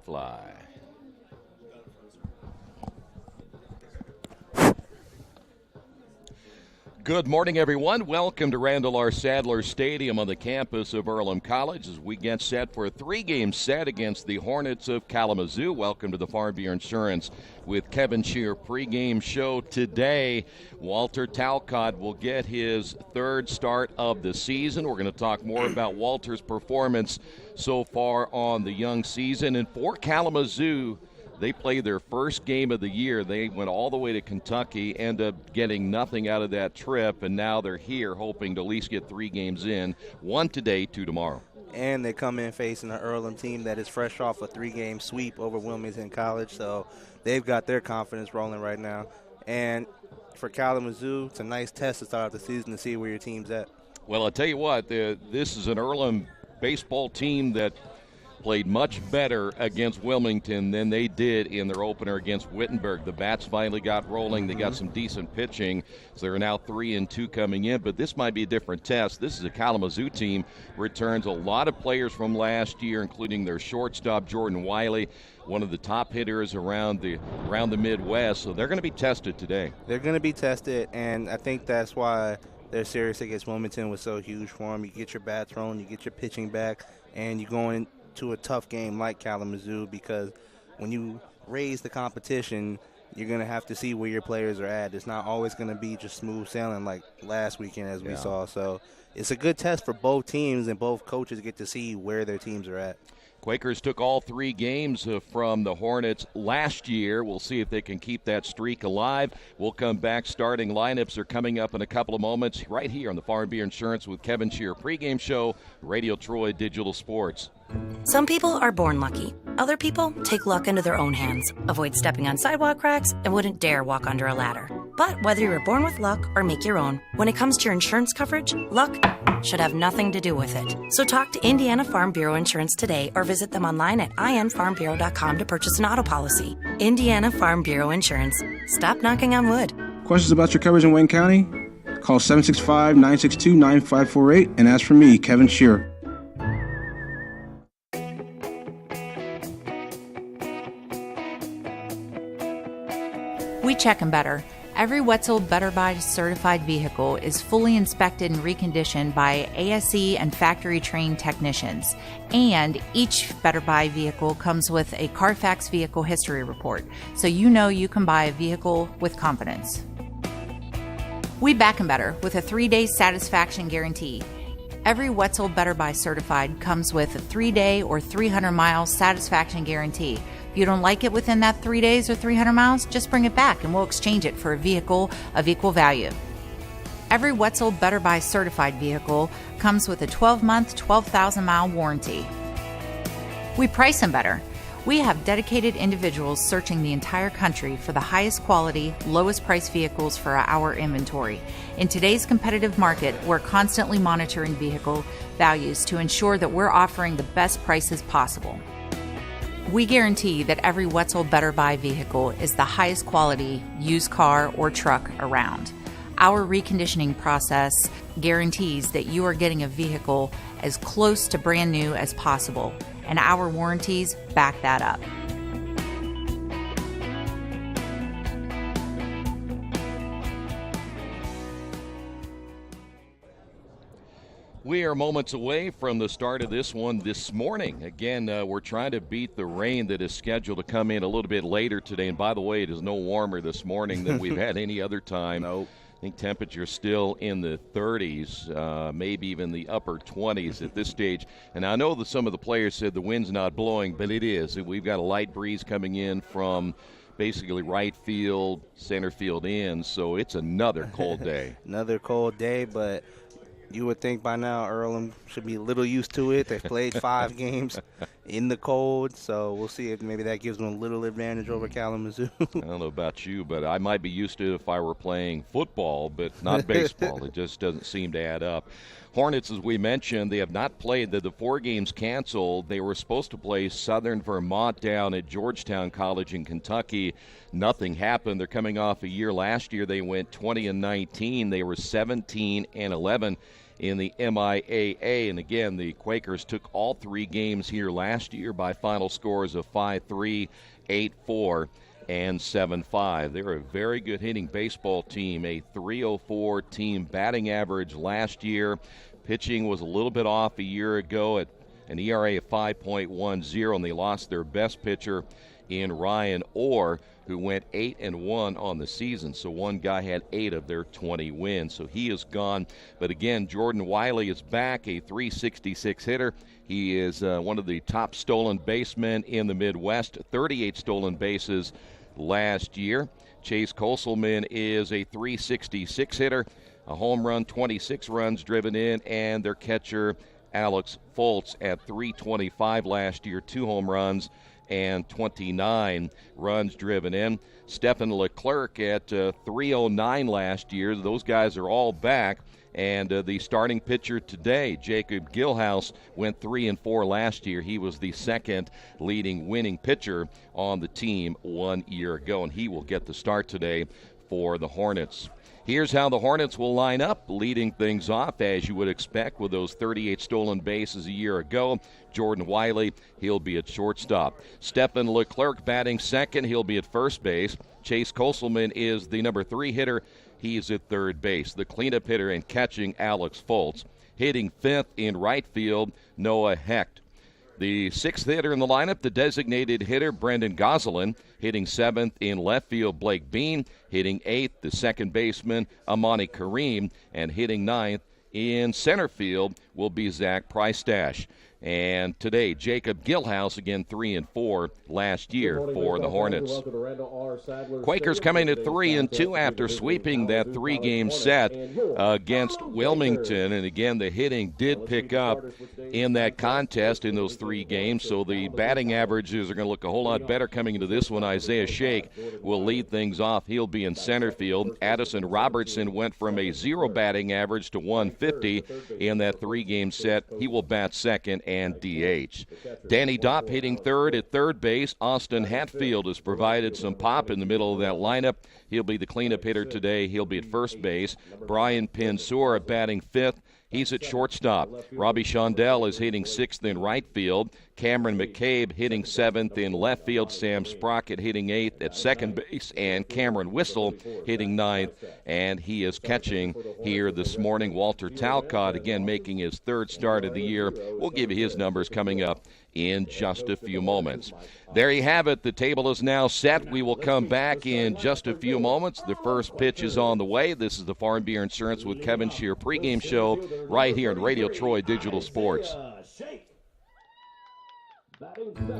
fly. Good morning, everyone. Welcome to Randall R. Sadler Stadium on the campus of Earlham College as we get set for a three-game set against the Hornets of Kalamazoo. Welcome to the Farm Bureau Insurance with Kevin Shear pregame show today. Walter Talcott will get his third start of the season. We're going to talk more about Walter's performance so far on the young season. And for Kalamazoo, they played their first game of the year. They went all the way to Kentucky, ended up getting nothing out of that trip, and now they're here hoping to at least get 3 games in, 1 today, 2 tomorrow. And they come in facing an Earlham team that is fresh off a 3-game sweep over Wilmington College, so they've got their confidence rolling right now. And for Kalamazoo, it's a nice test to start out the season to see where your team's at. Well, I'll tell you what, this is an Earlham baseball team that played much better against Wilmington than they did in their opener against Wittenberg. The bats finally got rolling. They got some decent pitching, so they're now 3-2 coming in. But this might be a different test. This is a Kalamazoo team, returns a lot of players from last year, including their shortstop, Jordan Wiley, one of the top hitters around the Midwest. So they're going to be tested today. They're going to be tested, and I think that's why their series against Wilmington was so huge for them. You get your bats rolling, you get your pitching back, and you're going to a tough game like Kalamazoo, because when you raise the competition, you're going to have to see where your players are at. It's not always going to be just smooth sailing like last weekend as we saw. So it's a good test for both teams, and both coaches get to see where their teams are at. Quakers took all 3 games from the Hornets last year. We'll see if they can keep that streak alive. We'll come back. Starting lineups are coming up in a couple of moments right here on the Farm Bureau Insurance with Kevin Shear pregame show, Radio Troy Digital Sports. Some people are born lucky. Other people take luck into their own hands, avoid stepping on sidewalk cracks, and wouldn't dare walk under a ladder. But whether you're born with luck or make your own, when it comes to your insurance coverage, luck should have nothing to do with it. So talk to Indiana Farm Bureau Insurance today or visit them online at infarmbureau.com to purchase an auto policy. Indiana Farm Bureau Insurance. Stop knocking on wood. Questions about your coverage in Wayne County? Call 765-962-9548 and ask for me, Kevin Shear. We check them better. Every Wetzel Better Buy certified vehicle is fully inspected and reconditioned by ASE and factory-trained technicians. And each Better Buy vehicle comes with a Carfax vehicle history report, so you know you can buy a vehicle with confidence. We back 'em better with a 3-day satisfaction guarantee. Every Wetzel Better Buy certified comes with a 3-day or 300-mile satisfaction guarantee. If you don't like it within that 3 days or 300 miles, just bring it back and we'll exchange it for a vehicle of equal value. Every Wetzel Better Buy certified vehicle comes with a 12-month, 12,000-mile warranty. We price them better. We have dedicated individuals searching the entire country for the highest quality, lowest price vehicles for our inventory. In today's competitive market, we're constantly monitoring vehicle values to ensure that we're offering the best prices possible. We guarantee that every Wetzel Better Buy vehicle is the highest quality used car or truck around. Our reconditioning process guarantees that you are getting a vehicle as close to brand new as possible, and our warranties back that up. We are moments away from the start of this one this morning. Again, we're trying to beat the rain that is scheduled to come in a little bit later today. And by the way, it is no warmer this morning than we've had any other time. Nope. I think temperature's still in the 30s, maybe even the upper 20s at this stage. And I know that some of the players said the wind's not blowing, but it is. We've got a light breeze coming in from basically right field, center field in, so it's another cold day. Another cold day, but you would think by now Earlham should be a little used to it. They've played 5 games in the cold, so we'll see if maybe that gives them a little advantage over Kalamazoo. I don't know about you, but I might be used to it if I were playing football, but not baseball. It just doesn't seem to add up. Hornets, as we mentioned, they have not played. The 4 games canceled. They were supposed to play Southern Vermont down at Georgetown College in Kentucky. Nothing happened. They're coming off a year last year. They went 20-19. They were 17-11. in the MIAA. And again, the Quakers took all 3 games here last year by final scores of 5-3, 8-4, and 7-5. They're a very good hitting baseball team, a .304 team batting average last year. Pitching was a little bit off a year ago at an ERA of 5.10, and they lost their best pitcher in Ryan Orr, who went 8-1 on the season. So one guy had 8 of their 20 wins. So he is gone. But again, Jordan Wiley is back, a .366 hitter. He is one of the top stolen basemen in the Midwest, 38 stolen bases last year. Chase Koselman is a .366 hitter, a home run, 26 runs driven in, and their catcher Alex Foltz at .325 last year, 2 home runs and 29 runs driven in. Stephen Leclerc at .309 last year. Those guys are all back. And the starting pitcher today, Jacob Gilhouse, went 3-4 last year. He was the second leading winning pitcher on the team 1 year ago, and he will get the start today for the Hornets. Here's how the Hornets will line up, leading things off, as you would expect, with those 38 stolen bases a year ago. Jordan Wiley, he'll be at shortstop. Stephen Leclerc batting second, he'll be at first base. Chase Koselman is the number 3 hitter. He's at third base. The cleanup hitter and catching, Alex Foltz. Hitting 5th in right field, Noah Hecht. The 6th hitter in the lineup, the designated hitter, Brendan Gosselin. Hitting 7th in left field, Blake Bean. Hitting 8th, the second baseman, Amani Kareem. And hitting 9th in center field will be Zach Priestash. And today, Jacob Gilhouse, again 3-4 last year for the Hornets. Quakers coming to 3-2 after sweeping that 3-game set against Wilmington. And again, the hitting did pick up in that contest in those 3 games. So the batting averages are going to look a whole lot better coming into this one. Isaiah Shake will lead things off. He'll be in center field. Addison Robertson went from a 0 batting average to 150 in that 3-game set. He will bat second and DH. Danny Dopp hitting third at third base. Austin Hatfield has provided some pop in the middle of that lineup. He'll be the cleanup hitter today. He'll be at first base. Brian Pinsor batting 5th. He's at shortstop. Robbie Shondell is hitting 6th in right field. Cameron McCabe hitting 7th in left field. Sam Sprocket hitting 8th at second base. And Cameron Whistle hitting 9th. And he is catching here this morning. Walter Talcott, again, making his 3rd start of the year. We'll give you his numbers coming up in just a few moments. There you have it. The table is now set. We will come back in just a few moments. The first pitch is on the way. This is the Farm Beer Insurance with Kevin Shear pregame show right here on Radio Troy Digital Sports.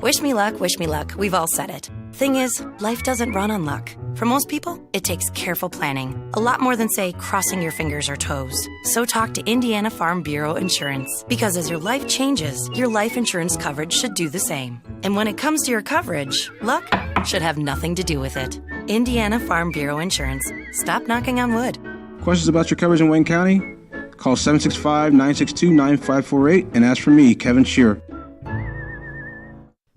Wish me luck, wish me luck. We've all said it. Thing is, life doesn't run on luck. For most people, it takes careful planning. A lot more than, say, crossing your fingers or toes. So talk to Indiana Farm Bureau Insurance. Because as your life changes, your life insurance coverage should do the same. And when it comes to your coverage, luck should have nothing to do with it. Indiana Farm Bureau Insurance. Stop knocking on wood. Questions about your coverage in Wayne County? Call 765-962-9548 and ask for me, Kevin Shear.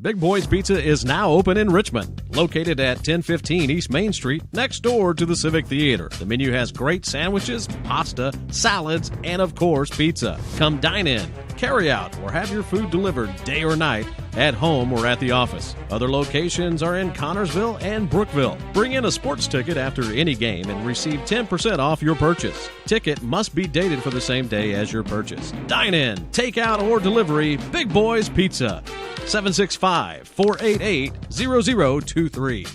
Big Boys Pizza is now open in Richmond, located at 1015 East Main Street, next door to the Civic Theater. The menu has great sandwiches, pasta, salads, and of course, pizza. Come dine in, carry out, or have your food delivered day or night, at home or at the office. Other locations are in Connorsville and Brookville. Bring in a sports ticket after any game and receive 10% off your purchase. Ticket must be dated for the same day as your purchase. Dine in, take out, or delivery, Big Boys Pizza. 765-488-0023.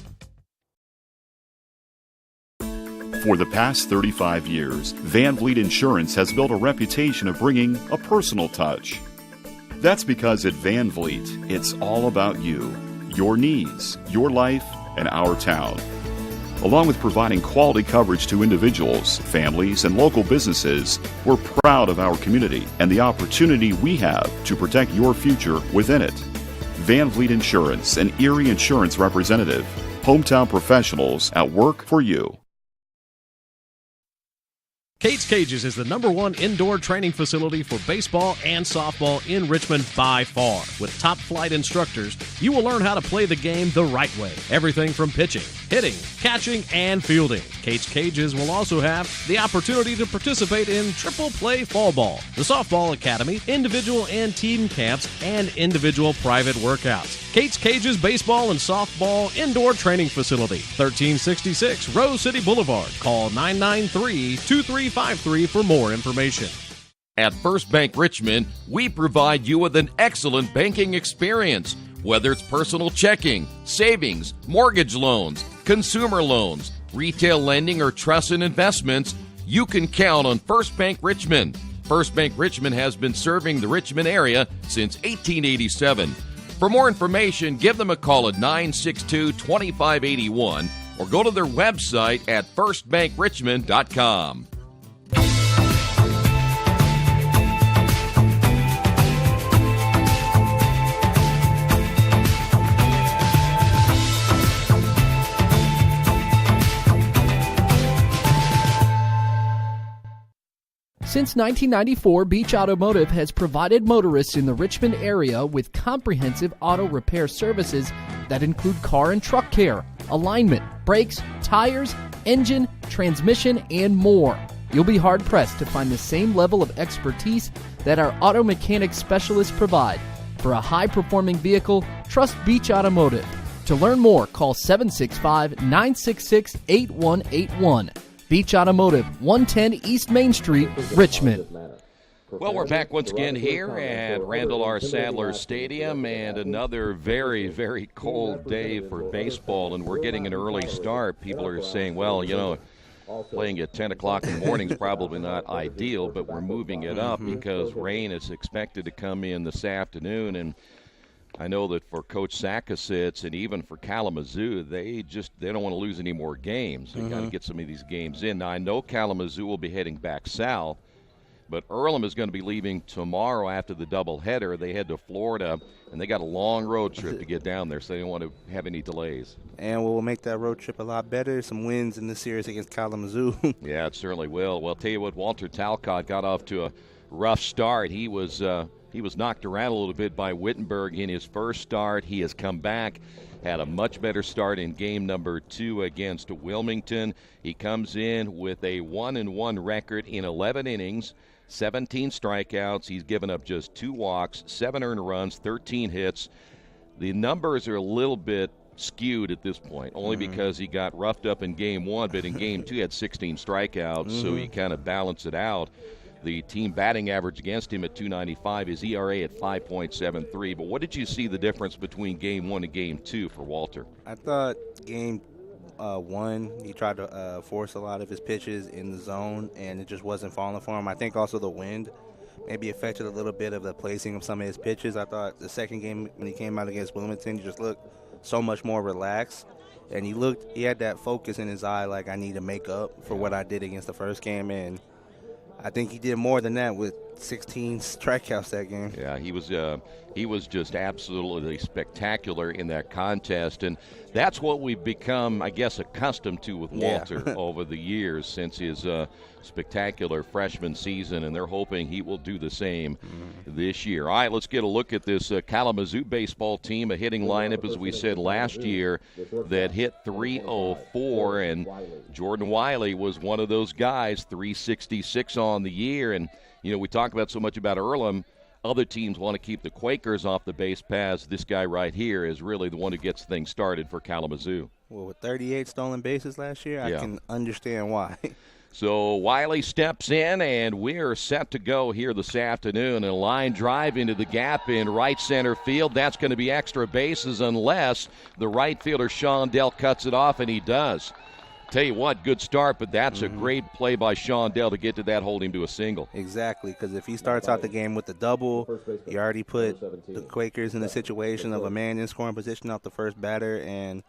For the past 35 years, Van Vliet Insurance has built a reputation of bringing a personal touch. That's because at Van Vliet, it's all about you, your needs, your life, and our town. Along with providing quality coverage to individuals, families, and local businesses, we're proud of our community and the opportunity we have to protect your future within it. Van Vliet Insurance, an Erie Insurance representative. Hometown professionals at work for you. Kate's Cages is the #1 indoor training facility for baseball and softball in Richmond by far. With top flight instructors, you will learn how to play the game the right way. Everything from pitching, hitting, catching, and fielding. Kate's Cages will also have the opportunity to participate in triple play fall ball, the softball academy, individual and team camps, and individual private workouts. Kate's Cages Baseball and Softball Indoor Training Facility, 1366 Rose City Boulevard. Call 993-2353 for more information. At First Bank Richmond, we provide you with an excellent banking experience. Whether it's personal checking, savings, mortgage loans, consumer loans, retail lending, or trust and investments, you can count on First Bank Richmond. First Bank Richmond has been serving the Richmond area since 1887. For more information, give them a call at 962-2581 or go to their website at firstbankrichmond.com. Since 1994, Beach Automotive has provided motorists in the Richmond area with comprehensive auto repair services that include car and truck care, alignment, brakes, tires, engine, transmission, and more. You'll be hard-pressed to find the same level of expertise that our auto mechanic specialists provide. For a high-performing vehicle, trust Beach Automotive. To learn more, call 765-966-8181. Beach Automotive, 110 East Main Street, Richmond. Well, we're back once again here at Randall R. Sadler Stadium, and another very, very cold day for baseball, and we're getting an early start. People are saying, well, you know, playing at 10 o'clock in the morning is probably not ideal, but we're moving it up because rain is expected to come in this afternoon, and I know that for Coach Sakasitz and even for Kalamazoo, they don't want to lose any more games. They got to get some of these games in. Now, I know Kalamazoo will be heading back south, but Earlham is going to be leaving tomorrow after the doubleheader. They head to Florida, and they got a long road trip to get down there, so they don't want to have any delays. And we'll make that road trip a lot better. Some wins in this series against Kalamazoo. Yeah, it certainly will. Well, I'll tell you what, Walter Talcott got off to a rough start. He was knocked around a little bit by Wittenberg in his first start. He has come back, had a much better start in game number 2 against Wilmington. He comes in with a 1-1 record in 11 innings, 17 strikeouts. He's given up just 2 walks, 7 earned runs, 13 hits. The numbers are a little bit skewed at this point, only because he got roughed up in game 1, but in game 2 he had 16 strikeouts, so you kind of balance it out. The team batting average against him at .295, his ERA at 5.73. But what did you see the difference between game 1 and game 2 for Walter? I thought game 1, he tried to force a lot of his pitches in the zone, and it just wasn't falling for him. I think also the wind maybe affected a little bit of the placing of some of his pitches. I thought the second game when he came out against Wilmington, he just looked so much more relaxed. And he had that focus in his eye like, I need to make up for what I did against the first game, and I think he did more than that with 16 strikeouts that game. Yeah, he was just absolutely spectacular in that contest, and that's what we've become, I guess, accustomed to with Walter over the years since his spectacular freshman season, and they're hoping he will do the same this year. All right, let's get a look at this Kalamazoo baseball team, a hitting lineup, as we said last year, that hit .304, and Jordan Wiley was one of those guys, .366 on the year, and you know, we talk about so much about Earlham. Other teams want to keep the Quakers off the base paths. This guy right here is really the one who gets things started for Kalamazoo. Well, with 38 stolen bases last year, I can understand why. So Wiley steps in, and we're set to go here this afternoon. A line drive into the gap in right center field. That's going to be extra bases unless the right fielder, Sean Dell, cuts it off, and he does. Tell you what, good start, but that's a great play by Sean Dell to get to that, hold him to a single. Exactly, because if he starts out the game with the double, you already put the Quakers in the situation of a man in scoring position off the first batter, and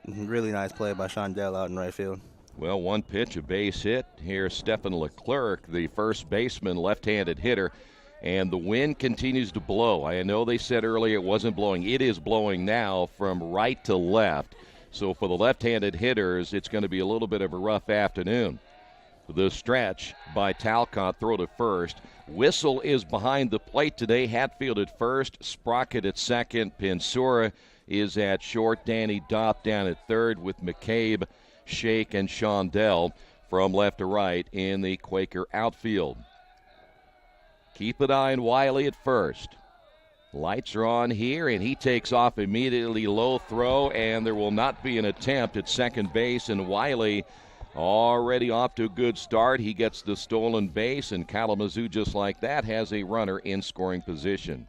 really nice play by Sean Dell out in right field. Well, one pitch, a base hit. Here's Stephen Leclerc, the first baseman, left-handed hitter, and the wind continues to blow. I know they said earlier it wasn't blowing. It is blowing now from right to left. So for the left-handed hitters, it's going to be a little bit of a rough afternoon. The stretch by Talcott, throw to first. Whistle is behind the plate today. Hatfield at first, Sprocket at second. Pinsura is at short. Danny Dopp down at third with McCabe, Shake, and Shondell from left to right in the Quaker outfield. Keep an eye on Wiley at first. Lights are on here, and he takes off immediately. Low throw, and there will not be an attempt at second base, and Wiley already off to a good start. He gets the stolen base, and Kalamazoo, just like that, has a runner in scoring position.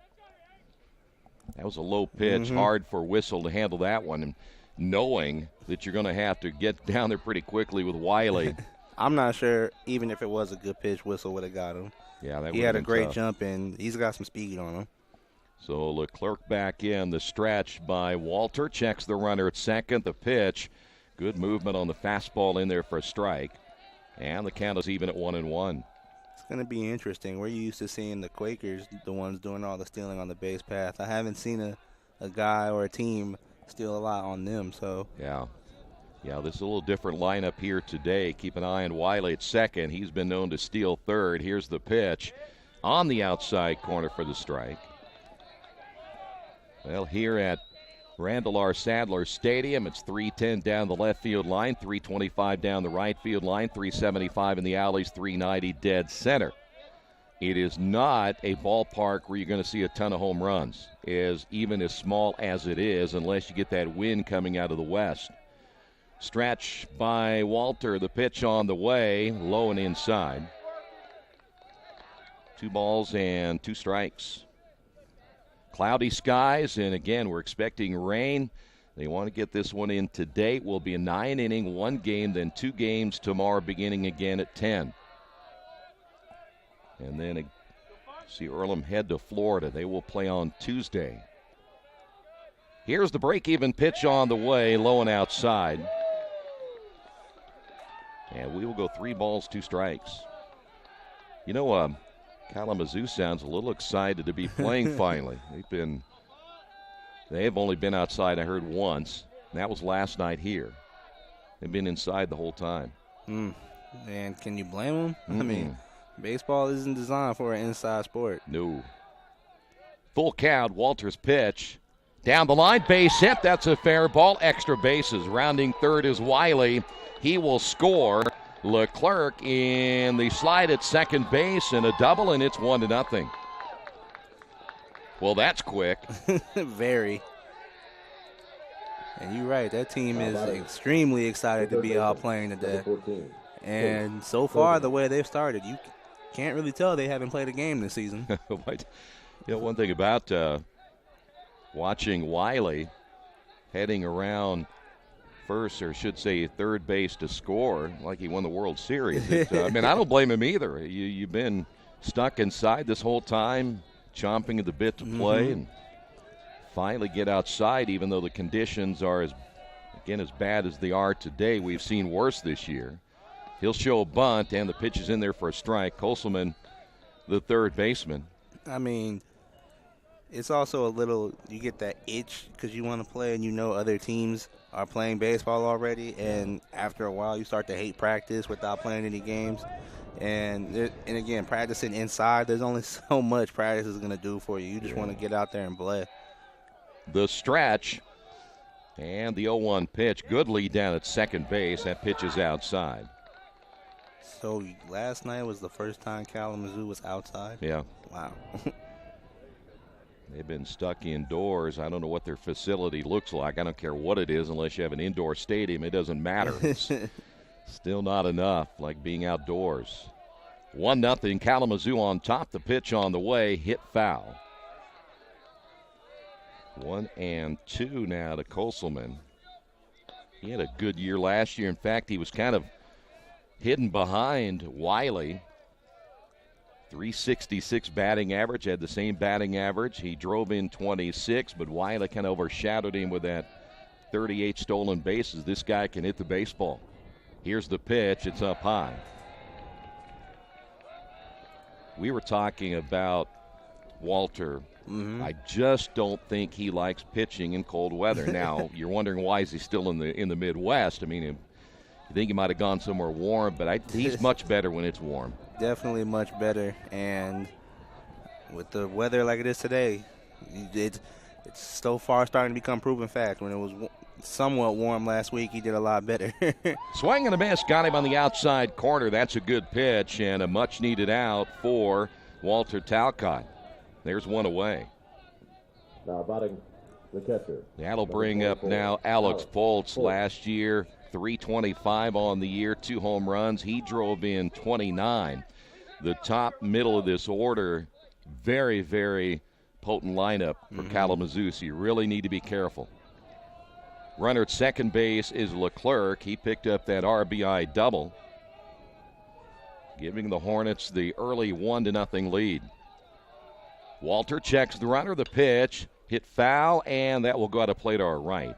That was a low pitch, hard for Whistle to handle that one, and knowing that you're going to have to get down there pretty quickly with Wiley. I'm not sure, even if it was a good pitch, Whistle would have got him. Yeah, he had a great tough jump, and he's got some speed on him. So Leclerc back in. The stretch by Walter. Checks the runner at second. The pitch. Good movement on the fastball in there for a strike. And the count is even at 1-1. It's going to be interesting. We're used to seeing the Quakers, the ones doing all the stealing on the base path. I haven't seen a guy or a team steal a lot on them. So Yeah, this is a little different lineup here today. Keep an eye on Wiley at second. He's been known to steal third. Here's the pitch on the outside corner for the strike. Well, here at Randall R. Sadler Stadium, it's 310 down the left field line, 325 down the right field line, 375 in the alleys, 390 dead center. It is not a ballpark where you're going to see a ton of home runs, even as small as it is, unless you get that wind coming out of the west. Stretch by Walter, the pitch on the way, low and inside. 2 balls and 2 strikes. Cloudy skies, and again, we're expecting rain. They want to get this one in today. It will be a 9-inning, 1 game, then 2 games tomorrow, beginning again at 10. And then see Earlham head to Florida. They will play on Tuesday. Here's the break-even pitch on the way, low and outside. And we will go 3 balls, 2 strikes. You know, Kalamazoo sounds a little excited to be playing finally. They have only been outside, I heard, once. And that was last night here. They've been inside the whole time. And can you blame them? I mean, baseball isn't designed for an inside sport. No. Full count, Walter's pitch. Down the line, base hit. That's a fair ball. Extra bases. Rounding third is Wiley. He will score. Leclerc in the slide at second base and a double, and it's 1-0. Well, that's quick. Very. And you're right. That team is extremely excited to be out playing today. And so far, the way they've started, you can't really tell they haven't played a game this season. One thing about watching Wiley heading around first, or should say third base to score like he won the World Series. I don't blame him either. You've been stuck inside this whole time, chomping at the bit to play, and finally get outside, even though the conditions are as bad as they are today. We've seen worse this year. He'll show a bunt, and the pitch is in there for a strike. Koselman, the third baseman. I mean, it's also a little, you get that itch because you want to play and you know other teams are playing baseball already, and after a while you start to hate practice without playing any games. And again, practicing inside, there's only so much practice is going to do for you. You just want to get out there and play. The stretch and the 0-1 pitch. Good lead down at second base. That pitch is outside. So last night was the first time Kalamazoo was outside? Yeah. Wow. They've been stuck indoors. I don't know what their facility looks like. I don't care what it is unless you have an indoor stadium. It doesn't matter. It's still not enough, like being outdoors. 1-0, Kalamazoo on top. The pitch on the way, hit foul. 1-2 now to Koselman. He had a good year last year. In fact, he was kind of hidden behind Wiley. 366 batting average, had the same batting average. He drove in 26, but Wiley kind of overshadowed him with that 38 stolen bases. This guy can hit the baseball. Here's the pitch. It's up high. We were talking about Walter. I just don't think he likes pitching in cold weather. Now, you're wondering why is he still in the Midwest. I mean, You think he might have gone somewhere warm, but he's much better when it's warm. Definitely much better. And with the weather like it is today, it's so far starting to become proven fact. When it was somewhat warm last week, he did a lot better. Swing and a miss, got him on the outside corner. That's a good pitch and a much-needed out for Walter Talcott. There's one away. Now batting the catcher. That'll bring up now Alex Foltz. Last year, 325 on the year, 2 home runs. He drove in 29. The top middle of this order, very, very potent lineup for Kalamazoo, so you really need to be careful. Runner at second base is Leclerc. He picked up that RBI double, giving the Hornets the early 1-0 lead. Walter checks the runner, the pitch, hit foul, and that will go out of play to our right.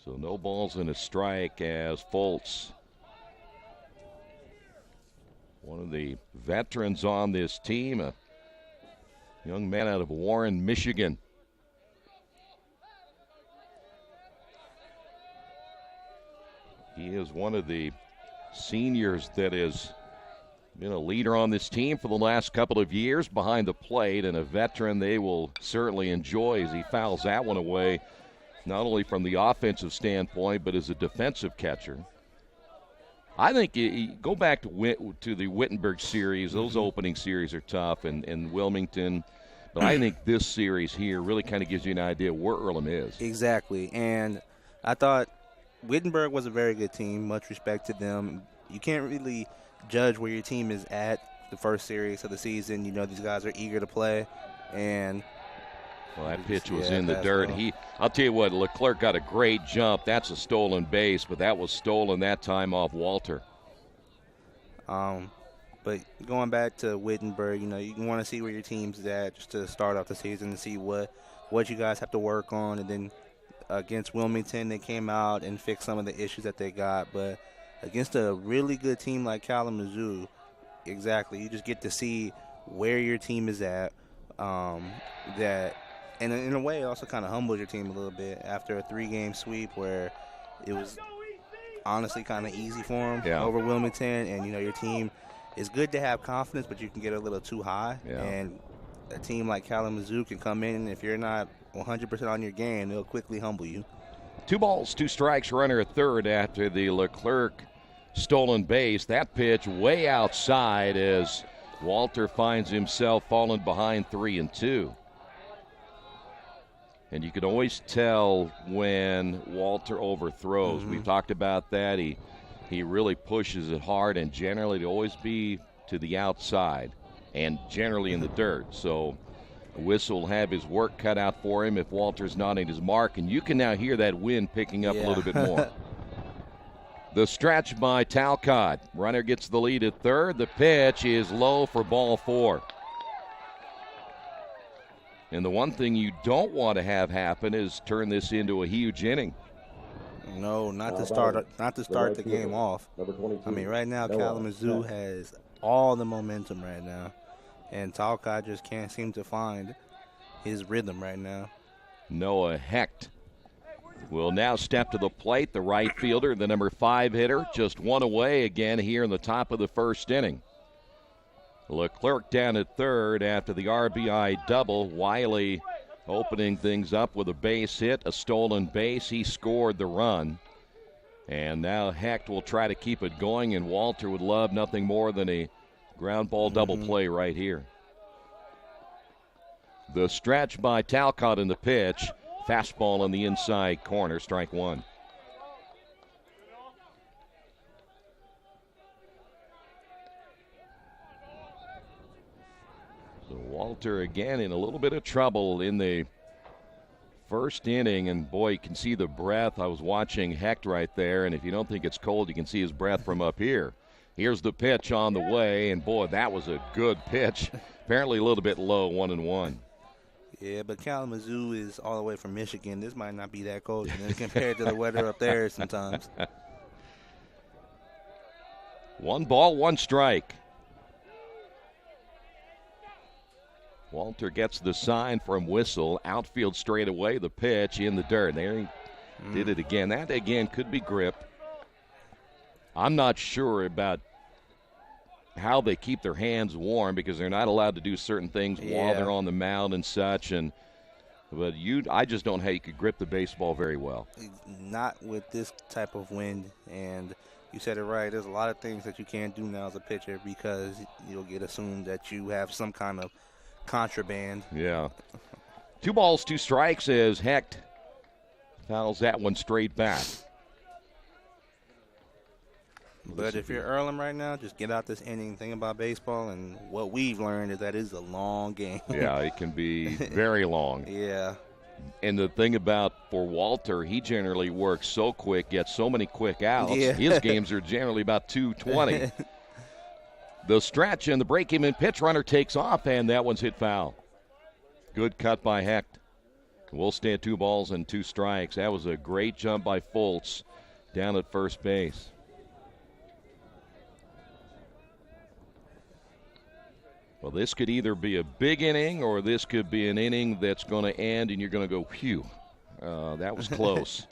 So no balls and a strike as Foltz, one of the veterans on this team, a young man out of Warren, Michigan. He is one of the seniors that has been a leader on this team for the last couple of years behind the plate, and a veteran they will certainly enjoy as he fouls that one away, not only from the offensive standpoint, but as a defensive catcher. I think you go back to the Wittenberg series. Those opening series are tough, and Wilmington. But I think this series here really kind of gives you an idea where Earlham is. Exactly. And I thought Wittenberg was a very good team. Much respect to them. You can't really judge where your team is at the first series of the season. You know these guys are eager to play. And well, that pitch was in the dirt. I'll tell you what, Leclerc got a great jump. That's a stolen base, but that was stolen that time off Walter. But going back to Wittenberg, you know, you want to see where your team's at just to start off the season and see what you guys have to work on. And then against Wilmington, they came out and fixed some of the issues that they got. But against a really good team like Kalamazoo, exactly, you just get to see where your team is at. And in a way, it also kind of humbles your team a little bit after a 3-game sweep where it was honestly kind of easy for them over Wilmington. And, you know, your team is good to have confidence, but you can get a little too high. Yeah. And a team like Kalamazoo can come in, and if you're not 100% on your game, they'll quickly humble you. 2 balls, 2 strikes, runner at third after the Leclerc stolen base. That pitch way outside as Walter finds himself falling behind 3-2. And you can always tell when Walter overthrows. We've talked about that. He really pushes it hard, and generally to always be to the outside and generally in the dirt. So the whistle will have his work cut out for him if Walter's not in his mark. And you can now hear that wind picking up a little bit more. The stretch by Talcott. Runner gets the lead at third. The pitch is low for ball 4. And the one thing you don't want to have happen is turn this into a huge inning. No, not to start the game off. I mean, right now Kalamazoo has all the momentum right now, and Talcott just can't seem to find his rhythm right now. Noah Hecht will now step to the plate. The right fielder, the number 5 hitter, just one away again here in the top of the first inning. Leclerc down at third after the RBI double. Wiley opening things up with a base hit, a stolen base. He scored the run. And now Hecht will try to keep it going, and Walter would love nothing more than a ground ball double play right here. The stretch by Talcott in the pitch. Fastball on the inside corner, strike 1. So Walter again in a little bit of trouble in the first inning, and boy, you can see the breath. I was watching Hecht right there, and if you don't think it's cold, you can see his breath from up here. Here's the pitch on the way, and boy, that was a good pitch. Apparently a little bit low, 1-1. Yeah, but Kalamazoo is all the way from Michigan. This might not be that cold compared to the weather up there sometimes. 1 ball, 1 strike. Walter gets the sign from Whistle. Outfield straight away, the pitch in the dirt. There Did it again. That, again, could be grip. I'm not sure about how they keep their hands warm because they're not allowed to do certain things while they're on the mound and such. But I just don't know how you could grip the baseball very well. Not with this type of wind. And you said it right. There's a lot of things that you can't do now as a pitcher because you'll get assumed that you have some kind of contraband. Yeah. 2 balls, 2 strikes as Hecht fouls that one straight back. But if you're Earlham right now, just get out this inning. Thing about baseball and what we've learned is that it's a long game. Yeah, it can be very long. Yeah. And the thing about for Walter, he generally works so quick, gets so many quick outs. Yeah. His games are generally about 2:20. The stretch and the break him in pitch runner takes off, and that one's hit foul. Good cut by Hecht. We'll stay at 2 balls and 2 strikes. That was a great jump by Foltz down at first base. Well, this could either be a big inning or this could be an inning that's going to end and you're going to go, phew, that was close.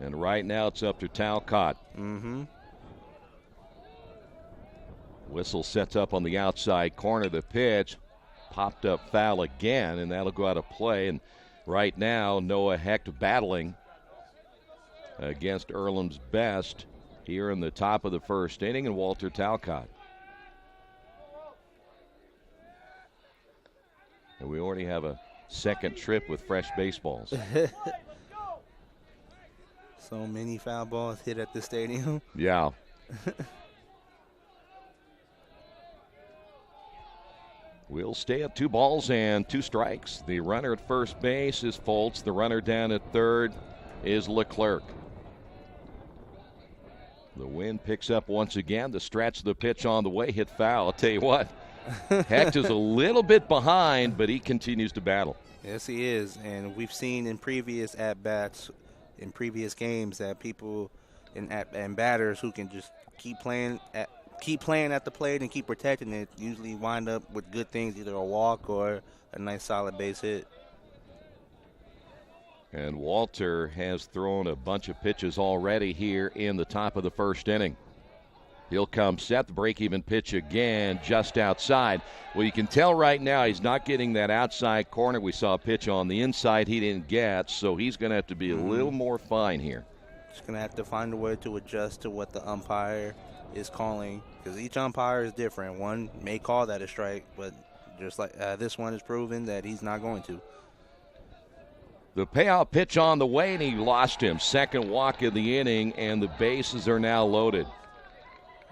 And right now it's up to Talcott. Mm-hmm. Whistle sets up on the outside corner. The pitch popped up foul again, and that'll go out of play. And right now, Noah Hecht battling against Earlham's best here in the top of the first inning, and Walter Talcott. And we already have a second trip with fresh baseballs. So many foul balls hit at the stadium. Yeah. We'll stay at 2 balls and 2 strikes. The runner at first base is Foltz. The runner down at third is Leclerc. The wind picks up once again. The stretch of the pitch on the way, hit foul. I'll tell you what, Hecht is a little bit behind, but he continues to battle. Yes, he is. And we've seen in previous at-bats, in previous games, that people and batters who can just keep playing at the plate and keep protecting it usually wind up with good things, either a walk or a nice solid base hit. And Walter has thrown a bunch of pitches already here in the top of the first inning. He'll come set, the break-even pitch again just outside. Well, you can tell right now he's not getting that outside corner. We saw a pitch on the inside he didn't get, so he's going to have to be a little more fine here. Just going to have to find a way to adjust to what the umpire is calling, because each umpire is different. One may call that a strike, but just like this one is proven that he's not going to. The payout pitch on the way, and he lost him. Second walk of the inning, and the bases are now loaded.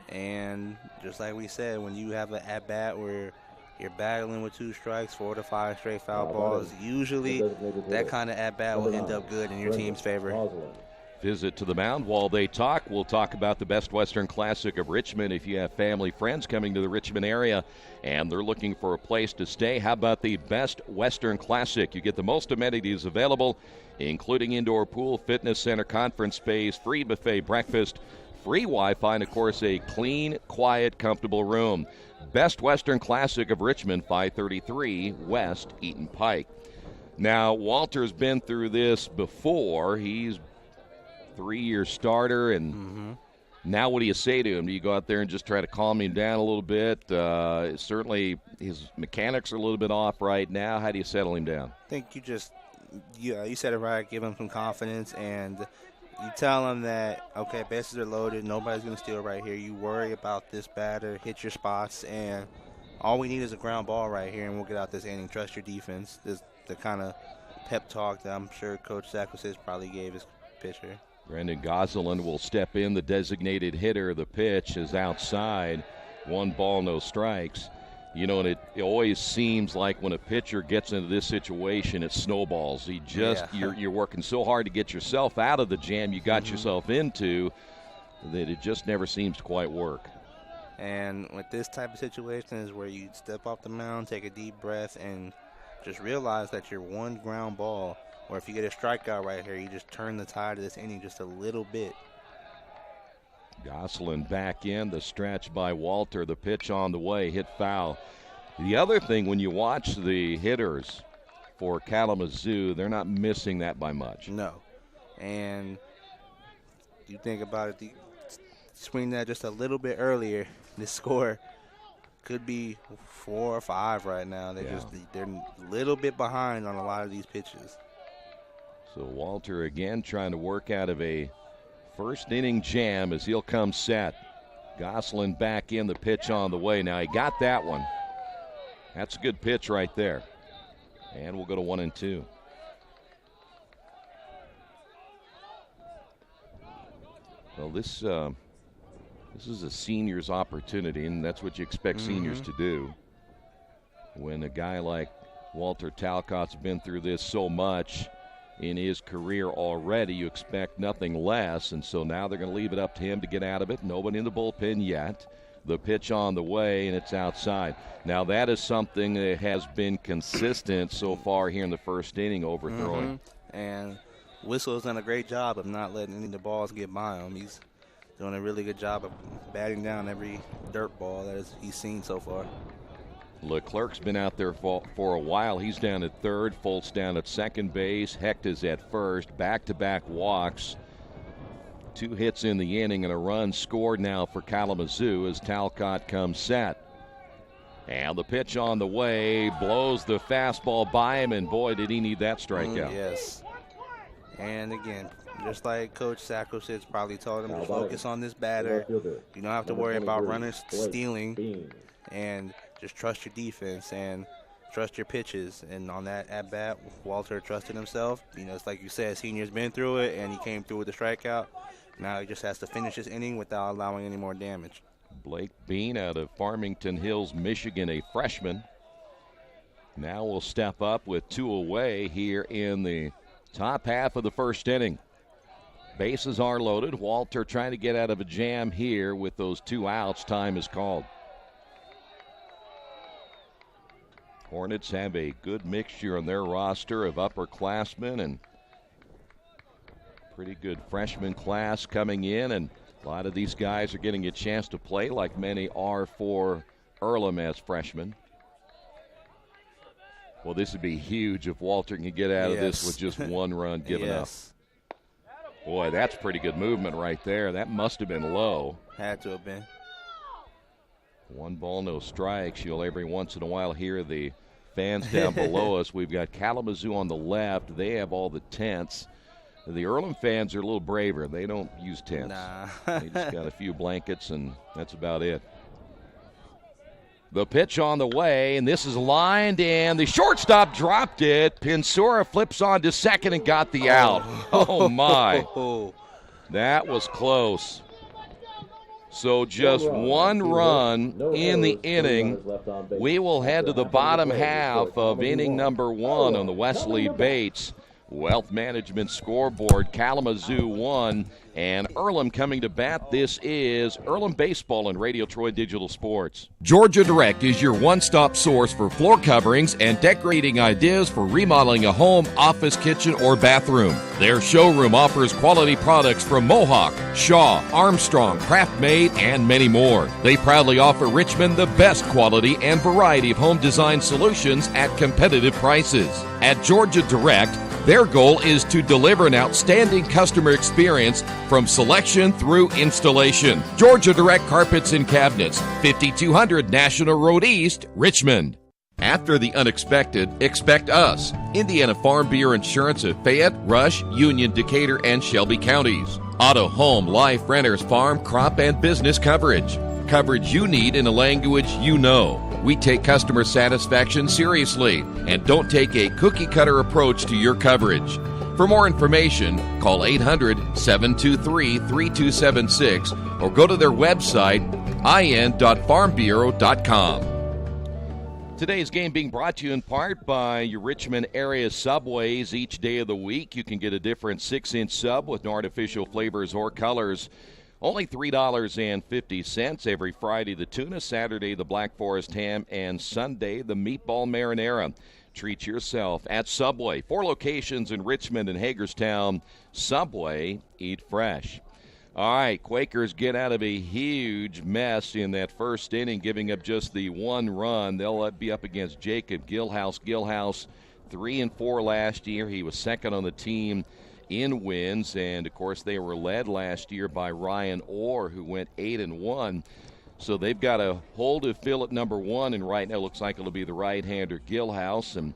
And just like we said, when you have an at-bat where you're battling with 2 strikes, 4 to 5 straight foul balls, usually that kind of at-bat will end up good in your team's favor. Visit to the mound while they talk. We'll talk about the Best Western Classic of Richmond. If you have family, friends coming to the Richmond area and they're looking for a place to stay, how about the Best Western Classic? You get the most amenities available, including indoor pool, fitness center, conference space, free buffet breakfast, free Wi-Fi, and, of course, a clean, quiet, comfortable room. Best Western Classic of Richmond, 533 West Eaton Pike. Now, Walter's been through this before. He's 3-year starter, and now what do you say to him? Do you go out there and just try to calm him down a little bit? Certainly his mechanics are a little bit off right now. How do you settle him down? I think you said it right. Give him some confidence, and you tell him that, okay, bases are loaded. Nobody's going to steal right here. You worry about this batter, hit your spots, and all we need is a ground ball right here, and we'll get out this inning. Trust your defense. This is the kind of pep talk that I'm sure Coach Sackles probably gave his pitcher. Brendan Gosselin will step in. The designated hitter. The pitch is outside. 1 ball, no strikes. You know, and it always seems like when a pitcher gets into this situation, it snowballs. You're working so hard to get yourself out of the jam you got yourself into that it just never seems to quite work. And with this type of situation is where you step off the mound, take a deep breath, and just realize that you're 1 ground ball. Or if you get a strikeout right here, you just turn the tide of this inning just a little bit. Gosselin back in, the stretch by Walter, the pitch on the way, hit foul. The other thing, when you watch the hitters for Kalamazoo, they're not missing that by much. No. And you think about it, swing that just a little bit earlier, this score could be 4 or 5 right now. They're a little bit behind on a lot of these pitches. So Walter again trying to work out of a first inning jam as he'll come set. Gosselin back in, the pitch on the way. Now he got that one. That's a good pitch right there. And we'll go to 1-2. Well, this is a senior's opportunity, and that's what you expect seniors to do. When a guy like Walter Talcott's been through this so much in his career already, you expect nothing less, and so now they're going to leave it up to him to get out of it. Nobody in the bullpen yet. The pitch on the way, and it's outside. Now that is something that has been consistent so far here in the first inning, overthrowing. And Whistle's done a great job of not letting any of the balls get by him. He's doing a really good job of batting down every dirt ball that he's seen so far. Leclerc's been out there for a while. He's down at third. Folt's down at second base. Hecht is at first. Back-to-back walks. 2 hits in the inning and a run scored now for Kalamazoo as Talcott comes set. And the pitch on the way blows the fastball by him, and boy, did he need that strikeout. Yes. And again, just like Coach Sakovic probably told him to focus on this batter. You don't have to worry about runners stealing, and just trust your defense and trust your pitches. And on that at-bat, Walter trusted himself. You know, it's like you said, senior's been through it, and he came through with the strikeout. Now he just has to finish his inning without allowing any more damage. Blake Bean out of Farmington Hills, Michigan, a freshman. Now will step up with 2 away here in the top half of the first inning. Bases are loaded. Walter trying to get out of a jam here with those 2 outs. Time is called. Hornets have a good mixture on their roster of upperclassmen and pretty good freshman class coming in, and a lot of these guys are getting a chance to play, like many are for Earlham as freshmen. Well, this would be huge if Walter can get out of this with just 1 run given up. Boy, that's pretty good movement right there. That must have been low. Had to have been. 1 ball, no strikes. You'll every once in a while hear the fans down below us. We've got Kalamazoo on the left. They have all the tents. The Earlham fans are a little braver. They don't use tents. Nah. They just got a few blankets, and that's about it. The pitch on the way, and this is lined, and the shortstop dropped it. Pinsura flips on to second and got the out. Oh, my. That was close. So just 1 run in the inning. We will head to the bottom half of inning number 1 on the Wesley Bates Wealth Management scoreboard. Kalamazoo 1 and Earlham coming to bat. This is Earlham Baseball and Radio Troy Digital Sports. Georgia Direct is your one-stop source for floor coverings and decorating ideas for remodeling a home, office, kitchen, or bathroom. Their showroom offers quality products from Mohawk, Shaw, Armstrong, Craft Made, and many more. They proudly offer Richmond the best quality and variety of home design solutions at competitive prices. At Georgia Direct, their goal is to deliver an outstanding customer experience from selection through installation. Georgia Direct Carpets and Cabinets, 5200 National Road East, Richmond. After the unexpected, expect us. Indiana Farm Bureau Insurance of Fayette, Rush, Union, Decatur, and Shelby counties. Auto, home, life, renters, farm, crop, and business coverage. Coverage you need in a language you know. We take customer satisfaction seriously and don't take a cookie-cutter approach to your coverage. For more information, call 800-723-3276 or go to their website, in.farmbureau.com. Today's game being brought to you in part by your Richmond area Subways. Each day of the week, you can get a different 6-inch sub with no artificial flavors or colors. Only $3.50 every Friday, the tuna, Saturday, the Black Forest ham, and Sunday, the meatball marinara. Treat yourself at Subway. 4 locations in Richmond and Hagerstown. Subway, eat fresh. All right, Quakers get out of a huge mess in that first inning, giving up just the 1 run. They'll be up against Jacob Gilhouse. Gilhouse, 3-4 last year. He was second on the team in wins, and of course they were led last year by Ryan Orr, who went 8-1. So they've got a hole to fill at number 1, and right now looks like it'll be the right-hander Gilhouse, and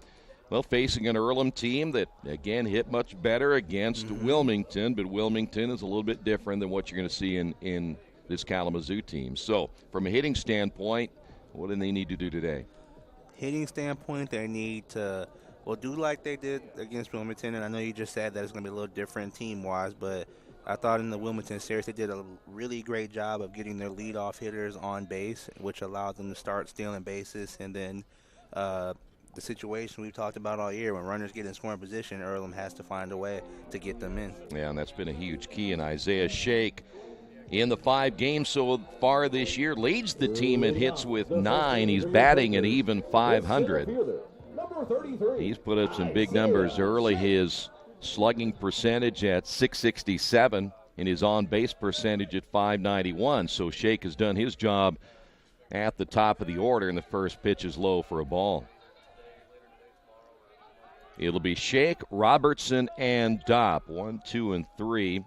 well, facing an Earlham team that again hit much better against Wilmington, but Wilmington is a little bit different than what you're going to see in this Kalamazoo team. So from a hitting standpoint, what do they need to do today? Hitting standpoint, they need to do like they did against Wilmington, and I know you just said that it's going to be a little different team-wise, but I thought in the Wilmington series they did a really great job of getting their leadoff hitters on base, which allowed them to start stealing bases, and then the situation we've talked about all year, when runners get in scoring position, Earlham has to find a way to get them in. Yeah, and that's been a huge key, and Isaiah Shake in the 5 games so far this year leads the team in hits with 9. He's batting an even .500. He's put up some big numbers early. His slugging percentage at .667 and his on-base percentage at .591. So Shake has done his job at the top of the order, and the first pitch is low for a ball. It'll be Shake, Robertson, and Dopp. 1, 2, and 3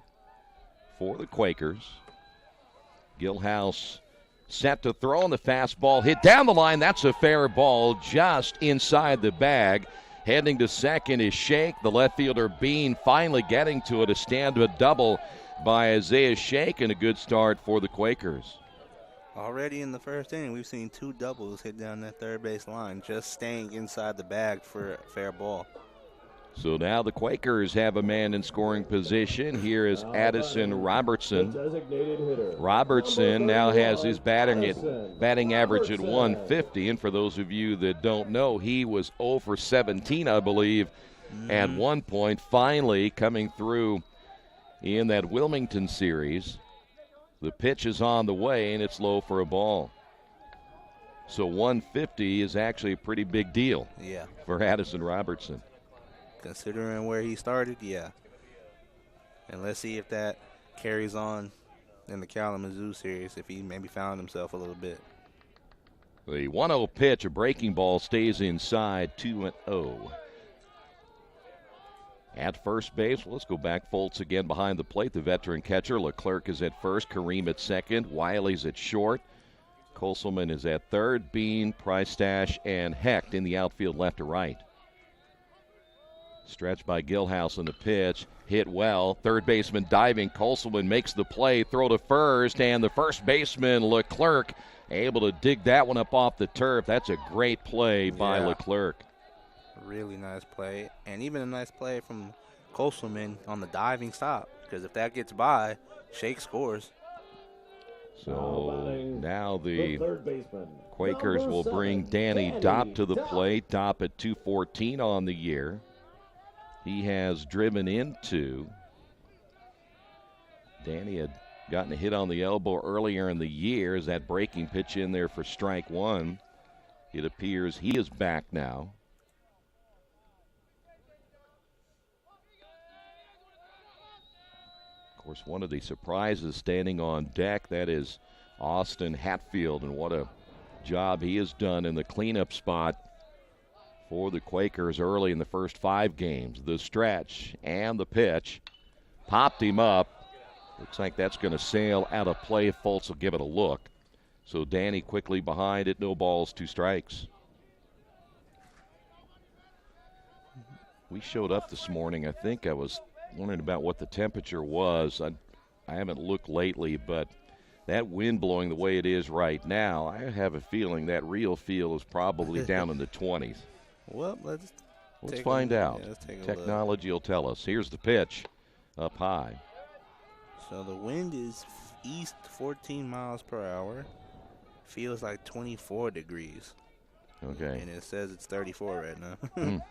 for the Quakers. Gilhouse set to throw, and the fastball hit down the line. That's a fair ball just inside the bag. Heading to second is Shake. The left fielder Bean finally getting to it. A stand-up double by Isaiah Shake, and a good start for the Quakers. Already in the first inning, we've seen 2 doubles hit down that third base line, just staying inside the bag for a fair ball. So now the Quakers have a man in scoring position. Here is Addison Robertson. Robertson now has his batting average at 150. And for those of you that don't know, he was 0 for 17, I believe, at one point, finally coming through in that Wilmington series. The pitch is on the way, and it's low for a ball. So 150 is actually a pretty big deal for Addison Robertson. Considering where he started, yeah. And let's see if that carries on in the Kalamazoo series, if he maybe found himself a little bit. The 1-0 pitch, a breaking ball, stays inside, 2-0. At first base, let's go back. Foltz again behind the plate. The veteran catcher, Leclerc, is at first. Kareem at second. Wiley's at short. Koselman is at third. Bean, Price-Stash, and Hecht in the outfield left to right. Stretched by Gilhouse on the pitch. Hit well. Third baseman diving. Koselman makes the play. Throw to first. And the first baseman, Leclerc, able to dig that one up off the turf. That's a great play by Leclerc. Really nice play. And even a nice play from Koselman on the diving stop. Because if that gets by, Shake scores. So now the Quakers will bring Danny Dopp to the plate. Dopp at .214 on the year. He has driven into. Danny had gotten a hit on the elbow earlier in the year as that breaking pitch in there for strike 1. It appears he is back now. Of course, one of the surprises standing on deck, that is Austin Hatfield, and what a job he has done in the cleanup spot for the Quakers early in the first 5 games. The stretch and the pitch popped him up. Looks like that's going to sail out of play if Foltz will give it a look. So Danny quickly behind it. No balls, 2 strikes. We showed up this morning. I think I was wondering about what the temperature was. I haven't looked lately, but that wind blowing the way it is right now, I have a feeling that real feel is probably down in the 20s. Well, let's find out. Technology will tell us. Here's the pitch up high. So the wind is east 14 miles per hour. Feels like 24 degrees. Okay. And it says it's 34 right now.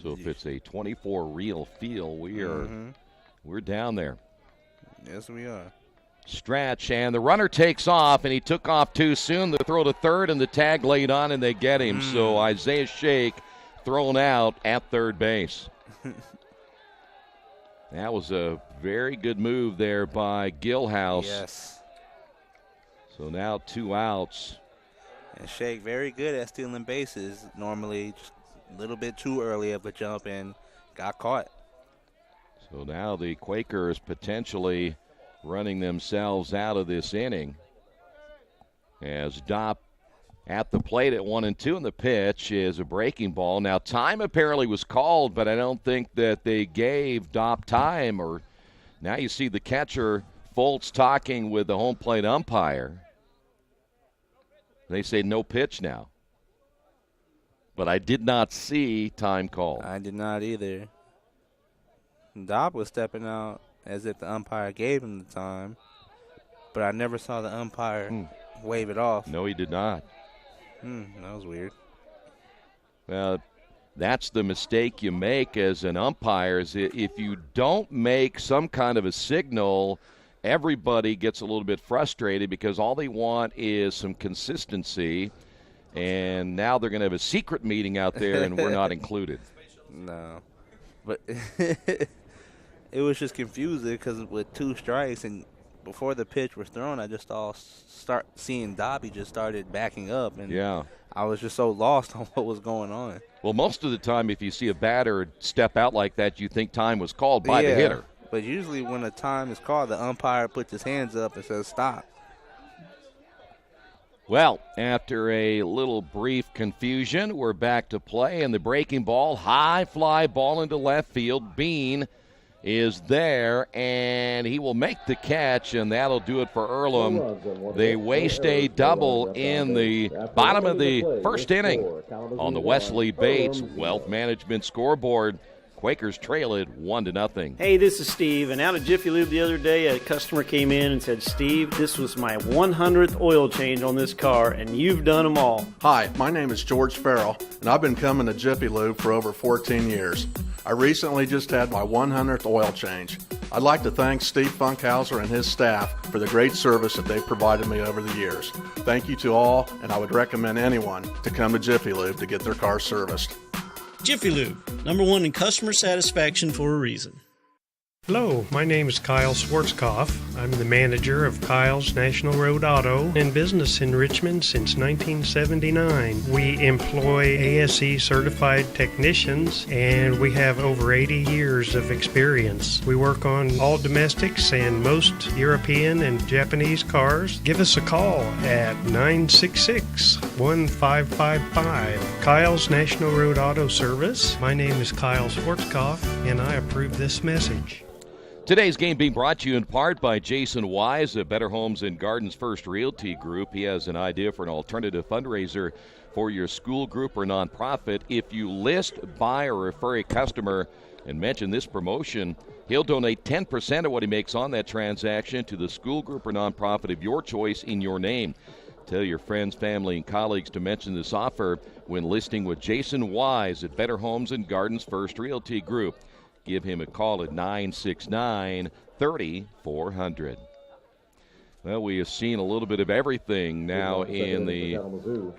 So if it's a 24 real feel, we're down there. Yes, we are. Stretch, and the runner takes off, and he took off too soon. The throw to third, and the tag laid on, and they get him. So Isaiah Shake thrown out at third base. That was a very good move there by Gilhouse. Yes. So now 2 outs. And Shake very good at stealing bases. Normally just a little bit too early of a jump and got caught. So now the Quakers potentially running themselves out of this inning as Dopp at the plate at 1-2, and the pitch is a breaking ball. Now, time apparently was called, but I don't think that they gave Dopp time. Or now you see the catcher, Foltz, talking with the home plate umpire. They say no pitch now. But I did not see time called. I did not either. Dopp was stepping out as if the umpire gave him the time, but I never saw the umpire wave it off. No, he did not. That was weird. Well, that's the mistake you make as an umpire, is if you don't make some kind of a signal, everybody gets a little bit frustrated because all they want is some consistency, and now they're going to have a secret meeting out there and we're not included. No. But it was just confusing because with 2 strikes and before the pitch was thrown, I just start seeing Dobby just started backing up, and I was just so lost on what was going on. Well, most of the time, if you see a batter step out like that, you think time was called by the hitter. But usually when a time is called, the umpire puts his hands up and says stop. Well, after a little brief confusion, we're back to play, and the breaking ball, high fly ball into left field. Bean is there, and he will make the catch, and that'll do it for Earlham. They waste a double in the bottom of the first inning on the Wesley Bates Wealth Management scoreboard. Quakers trail it 1-0. Hey, this is Steve, and out of Jiffy Lube the other day, a customer came in and said, Steve, this was my 100th oil change on this car, and you've done them all. Hi, my name is George Farrell, and I've been coming to Jiffy Lube for over 14 years. I recently just had my 100th oil change. I'd like to thank Steve Funkhauser and his staff for the great service that they've provided me over the years. Thank you to all, and I would recommend anyone to come to Jiffy Lube to get their car serviced. Jiffy Lube, #1 in customer satisfaction for a reason. Hello, my name is Kyle Schwarzkopf. I'm the manager of Kyle's National Road Auto, in business in Richmond since 1979. We employ ASE certified technicians, and we have over 80 years of experience. We work on all domestics and most European and Japanese cars. Give us a call at 966-1555. Kyle's National Road Auto Service. My name is Kyle Schwarzkopf, and I approve this message. Today's game being brought to you in part by Jason Wise of Better Homes and Gardens First Realty Group. He has an idea for an alternative fundraiser for your school group or nonprofit. If you list, buy, or refer a customer and mention this promotion, he'll donate 10% of what he makes on that transaction to the school group or nonprofit of your choice in your name. Tell your friends, family, and colleagues to mention this offer when listing with Jason Wise at Better Homes and Gardens First Realty Group. Give him a call at 969-3400. Well, we have seen a little bit of everything now in the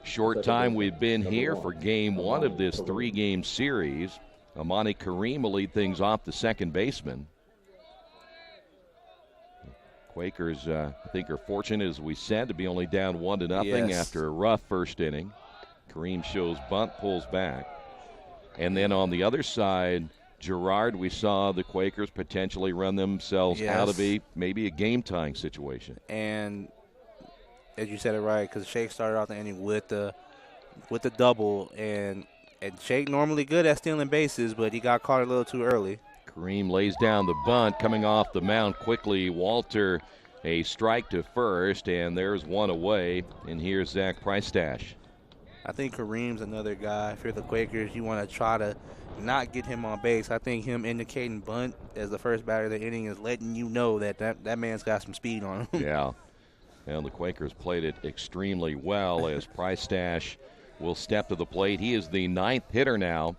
short time we've been here for Game 1 of this 3-game series. Amani Kareem will lead things off, the second baseman. Quakers, I think, are fortunate, as we said, to be only down 1-0 after a rough first inning. Kareem shows bunt, pulls back. And then on the other side, Gerard, we saw the Quakers potentially run themselves out of maybe a game-tying situation. And as you said it right, because Shake started off the inning with the double, and Shake normally good at stealing bases, but he got caught a little too early. Kareem lays down the bunt, coming off the mound quickly. Walter, a strike to first, and there's one away, and here's Zach Priestash. I think Kareem's another guy. If you're the Quakers, you want to try to not get him on base. I think him indicating bunt as the first batter of the inning is letting you know that man's got some speed on him. Yeah. And the Quakers played it extremely well as Priestash will step to the plate. He is the 9th hitter now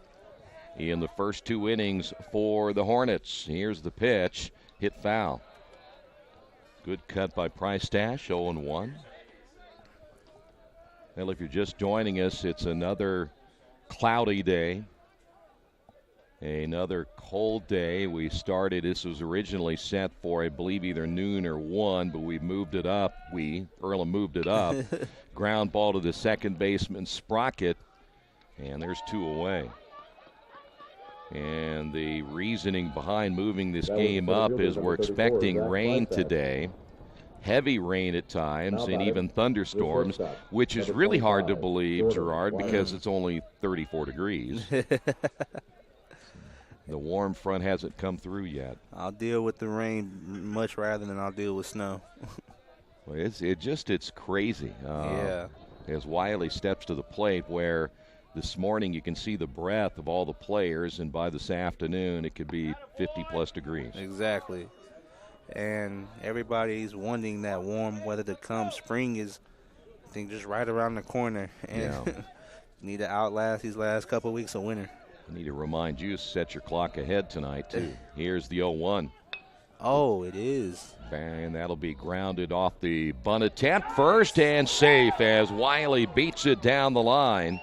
in the first 2 innings for the Hornets. Here's the pitch. Hit foul. Good cut by Priestash, 0-1. Well, if you're just joining us, it's another cloudy day. Another cold day. This was originally set for, I believe, either noon or 1, but we moved it up. Earlham moved it up. Ground ball to the second baseman, Sprocket, and there's 2 away. And the reasoning behind moving this game up is we're expecting rain today. Heavy rain at times and even thunderstorms, which is really hard to believe, Gerard, because it's only 34 degrees. The warm front hasn't come through yet. I'll deal with the rain much rather than I'll deal with snow. Well, it's crazy. Yeah. As Wiley steps to the plate, where this morning you can see the breath of all the players, and by this afternoon it could be 50-plus degrees. Exactly. And everybody's wanting that warm weather to come. Spring is, I think, just right around the corner. And Yeah. need to outlast these last couple weeks of winter. I need to remind you, set your clock ahead tonight, too. Here's the 0-1. Oh, it is. And that'll be grounded off the bunt attempt first and safe as Wiley beats it down the line.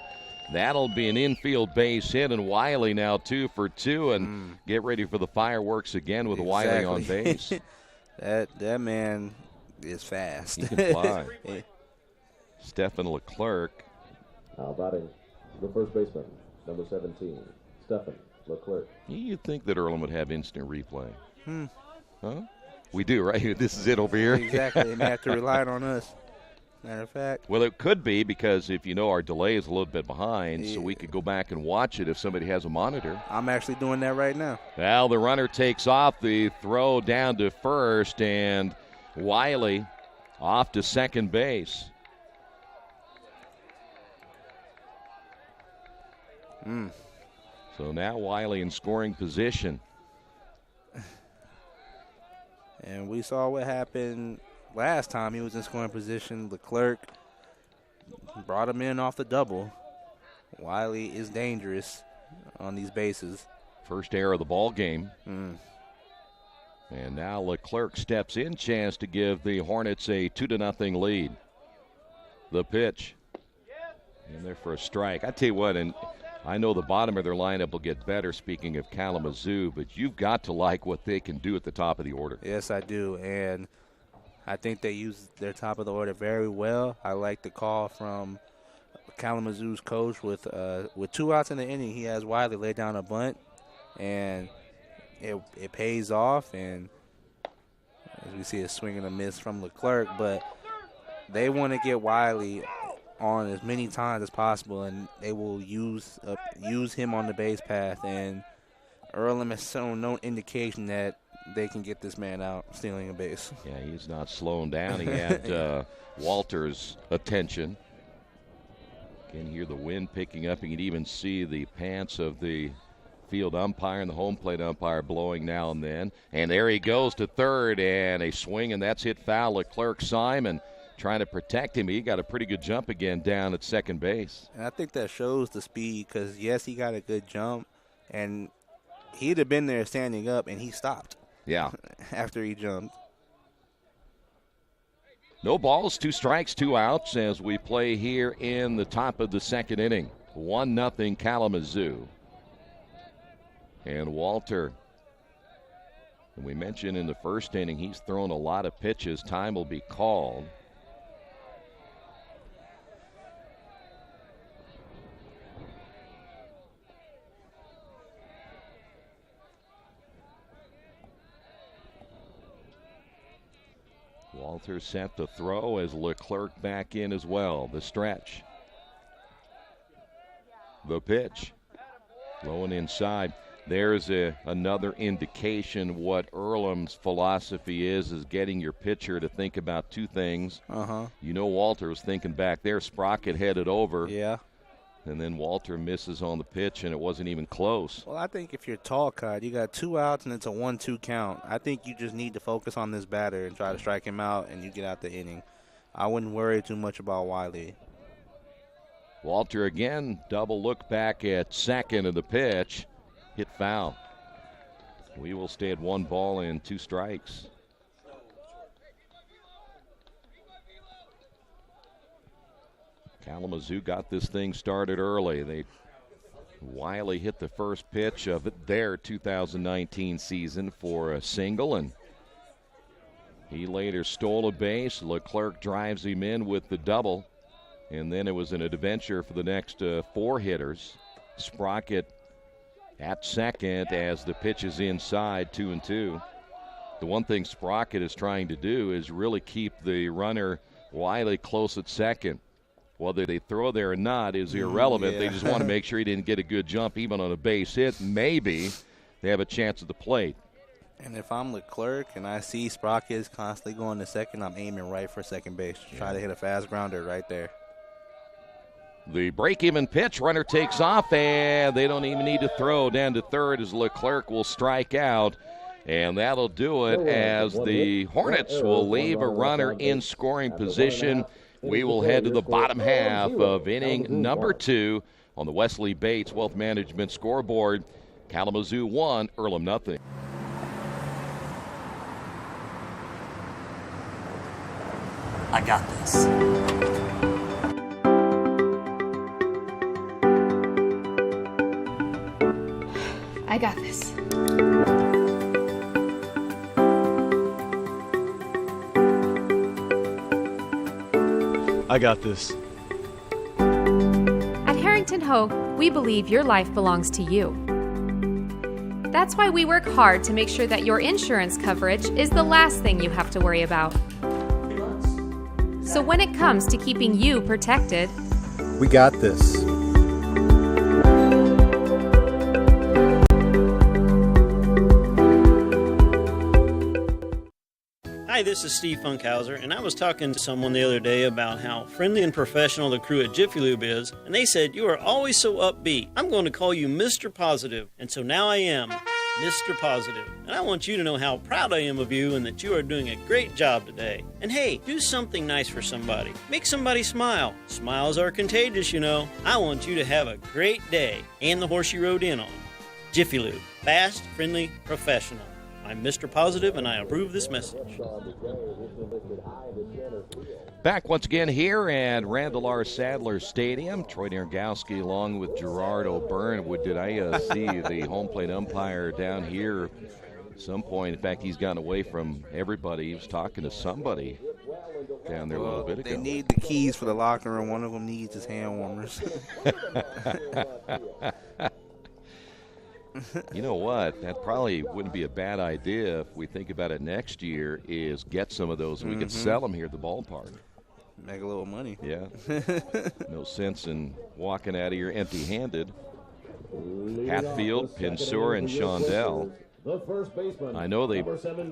That'll be an infield base hit, and Wiley now 2 for 2, and get ready for the fireworks again with Wiley on base. That man is fast. He can fly. Stephen Leclerc. Now batting the first baseman, number 17, Stephen Leclerc. You'd think that Earlham would have instant replay. Huh? We do, right? This is it over here. Exactly. They may have to rely on us. Matter of fact. Well, it could be, because if you know our delay is a little bit behind, so we could go back and watch it if somebody has a monitor. I'm actually doing that right now. Well, the runner takes off, the throw down to first, and Wiley off to second base. So now Wiley in scoring position. And we saw what happened last time he was in scoring position. Leclerc brought him in off the double. Wiley is dangerous on these bases. First error of the ball game. And now Leclerc steps in, chance to give the Hornets a 2-0 lead. The pitch. And there for a strike. I tell you what, and I know the bottom of their lineup will get better, speaking of Kalamazoo, but you've got to like what they can do at the top of the order. Yes, I do. And I think they use their top of the order very well. I like the call from Kalamazoo's coach with 2 outs in the inning. He has Wiley lay down a bunt, and it pays off. And as we see, a swing and a miss from Leclerc, but they want to get Wiley on as many times as possible, and they will use him on the base path. And Earlham has shown no indication that they can get this man out stealing a base. Yeah, he's not slowing down. He had Walter's attention. Can hear the wind picking up. You can even see the pants of the field umpire and the home plate umpire blowing now and then. And there he goes to third, and a swing, and that's hit foul. Leclerc Simon trying to protect him. He got a pretty good jump again down at second base. And I think that shows the speed, because, yes, he got a good jump, and he'd have been there standing up, and he stopped. Yeah. After he jumped. No balls, 2 strikes, 2 outs as we play here in the top of the second inning. 1-0 Kalamazoo. And Walter, and we mentioned in the first inning, he's thrown a lot of pitches. Time will be called. Walter set to throw as Leclerc back in as well. The stretch. The pitch. Low and inside. There's another indication what Earlham's philosophy is getting your pitcher to think about 2 things. You know Walter was thinking back there. Sprocket headed over. Yeah. And then Walter misses on the pitch, and it wasn't even close. Well, I think if you're Talcott, you got 2 outs and it's a 1-2 count. I think you just need to focus on this batter and try to strike him out, and you get out the inning. I wouldn't worry too much about Wiley. Walter again, double look back at second of the pitch. Hit foul. We will stay at 1 ball and 2 strikes. Kalamazoo got this thing started early. Wiley hit the first pitch of their 2019 season for a single, and he later stole a base. Leclerc drives him in with the double, and then it was an adventure for the next 4 hitters. Sprocket at second as the pitch is inside, 2-2. The one thing Sprocket is trying to do is really keep the runner Wiley close at second. Whether they throw there or not is irrelevant. They just want to make sure he didn't get a good jump even on a base hit. Maybe they have a chance at the plate. And if I'm Leclerc and I see Sprocket is constantly going to second, I'm aiming right for second base. Try to hit a fast grounder right there. The break-even pitch, runner takes off, and they don't even need to throw down to third as Leclerc will strike out. And that'll do it as the Hornets will leave a runner in scoring position. We will head to the bottom half of inning number 2 on the Wesley Bates Wealth Management scoreboard. Kalamazoo 1, Earlham nothing. I got this. I got this. I got this. At Harrington Hogue, we believe your life belongs to you. That's why we work hard to make sure that your insurance coverage is the last thing you have to worry about. So when it comes to keeping you protected, We got this. Hi, this is Steve Funkhauser, and I was talking to someone the other day about how friendly and professional the crew at Jiffy Lube is, and they said, "You are always so upbeat. I'm going to call you Mr. Positive." And so now I am Mr. Positive. And I want you to know how proud I am of you and that you are doing a great job today. And hey, do something nice for somebody. Make somebody smile. Smiles are contagious, you know. I want you to have a great day and the horse you rode in on. Jiffy Lube. Fast, friendly, professional. I'm Mr. Positive, and I approve this message. Back once again here at Randall R. Sadler Stadium. Troy Nergowski along with Gerard O'Byrne. Did I see the home plate umpire down here at some point? In fact, he's gotten away from everybody. He was talking to somebody down there a little bit ago. They need the keys for the locker room. One of them needs his hand warmers. You know what? That probably wouldn't be a bad idea if we think about it next year, is get some of those and we could sell them here at the ballpark. Make a little money. Yeah. No sense in walking out of here empty-handed. Hatfield, Pinsur, and Shondell. I know they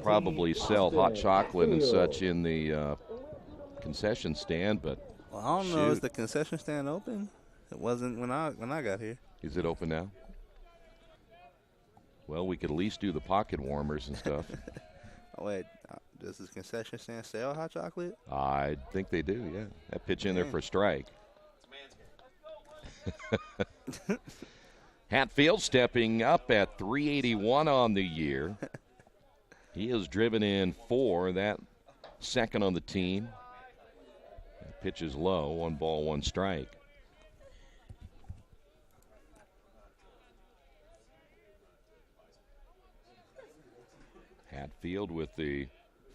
probably sell hot chocolate and such in the concession stand, but well, I don't know. Is the concession stand open? It wasn't when I got here. Is it open now? Well, we could at least do the pocket warmers and stuff. Oh, wait, does this concession stand sell hot chocolate? I think they do, yeah. That pitch in there for a strike. Hatfield stepping up at 381 on the year. He has driven in 4, that second on the team. That pitch is low, 1 ball, 1 strike. Hatfield with the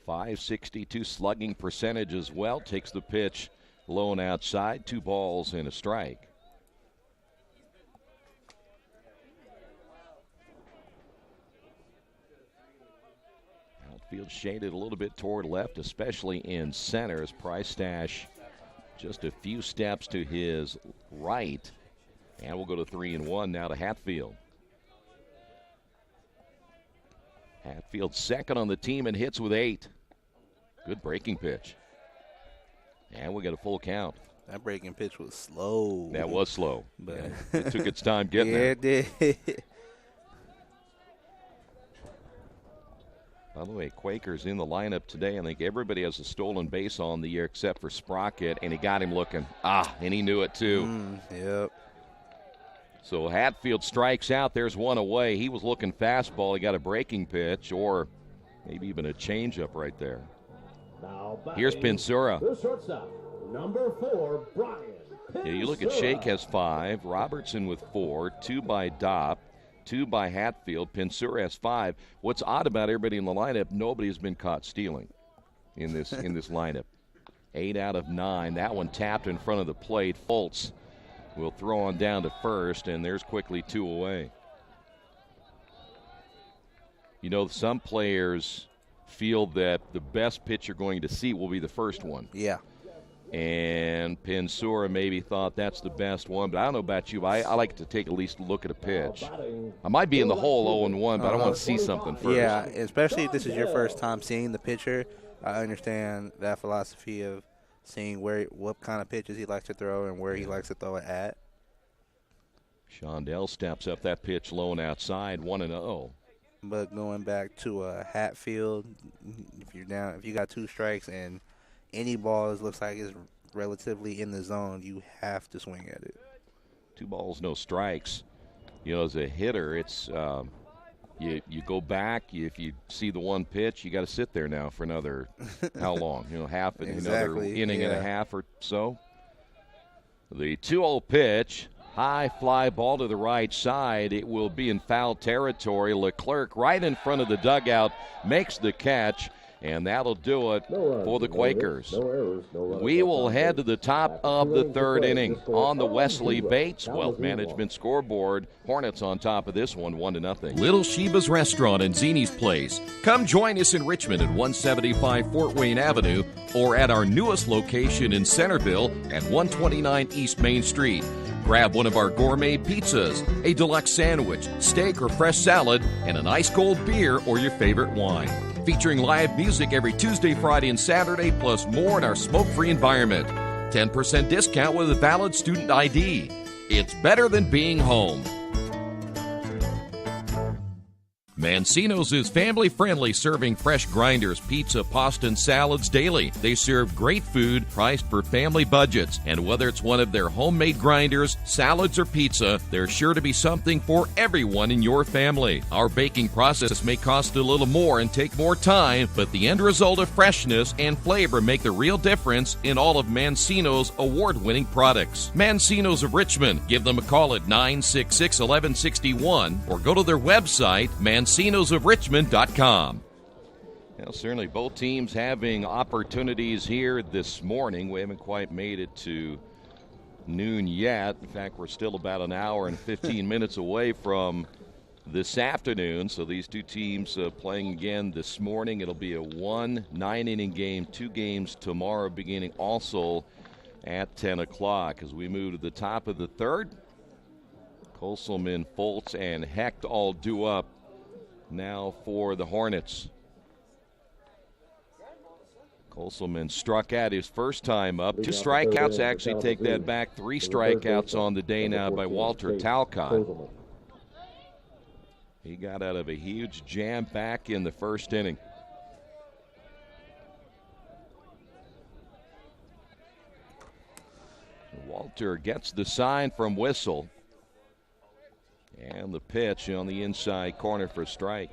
.562 slugging percentage as well. Takes the pitch low and outside. 2 balls and a strike. Outfield shaded a little bit toward left, especially in center, as Price Stash just a few steps to his right. And we'll go to 3-1 now to Hatfield. Hatfield second on the team and hits with 8. Good breaking pitch. And we got a full count. That breaking pitch was slow. That was slow. But yeah, it took its time getting there. It did. By the way, Quaker's in the lineup today. I think everybody has a stolen base on the year except for Sprocket, and he got him looking. And he knew it too. Yep. So Hatfield strikes out. There's 1 away. He was looking fastball. He got a breaking pitch or maybe even a changeup right there. Here's Pinsura. The shortstop, number 4, Brian Pinsura. Yeah, you look at Shake has 5. Robertson with 4. 2 by Dopp. 2 by Hatfield. Pinsura has 5. What's odd about everybody in the lineup, nobody has been caught stealing in this lineup. 8 out of 9. That one tapped in front of the plate. Fultz will throw on down to first, and there's quickly 2 away. You know, some players feel that the best pitch you're going to see will be the first one. Yeah. And Pensura maybe thought that's the best one, but I don't know about you. I like to take at least a look at a pitch. I might be in the hole 0-1, but I want to see something first. Yeah, especially if this is your first time seeing the pitcher. I understand that philosophy of seeing what kind of pitches he likes to throw and where he likes to throw it at. Shondell steps up that pitch low and outside, 1-0. But going back to Hatfield, if you got 2 strikes and any ball looks like it's relatively in the zone, you have to swing at it. 2 balls, no strikes. You know, as a hitter, it's you go back. If you see the one pitch, you got to sit there now for another how long? You know, another inning and a half or so. The 2-0 pitch. High fly ball to the right side. It will be in foul territory. Leclerc right in front of the dugout makes the catch, and that'll do it for the Quakers. We will head to the top of the 3rd inning on the Wesley Bates Wealth Management scoreboard. Hornets on top of this one, 1-0. Little Sheba's Restaurant and Zini's Place. Come join us in Richmond at 175 Fort Wayne Avenue or at our newest location in Centerville at 129 East Main Street. Grab one of our gourmet pizzas, a deluxe sandwich, steak or fresh salad, and an ice-cold beer or your favorite wine. Featuring live music every Tuesday, Friday, and Saturday, plus more in our smoke-free environment. 10% discount with a valid student ID. It's better than being home. Mancino's is family-friendly, serving fresh grinders, pizza, pasta, and salads daily. They serve great food priced for family budgets. And whether it's one of their homemade grinders, salads, or pizza, there's sure to be something for everyone in your family. Our baking process may cost a little more and take more time, but the end result of freshness and flavor make the real difference in all of Mancino's award-winning products. Mancino's of Richmond. Give them a call at 966-1161 or go to their website, mancinosofrichmond.com. Well, certainly both teams having opportunities here this morning. We haven't quite made it to noon yet. In fact, we're still about an hour and 15 minutes away from this afternoon. So these two teams playing again this morning. It'll be a 9-inning game, 2 games tomorrow beginning also at 10 o'clock. As we move to the top of the 3rd, Koselman, Foltz, and Hecht all due up now for the Hornets. Koselman struck out his first time up. 2 strikeouts, actually take that back. 3 strikeouts on the day now by Walter Talcott. He got out of a huge jam back in the 1st inning. Walter gets the sign from Whistle. And the pitch on the inside corner for strike.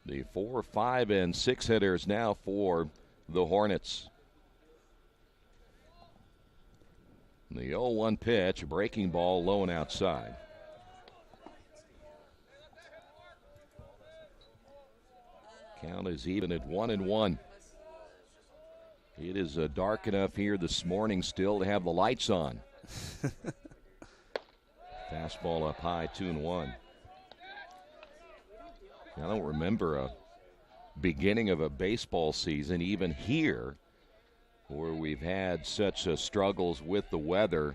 The 4, 5, and 6 hitters now for the Hornets. The 0-1 pitch, a breaking ball low and outside. Count is even at 1-1. It is dark enough here this morning still to have the lights on. Fastball up high, 2-1. I don't remember a beginning of a baseball season, even here, where we've had such struggles with the weather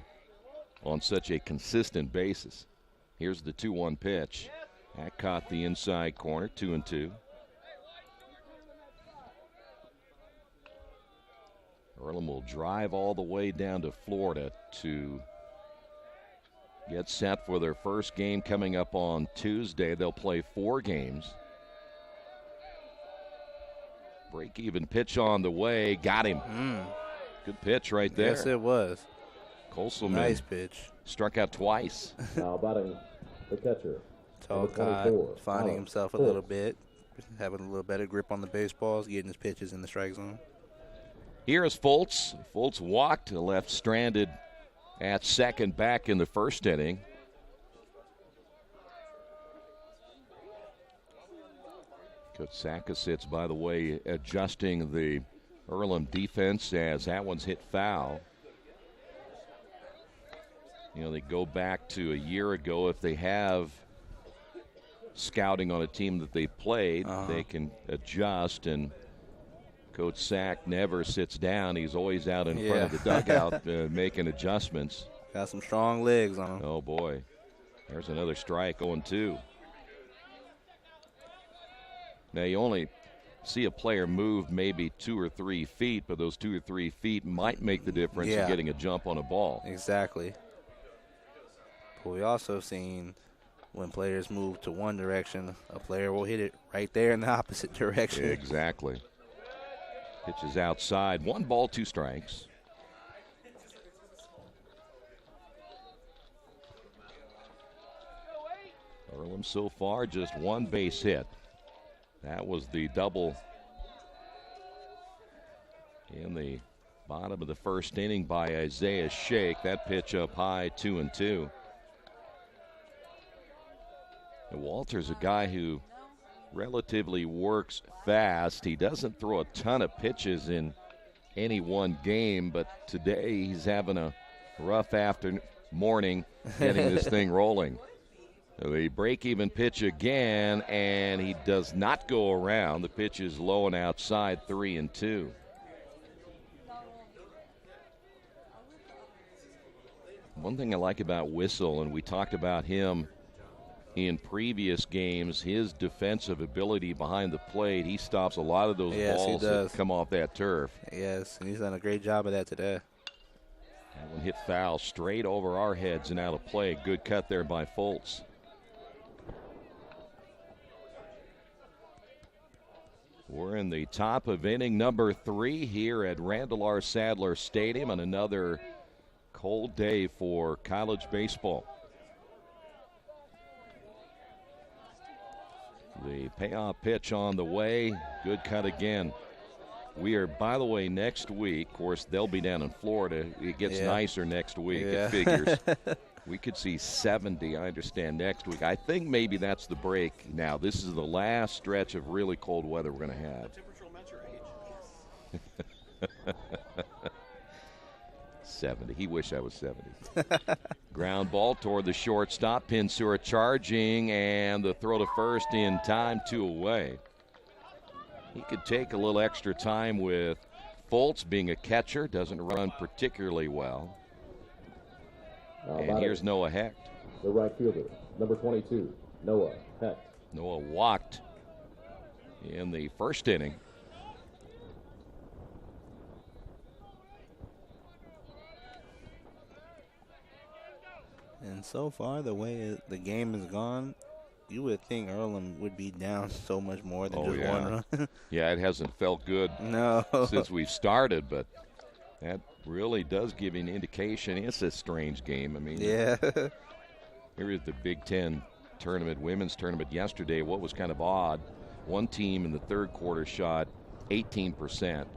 on such a consistent basis. Here's the 2-1 pitch. That caught the inside corner, 2-2. Earlham will drive all the way down to Florida to get set for their first game coming up on Tuesday. They'll play 4 games. Break-even pitch on the way. Got him. Good pitch right there. Yes, it was. Koselman. Nice pitch. Struck out twice. Now batting the catcher. Talcott finding himself a little bit, having a little better grip on the baseballs, getting his pitches in the strike zone. Here is Foltz. Foltz walked, left stranded at second back in the 1st inning. Kotsaka sits, by the way, adjusting the Earlham defense as that one's hit foul. You know, they go back to a year ago. If they have scouting on a team that they played, they can adjust. And Coach Sack never sits down. He's always out in front of the dugout making adjustments. Got some strong legs on him. Oh, boy. There's another strike, 0-2. Now, you only see a player move maybe 2 or 3 feet, but those 2 or 3 feet might make the difference in getting a jump on a ball. Exactly. But we also seen when players move to one direction, a player will hit it right there in the opposite direction. Exactly. Pitch is outside. 1 ball, 2 strikes. Earlham so far just 1 base hit. That was the double in the bottom of the first inning by Isaiah Shake. That pitch up high, 2-2. And Walter's a guy who relatively works fast. He doesn't throw a ton of pitches in any one game, but today he's having a rough morning getting this thing rolling. The break-even pitch again, and he does not go around. The pitch is low and outside, 3-2. One thing I like about Whistle, and we talked about him in previous games, his defensive ability behind the plate. He stops a lot of those balls that come off that turf. Yes, and he's done a great job of that today. That one hit foul straight over our heads and out of play. Good cut there by Foltz. We're in the top of inning number 3 here at Randall R. Sadler Stadium on another cold day for college baseball. The payoff pitch on the way. Good cut again. We are, by the way, next week, of course, they'll be down in Florida. It gets nicer next week, it figures. We could see 70, I understand, next week. I think maybe that's the break now. This is the last stretch of really cold weather we're going to have. 70. He wished I was 70. Ground ball toward the shortstop. Pinsura charging, and the throw to first in time, 2 away. He could take a little extra time with Foltz being a catcher. Doesn't run particularly well. And here's Noah Hecht. The right fielder, number 22, Noah Hecht. Noah walked in the first inning. And so far, the way the game has gone, you would think Earlham would be down so much more than just 1 run. Yeah, it hasn't felt good since we've started, but that really does give you an indication. It's a strange game. I mean, here is the Big Ten tournament, women's tournament yesterday. What was kind of odd, one team in the third quarter shot 18%.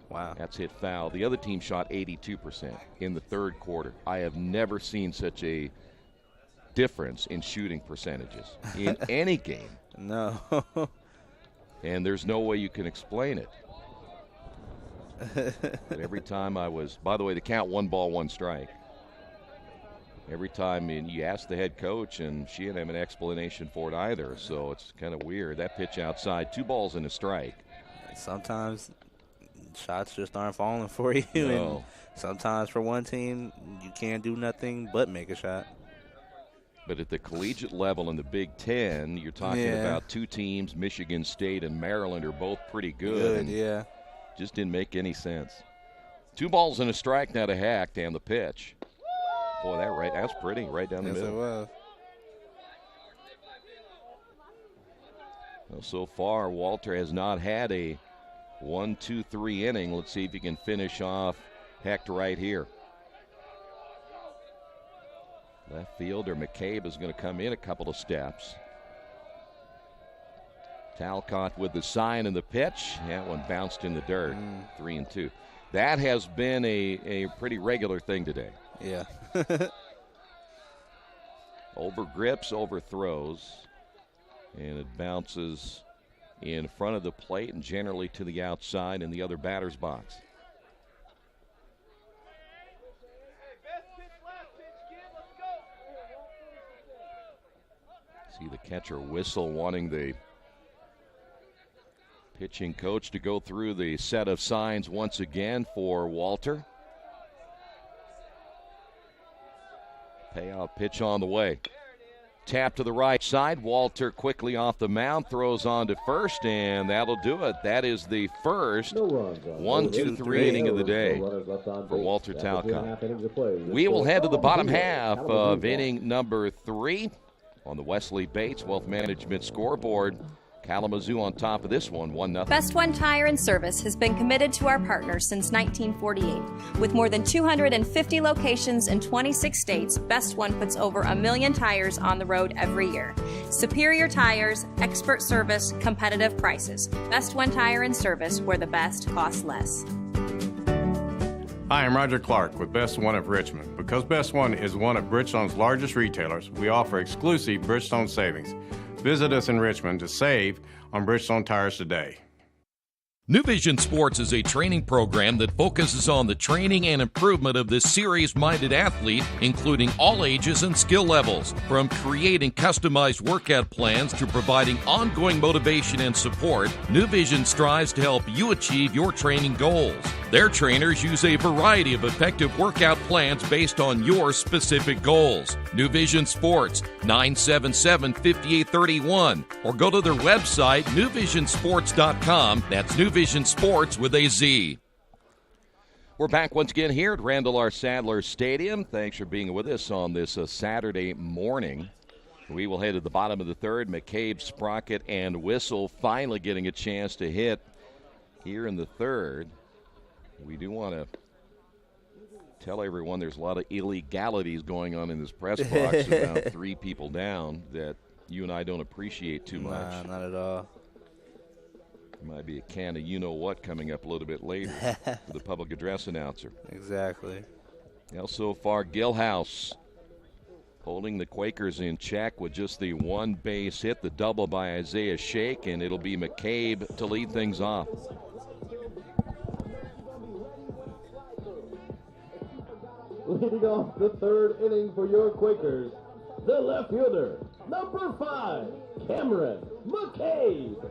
Wow. That's hit foul. The other team shot 82% in the third quarter. I have never seen such a difference in shooting percentages in any game. No. And there's no way you can explain it. But every time I was, by the way, the count 1 ball, 1 strike. Every time you ask the head coach, and she didn't have an explanation for it either, so it's kind of weird. That pitch outside, 2 balls and a strike. Sometimes shots just aren't falling for you. No. And sometimes for one team, you can't do nothing but make a shot. But at the collegiate level in the Big Ten, you're talking about 2 teams, Michigan State and Maryland, are both pretty good. Yeah. Just didn't make any sense. 2 balls and a strike now to Hecht, and the pitch. Boy, that's pretty, right down the middle. Yes, it was. Well, so far, Walter has not had a 1-2-3 inning. Let's see if he can finish off Hecht right here. Left fielder McCabe is going to come in a couple of steps. Talcott with the sign and the pitch. That one bounced in the dirt. 3-2. That has been a pretty regular thing today. Yeah. Over grips, overthrows, and it bounces in front of the plate and generally to the outside in the other batter's box. See the catcher whistle, wanting the pitching coach to go through the set of signs once again for Walter. Payoff pitch on the way. Tap to the right side. Walter quickly off the mound, throws on to first, and that'll do it. That is the first 1-2-3 inning of the day for Walter Talcott. We will head to the bottom half of inning number 3 on the Wesley Bates Wealth Management scoreboard. Kalamazoo on top of this one, 1-0. Best One Tire and Service has been committed to our partners since 1948. With more than 250 locations in 26 states, Best One puts over 1 million tires on the road every year. Superior tires, expert service, competitive prices. Best One Tire and Service, where the best costs less. Hi, I'm Roger Clark with Best One of Richmond. Because Best One is one of Bridgestone's largest retailers, we offer exclusive Bridgestone savings. Visit us in Richmond to save on Bridgestone tires today. New Vision Sports is a training program that focuses on the training and improvement of the serious-minded athlete, including all ages and skill levels. From creating customized workout plans to providing ongoing motivation and support, New Vision strives to help you achieve your training goals. Their trainers use a variety of effective workout plans based on your specific goals. New Vision Sports, 977-5831, or go to their website, newvisionsports.com. That's New Vision Sports with a Z. We're back once again here at Randall R. Sadler Stadium. Thanks for being with us on this Saturday morning. We will head to the bottom of the third. McCabe, Sprocket, and Whistle finally getting a chance to hit here in the third. We do want to tell everyone there's a lot of illegalities going on in this press box about 3 people down that you and I don't appreciate too much. Nah, not at all. Might be a can of you-know-what coming up a little bit later for the public address announcer. Exactly. Now, so far, Gilhouse holding the Quakers in check with just the one base hit, the double by Isaiah Shake, and it'll be McCabe to lead things off. Leading off the third inning for your Quakers, the left fielder, number 5, Cameron McCabe.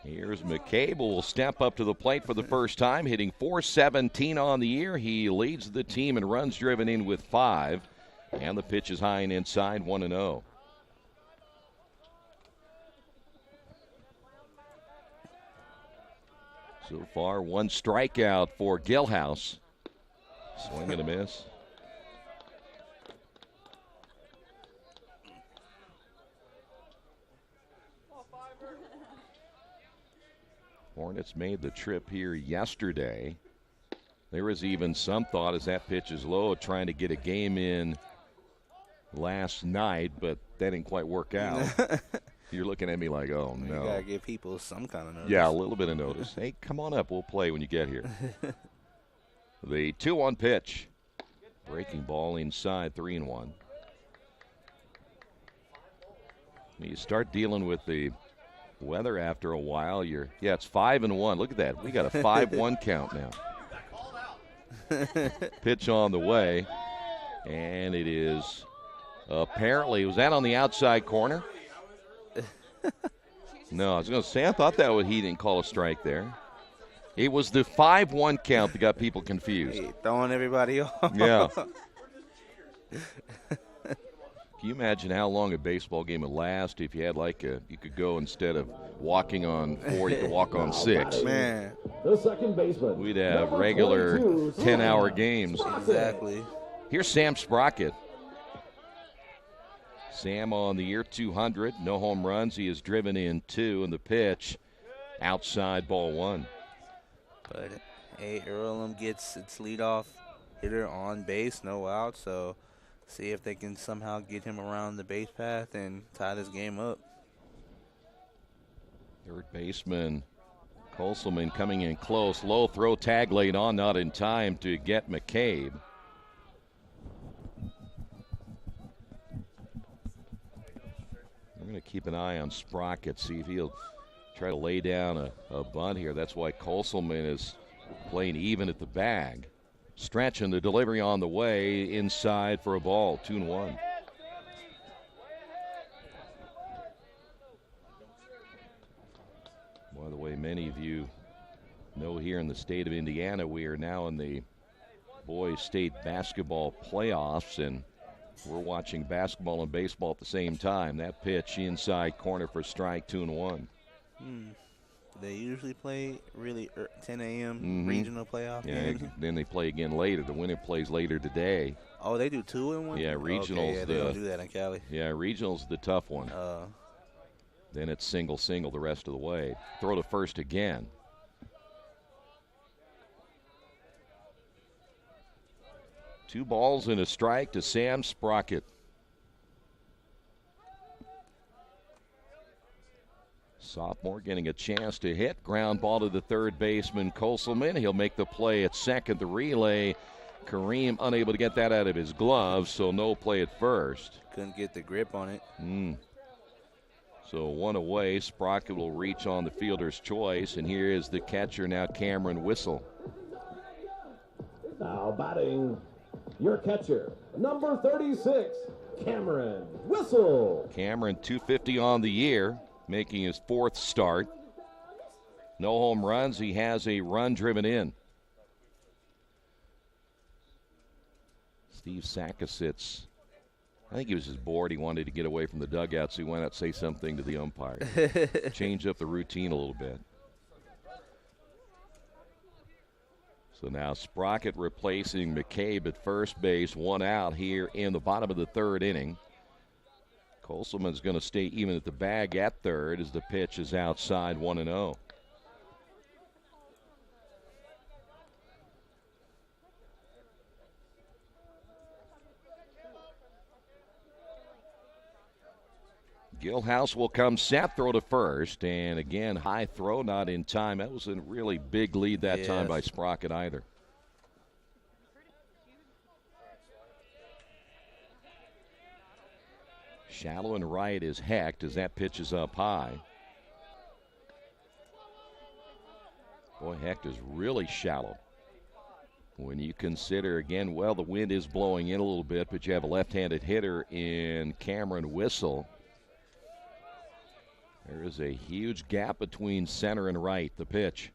Here's McCabe, who will step up to the plate for the first time, hitting .417 on the year. He leads the team in runs driven in with 5, and the pitch is high and inside, 1-0. So far, 1 strikeout for Gilhouse. Swing and a miss. Hornets made the trip here yesterday. There was even some thought as that pitch is low trying to get a game in last night, but that didn't quite work out. You're looking at me like, oh, no. You got to give people some kind of notice. Yeah, a little bit of notice. Hey, come on up. We'll play when you get here. The 2-1 pitch. Breaking ball inside, 3-1. You start dealing with the weather after a while. It's 5-1. Look at that. We got a 5-1 count now. Pitch on the way, and it is apparently, was that on the outside corner? No, I was going to say, I thought that he didn't call a strike there. It was the 5-1 count that got people confused. Hey, throwing everybody off. Yeah. Can you imagine how long a baseball game would last if you had you could go instead of walking on 4, you could walk on 6. Man. The second baseman. We'd have regular 10-hour games. Exactly. Here's Sam Sprocket. Sam on the year, 200, no home runs. He has driven in 2, and the pitch outside, ball 1. But, hey, Earlham gets its leadoff hitter on base, no out, so see if they can somehow get him around the base path and tie this game up. Third baseman Colselman coming in close. Low throw, tag laid on, not in time to get McCabe. We're going to keep an eye on Sprocket, see if he'll try to lay down a bunt here. That's why Colselman is playing even at the bag. Stretch and the delivery on the way inside for a ball, 2-1. here in the state of Indiana. We are now in the boys state basketball playoffs, and we're watching basketball and baseball at the same time. That pitch inside corner for strike, 2-1. They usually play really 10 a.m. regional playoff games. Then they play again later. The winner plays later today. Oh, they do 2 in one? Yeah, regionals. Okay, yeah, they don't do that in Cali. Yeah, regionals the tough one. Then it's single the rest of the way. Throw to first again. Two balls and a strike to Sam Sprocket. Sophomore getting a chance to hit. Ground ball to the third baseman, Koselman. He'll make the play at second. The relay, Kareem unable to get that out of his glove, so no play at first. Couldn't get the grip on it. So one away. Sprocket will reach on the fielder's choice, and here is the catcher now, Cameron Whistle. Now batting, your catcher, number 36, Cameron Whistle. Cameron, 250 on the year, making his fourth start. No home runs. He has a run driven in. Steve Sackasitz, I think he was just bored. He wanted to get away from the dugout, so he went out to say something to the umpire. Change up the routine a little bit. So now Sprocket replacing McCabe at first base, 1 out here in the bottom of the third inning. Koselman's going to stay even at the bag at third as the pitch is outside, 1-0. Gilhouse will come set, throw to first, and again, high throw, not in time. That was a really big lead that time by Sprocket either. Shallow and right is Hecht as that pitch is up high. Boy, Hecht is really shallow. When you consider, again, well, the wind is blowing in a little bit, but you have a left-handed hitter in Cameron Whistle. There is a huge gap between center and right. The pitch.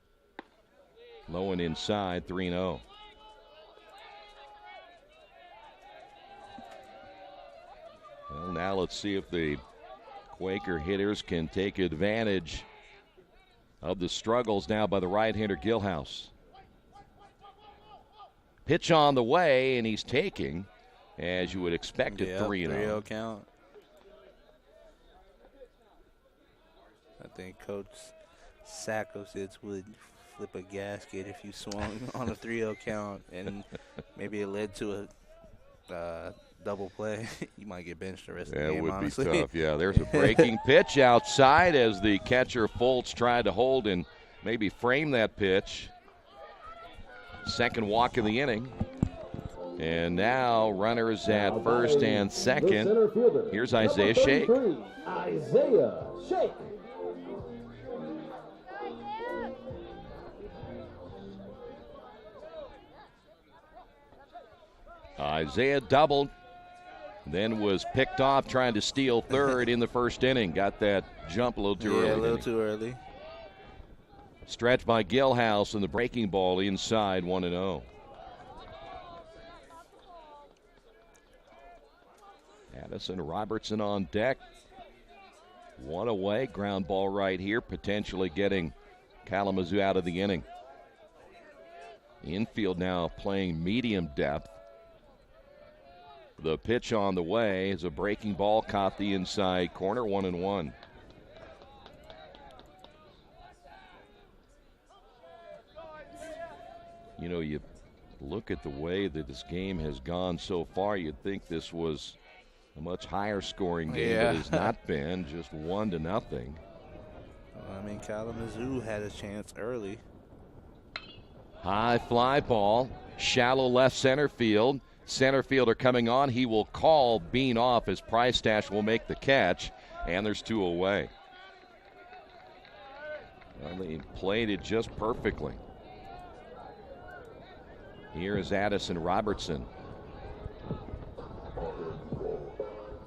Low and inside, 3-0. Well, now let's see if the Quaker hitters can take advantage of the struggles now by the right-hander Gilhouse. Pitch on the way, and he's taking, as you would expect, at 3-0. 3-0 count. I think Coach Sackositz would flip a gasket if you swung on a 3-0 count, and maybe it led to a double play. You might get benched the rest of the game, honestly. That would be tough, yeah. There's a breaking pitch outside as the catcher Foltz tried to hold and maybe frame that pitch. Second walk of the inning. And now runners at first and second. Here's Isaiah Shake. Isaiah Shake. Isaiah doubled, then was picked off trying to steal third in the first inning. Got that jump a little too early. Yeah, a little too early. Stretched by Gilhouse and the breaking ball inside, 1-0. Addison Robertson on deck. One away, ground ball right here, potentially getting Kalamazoo out of the inning. Infield now playing medium depth. The pitch on the way is a breaking ball, caught the inside corner, 1-1. You know, you look at the way that this game has gone so far, you'd think this was a much higher scoring game, but it has not been, just 1-0. Well, I mean, Kalamazoo had a chance early. High fly ball, shallow left center field. Center fielder coming on. He will call Bean off as Price Stash will make the catch, and there's 2 away. Well, they played it just perfectly. Here is Addison Robertson.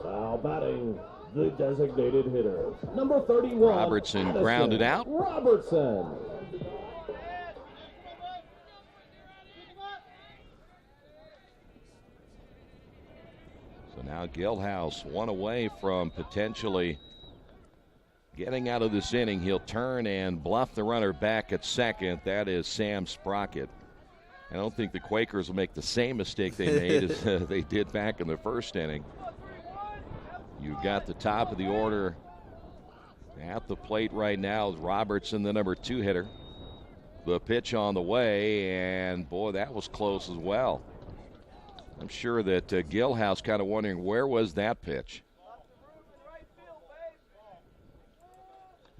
Now batting, the designated hitter, number 31. Robertson Addison grounded out. Robertson. Now Gilhouse one away from potentially getting out of this inning. He'll turn and bluff the runner back at second. That is Sam Sprocket. I don't think the Quakers will make the same mistake they made as they did back in the first inning. You've got the top of the order at the plate right now with Robertson, the number 2 hitter. The pitch on the way, and boy, that was close as well. I'm sure that Gilhouse kind of wondering where was that pitch.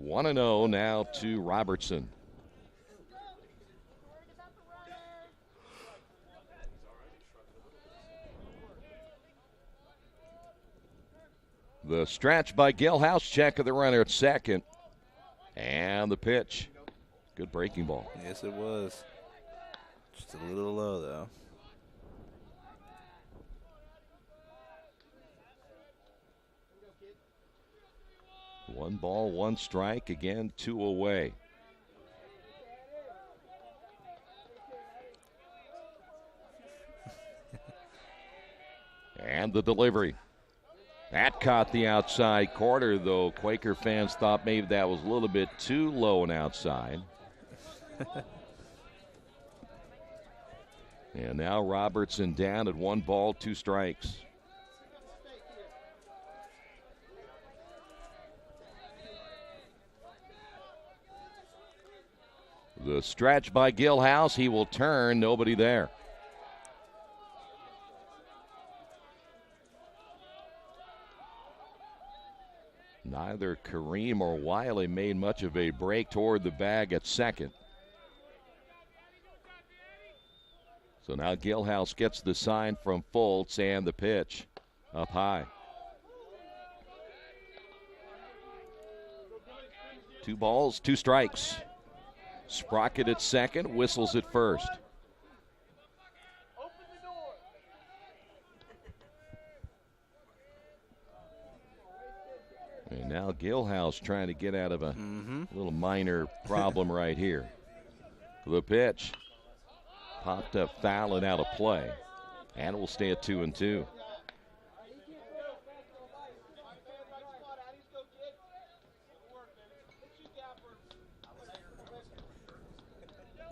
1-0 now to Robertson. The stretch by Gilhouse, check of the runner at second. And the pitch. Good breaking ball. Yes, it was. Just a little low, though. One ball, one strike. Again, 2 away. And the delivery. That caught the outside corner, though Quaker fans thought maybe that was a little bit too low and outside. And now Robertson down at 1 ball, 2 strikes. The stretch by Gilhouse. He will turn. Nobody there. Neither Kareem or Wiley made much of a break toward the bag at second. So now Gilhouse gets the sign from Fultz, and the pitch up high. 2 balls, 2 strikes. Sprocket at second, whistles at first. And now Gilhouse trying to get out of a little minor problem right here. The pitch popped up foul and out of play. And it will stay at 2-2.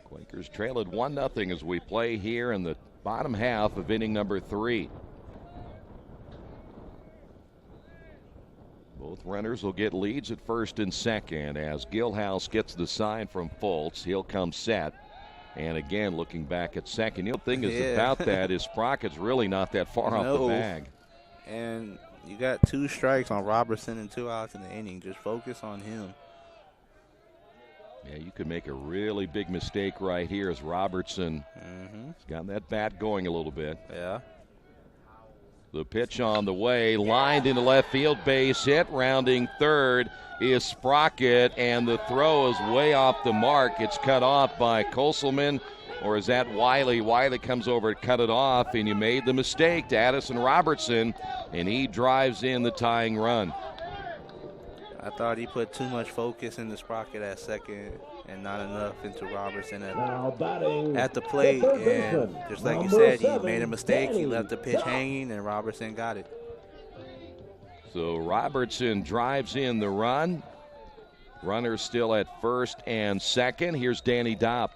Quakers trail at 1-0 as we play here in the bottom half of inning number 3. Both runners will get leads at first and second as Gilhouse gets the sign from Fultz. He'll come set. And again, looking back at second. The thing is about that is Sprocket's really not that far off the bag. And you got 2 strikes on Robertson and 2 outs in the inning. Just focus on him. Yeah, you could make a really big mistake right here as Robertson has gotten that bat going a little bit. Yeah. The pitch on the way, lined into left field, base hit, rounding third is Sprocket, and the throw is way off the mark. It's cut off by Koselman, or is that Wiley? Wiley comes over to cut it off, and you made the mistake to Addison Robertson, and he drives in the tying run. I thought he put too much focus into Sprocket at second and not enough into Robertson at the plate. And just like you said, he made a mistake. He left the pitch hanging, and Robertson got it. So Robertson drives in the run. Runner still at first and second. Here's Danny Dopp.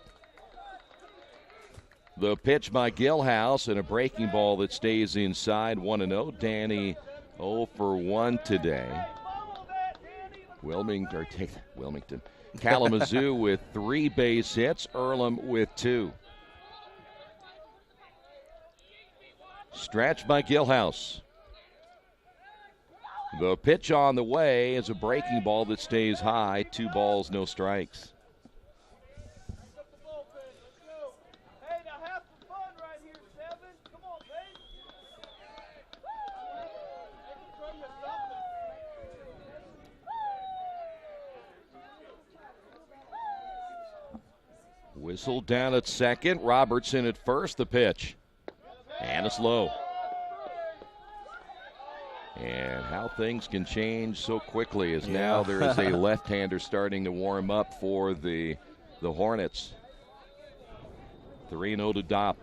The pitch by Gilhouse and a breaking ball that stays inside. 1-0. Danny 0 for 1 today. Wilmington. Kalamazoo with 3 base hits. Earlham with 2. Stretch by Gilhouse. The pitch on the way is a breaking ball that stays high. 2 balls, no strikes. Whistle down at second. Robertson at first. The pitch. And it's low. And how things can change so quickly as now there is a left-hander starting to warm up for the Hornets. 3-0 to Dopp.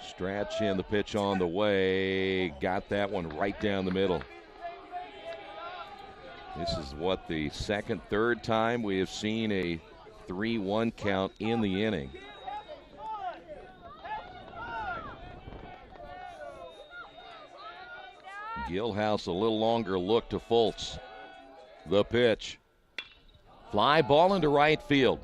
Stretch in the pitch on the way. Got that one right down the middle. This is the second, third time we have seen a 3-1 count in the inning. Gilhouse a little longer look to Fultz. The pitch. Fly ball into right field.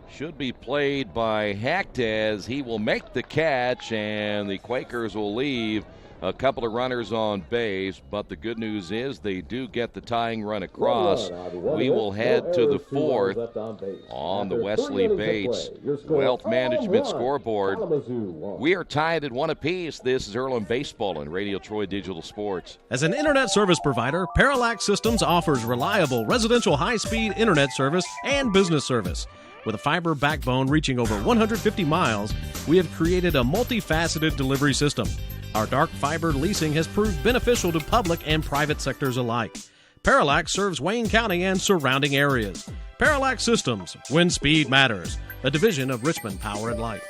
Should be played by Hactez. He will make the catch, and the Quakers will leave a couple of runners on base, but the good news is they do get the tying run across. We will head to the fourth on the Wesley Bates Wealth Management scoreboard. We are tied at 1 apiece. This is Earlham Baseball and Radio Troy Digital Sports. As an internet service provider, Parallax Systems offers reliable residential high-speed internet service and business service. With a fiber backbone reaching over 150 miles, we have created a multifaceted delivery system. Our dark fiber leasing has proved beneficial to public and private sectors alike. Parallax serves Wayne County and surrounding areas. Parallax Systems, when speed matters, a division of Richmond Power and Light.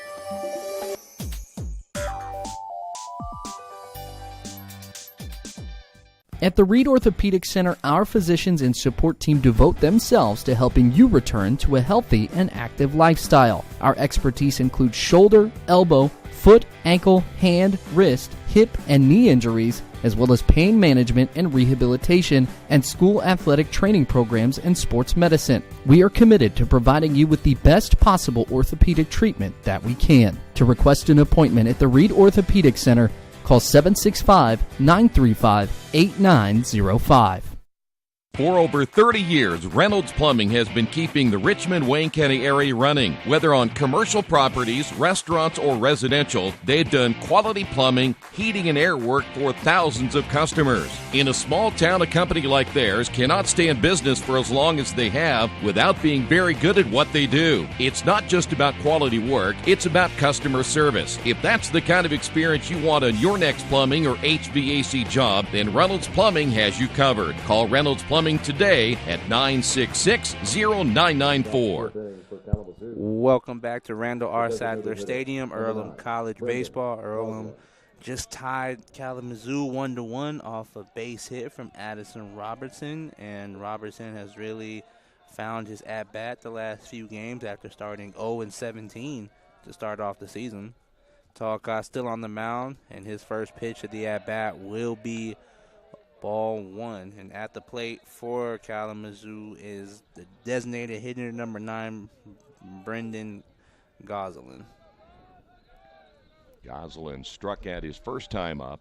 At the Reed Orthopedic Center, our physicians and support team devote themselves to helping you return to a healthy and active lifestyle. Our expertise includes shoulder, elbow, foot, ankle, hand, wrist, hip, and knee injuries, as well as pain management and rehabilitation, and school athletic training programs and sports medicine. We are committed to providing you with the best possible orthopedic treatment that we can. To request an appointment at the Reed Orthopedic Center, call 765-935-8905. For over 30 years, Reynolds Plumbing has been keeping the Richmond-Wayne County area running. Whether on commercial properties, restaurants, or residential, they've done quality plumbing, heating, and air work for thousands of customers. In a small town, a company like theirs cannot stay in business for as long as they have without being very good at what they do. It's not just about quality work, it's about customer service. If that's the kind of experience you want on your next plumbing or HVAC job, then Reynolds Plumbing has you covered. Call Reynolds Plumbing today at 966-0994. Welcome back to Randall R. Sadler Stadium, Earlham College Baseball. Earlham just tied Kalamazoo 1-1 off a base hit from Addison Robertson, and Robertson has really found his at-bat the last few games after starting 0-17 to start off the season. Talcott still on the mound, and his first pitch of the at-bat will be ball one. And at the plate for Kalamazoo is the designated hitter number 9, Brendan Gosselin. Gosselin struck out his first time up.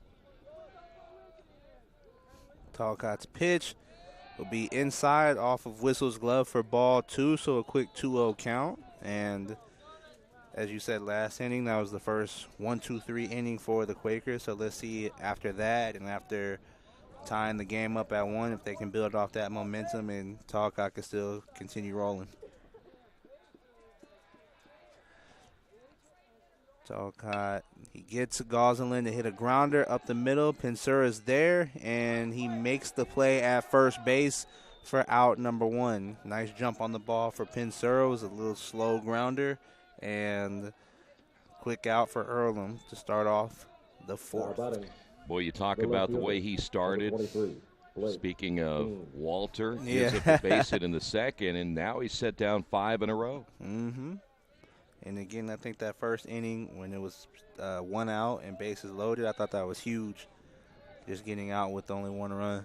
Talcott's pitch will be inside off of Whistle's glove for ball 2, so a quick 2-0 count. And as you said last inning, that was the first 1-2-3 inning for the Quakers. So let's see after that and after tying the game up at 1 if they can build off that momentum and Talcott can still continue rolling. Talcott, he gets Gosselin to hit a grounder up the middle. Pensura's there, and he makes the play at first base for out number 1. Nice jump on the ball for Pensura. It was a little slow grounder, and quick out for Earlham to start off the 4th. Boy, you talk about the way he started. Speaking of Walter, gives up the base hit in the second, and now he's set down 5 in a row. Mm-hmm. And again, I think that first inning when it was 1 out and bases loaded, I thought that was huge, just getting out with only 1 run.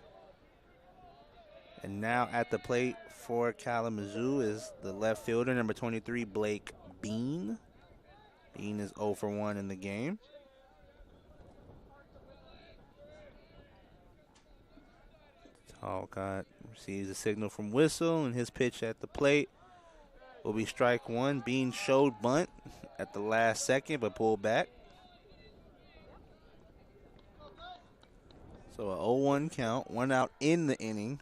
And now at the plate for Kalamazoo is the left fielder, number 23, Blake Bean. Bean is 0 for 1 in the game. Talcott receives a signal from Whistle, and his pitch at the plate will be strike 1. Bean showed bunt at the last second, but pulled back. So a 0-1 count, 1 out in the inning.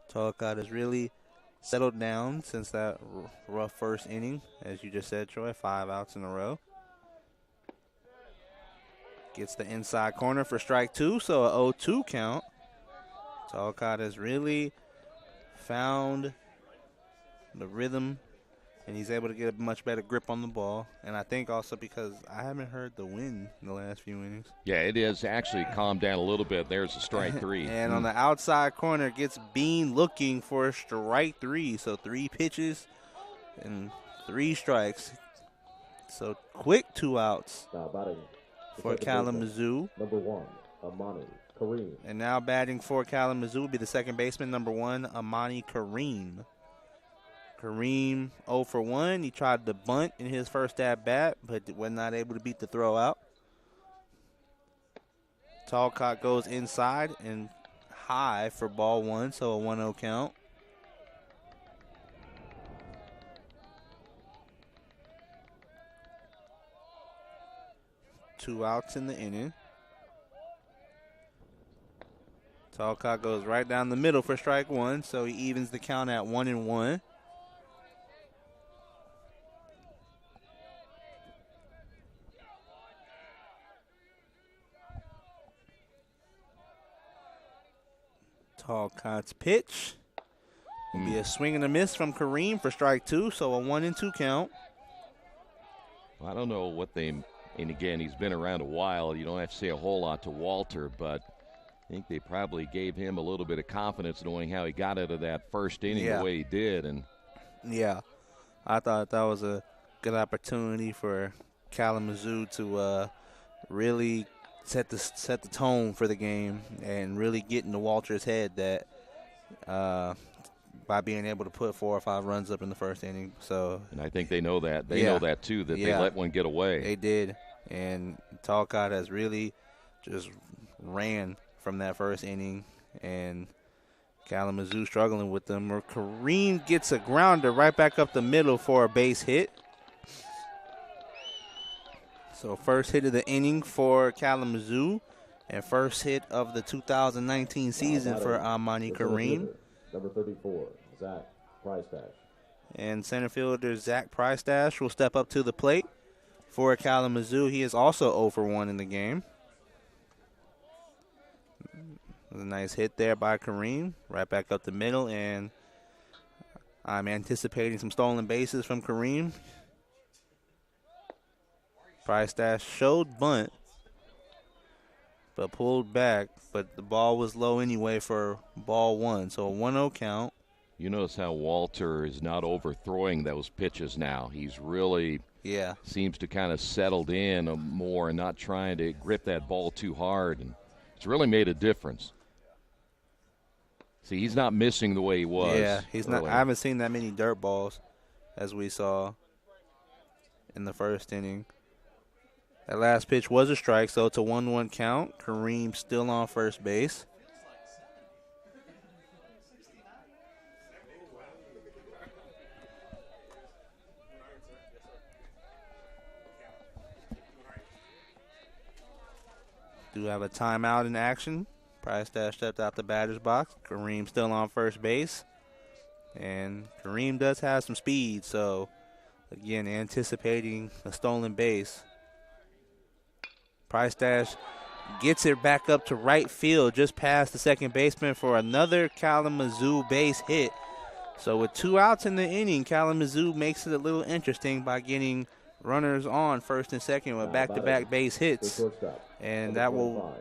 Talcott has really settled down since that rough first inning, as you just said, Troy, 5 outs in a row. Gets the inside corner for strike 2, so a 0-2 count. Talcott has really found the rhythm and he's able to get a much better grip on the ball. And I think also because I haven't heard the wind in the last few innings. Yeah, it is actually calmed down a little bit. There's a strike 3. And on the outside corner, gets Bean looking for strike 3. So 3 pitches and 3 strikes. So quick 2 outs for Kalamazoo. Number 1, Amani Kareem. And now batting for Kalamazoo will be the second baseman, number 1, Amani Kareem. Kareem 0 for 1. He tried to bunt in his first at-bat, but was not able to beat the throw out. Talcott goes inside and high for ball 1, so a 1-0 count. Two outs in the inning. Talcott goes right down the middle for strike 1, so he evens the count at 1-1. Talcott's pitch will be a swing and a miss from Kareem for strike 2, so a 1-2 count. I don't know what they, and again, he's been around a while. You don't have to say a whole lot to Walter, but I think they probably gave him a little bit of confidence knowing how he got out of that first inning the way he did. And yeah, I thought that was a good opportunity for Kalamazoo to really set the tone for the game and really get into Walter's head that by being able to put 4 or 5 runs up in the first inning. So, and I think they know that. They know that too, that they let one get away. They did. And Talcott has really just ran from that first inning, and Kalamazoo struggling with them. Kareem gets a grounder right back up the middle for a base hit. So first hit of the inning for Kalamazoo, and first hit of the 2019 season for Amani Kareem. Number 34, Zach Price-Dash. And center fielder Zach Price-Dash will step up to the plate for Kalamazoo. He is also 0 for 1 in the game. A nice hit there by Kareem, right back up the middle, and I'm anticipating some stolen bases from Kareem. Price-Dash showed bunt, but pulled back, but the ball was low anyway for ball 1, so a 1-0 count. You notice how Walter is not overthrowing those pitches now. He's really seems to kind of settled in more and not trying to grip that ball too hard, and it's really made a difference. See, he's not missing the way he was. Yeah, he's earlier. not. I haven't seen that many dirt balls as we saw in the first inning. That last pitch was a strike, so it's a 1-1 count. Kareem still on first base. Do have a timeout in action. Price-Dash stepped out the batter's box. Kareem still on first base. And Kareem does have some speed, so again, anticipating a stolen base. Price-Dash gets it back up to right field, just past the second baseman for another Kalamazoo base hit. So with 2 outs in the inning, Kalamazoo makes it a little interesting by getting runners on first and second with back-to-back base hits. And that will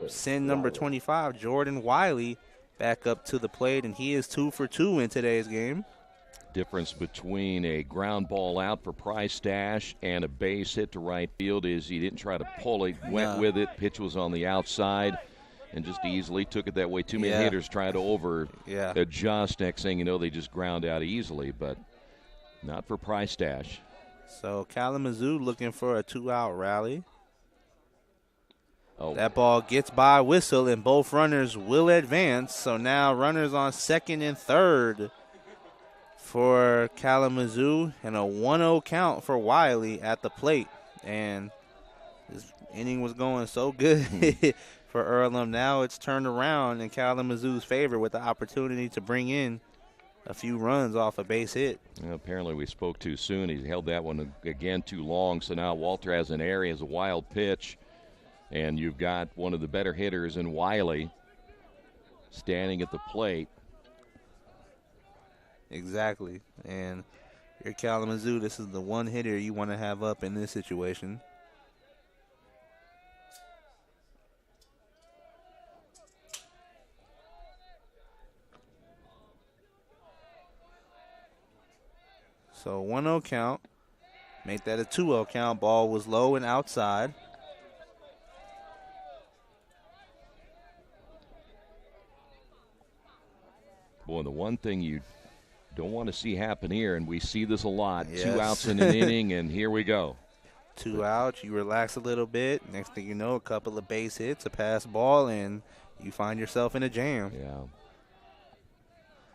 send number 25, Jordan Wiley, back up to the plate, and he is 2 for 2 in today's game. Difference between a ground ball out for Price-Dash and a base hit to right field is he didn't try to pull it, went with it, pitch was on the outside, and just easily took it that way. Too many hitters try to adjust. Next thing you know, they just ground out easily, but not for Price-Dash. So Kalamazoo looking for a 2-out rally. Oh. That ball gets by whistle, and both runners will advance. So now runners on second and third for Kalamazoo, and a 1-0 count for Wiley at the plate. And this inning was going so good for Earlham. Now it's turned around in Kalamazoo's favor with the opportunity to bring in a few runs off a base hit. Well, apparently we spoke too soon. He held that one again too long. So now Walter has an area, has a wild pitch. And you've got one of the better hitters in Wiley standing at the plate. Exactly. And You're Kalamazoo. This is the one hitter you want to have up in this situation. So 1-0 count. Make that a 2-0 count. Ball was low and outside. Boy, the one thing you don't want to see happen here, and we see this a lot, Yes. 2 outs in an inning, and here we go. 2 outs, you relax a little bit. Next thing you know, a couple of base hits, a pass ball, and you find yourself in a jam. Yeah.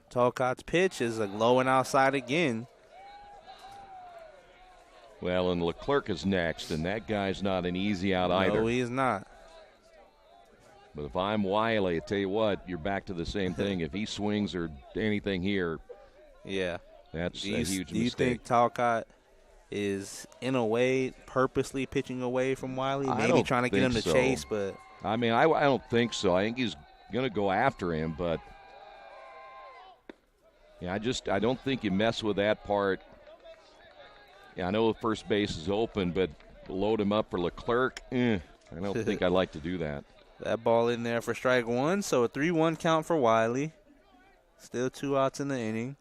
Talcott's pitch is low and outside again. Well, and Leclerc is next, and that guy's not an easy out either. No, he is not. But if I'm Wiley, I tell you what, you're back to the same thing. If he swings or anything here, yeah, that's a huge mistake. Do you think Talcott is, in a way, purposely pitching away from Wiley? Maybe trying to get him to chase, but I mean, I don't think so. I think he's going to go after him, but yeah, I don't think you mess with that part. Yeah, I know first base is open, but load him up for Leclerc, I don't think I'd like to do that. That ball in there for strike one, so a 3-1 count for Wiley. Still 2 outs in the inning.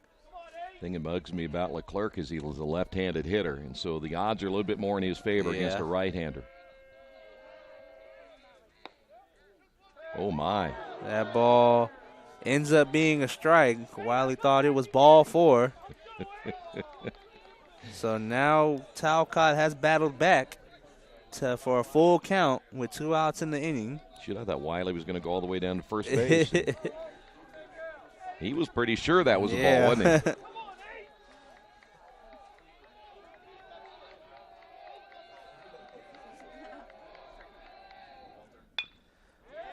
The thing that bugs me about Leclerc is he was a left-handed hitter, and so the odds are a little bit more in his favor against a right-hander. Oh, my. That ball ends up being a strike. Wiley thought it was ball 4. So now Talcott has battled back for a full count with 2 outs in the inning. Shoot, I thought Wiley was going to go all the way down to first base. He was pretty sure that was a ball, wasn't he?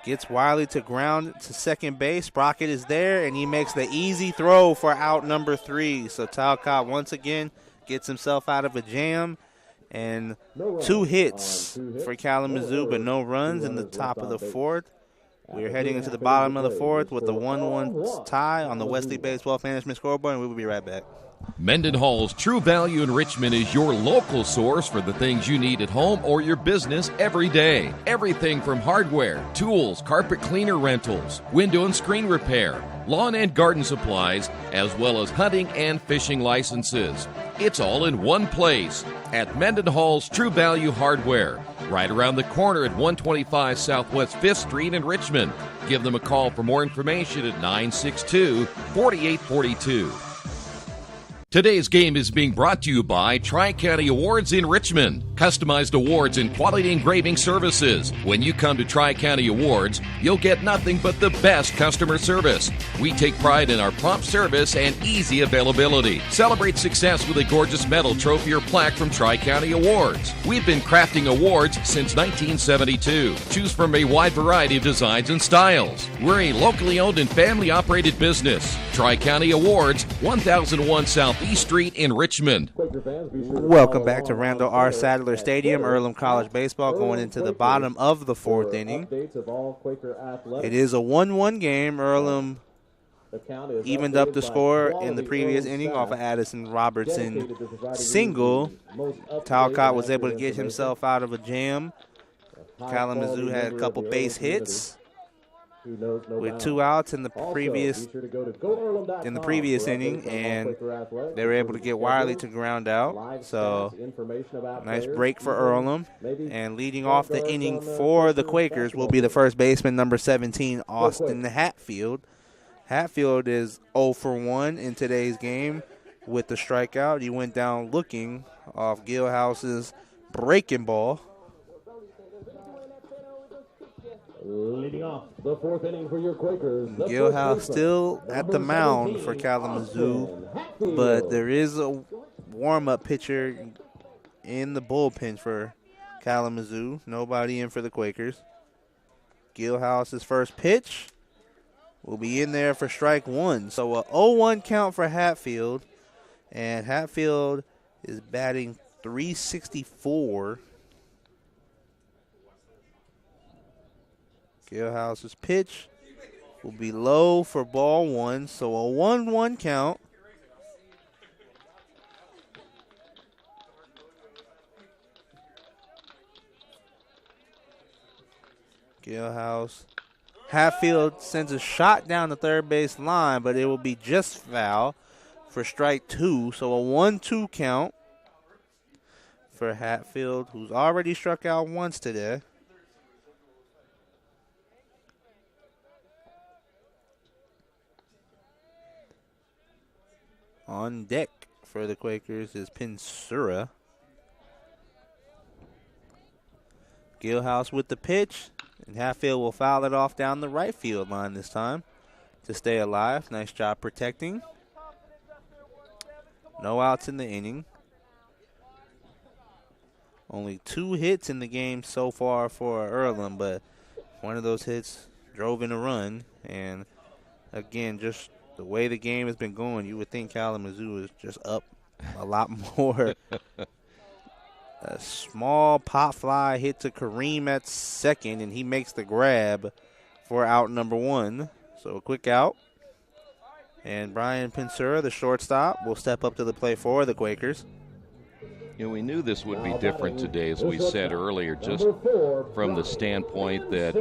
Gets Wiley to ground to second base. Sprocket is there, and he makes the easy throw for out number 3. So Talcott once again gets himself out of a jam. And 2 hits for Kalamazoo, but no runs in the top of the 4th. We're heading into the bottom of the 4th with a 1-1 tie on the Wesley Baseball Management scoreboard, and we will be right back. Mendenhall's True Value in Richmond is your local source for the things you need at home or your business every day. Everything from hardware, tools, carpet cleaner rentals, window and screen repair, lawn and garden supplies, as well as hunting and fishing licenses. It's all in one place at Mendenhall's True Value Hardware, right around the corner at 125 Southwest 5th Street in Richmond. Give them a call for more information at 962-4842. Today's game is being brought to you by Tri-County Awards in Richmond. Customized awards and quality engraving services. When you come to Tri-County Awards, you'll get nothing but the best customer service. We take pride in our prompt service and easy availability. Celebrate success with a gorgeous medal, trophy, or plaque from Tri-County Awards. We've been crafting awards since 1972. Choose from a wide variety of designs and styles. We're a locally owned and family-operated business. Tri-County Awards, 1001 South East Street in Richmond. Welcome back to Randall R. Sadler Stadium, Earlham College Baseball, going into the bottom of the 4th inning. It is a 1-1 game. Earlham evened up the score in the previous inning off of Addison Robertson single. Talcott was able to get himself out of a jam. Kalamazoo had a couple base hits with 2 outs in the previous inning, and they were able to get Wiley to ground out. So nice break for Earlham. And leading off the inning for the Quakers will be the first baseman, number 17, Austin Hatfield. Hatfield is 0 for 1 in today's game with the strikeout. He went down looking off Gilhouse's breaking ball. Leading off the 4th inning for your Quakers. Gilhouse still at the mound for Kalamazoo, but there is a warm-up pitcher in the bullpen for Kalamazoo. Nobody in for the Quakers. Gilhouse's first pitch will be in there for strike 1. So a 0-1 count for Hatfield, and Hatfield is batting .364. Gilhouse's pitch will be low for ball 1, so a 1-1 count. Gillhouse. Hatfield sends a shot down the third base line, but it will be just foul for strike 2. So a 1-2 count for Hatfield, who's already struck out once today. On deck for the Quakers is Pensura. Gillhouse with the pitch, and Hatfield will foul it off down the right field line this time to stay alive. Nice job protecting. No outs in the inning. Only 2 hits in the game so far for Earlham, but one of those hits drove in a run. And again, just the way the game has been going, you would think Kalamazoo is just up a lot more. A small pop fly hit to Kareem at second, and he makes the grab for out number 1. So a quick out. And Brian Pensura, the shortstop, will step up to the plate for the Quakers. You know, we knew this would be different today, as we said earlier, just from the standpoint that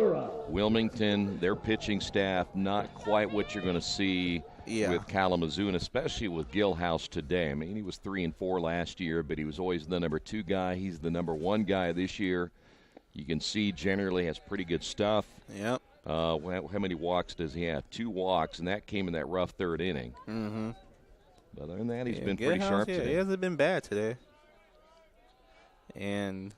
Wilmington, their pitching staff, not quite what you're going to see with Kalamazoo, and especially with Gillhouse today. I mean, he was 3-4 last year, but he was always the number 2 guy. He's the number 1 guy this year. You can see generally has pretty good stuff. Yep. How many walks does he have? 2 walks, and that came in that rough third inning. Mm-hmm. But other than that, he's been pretty sharp today. He hasn't been bad today. And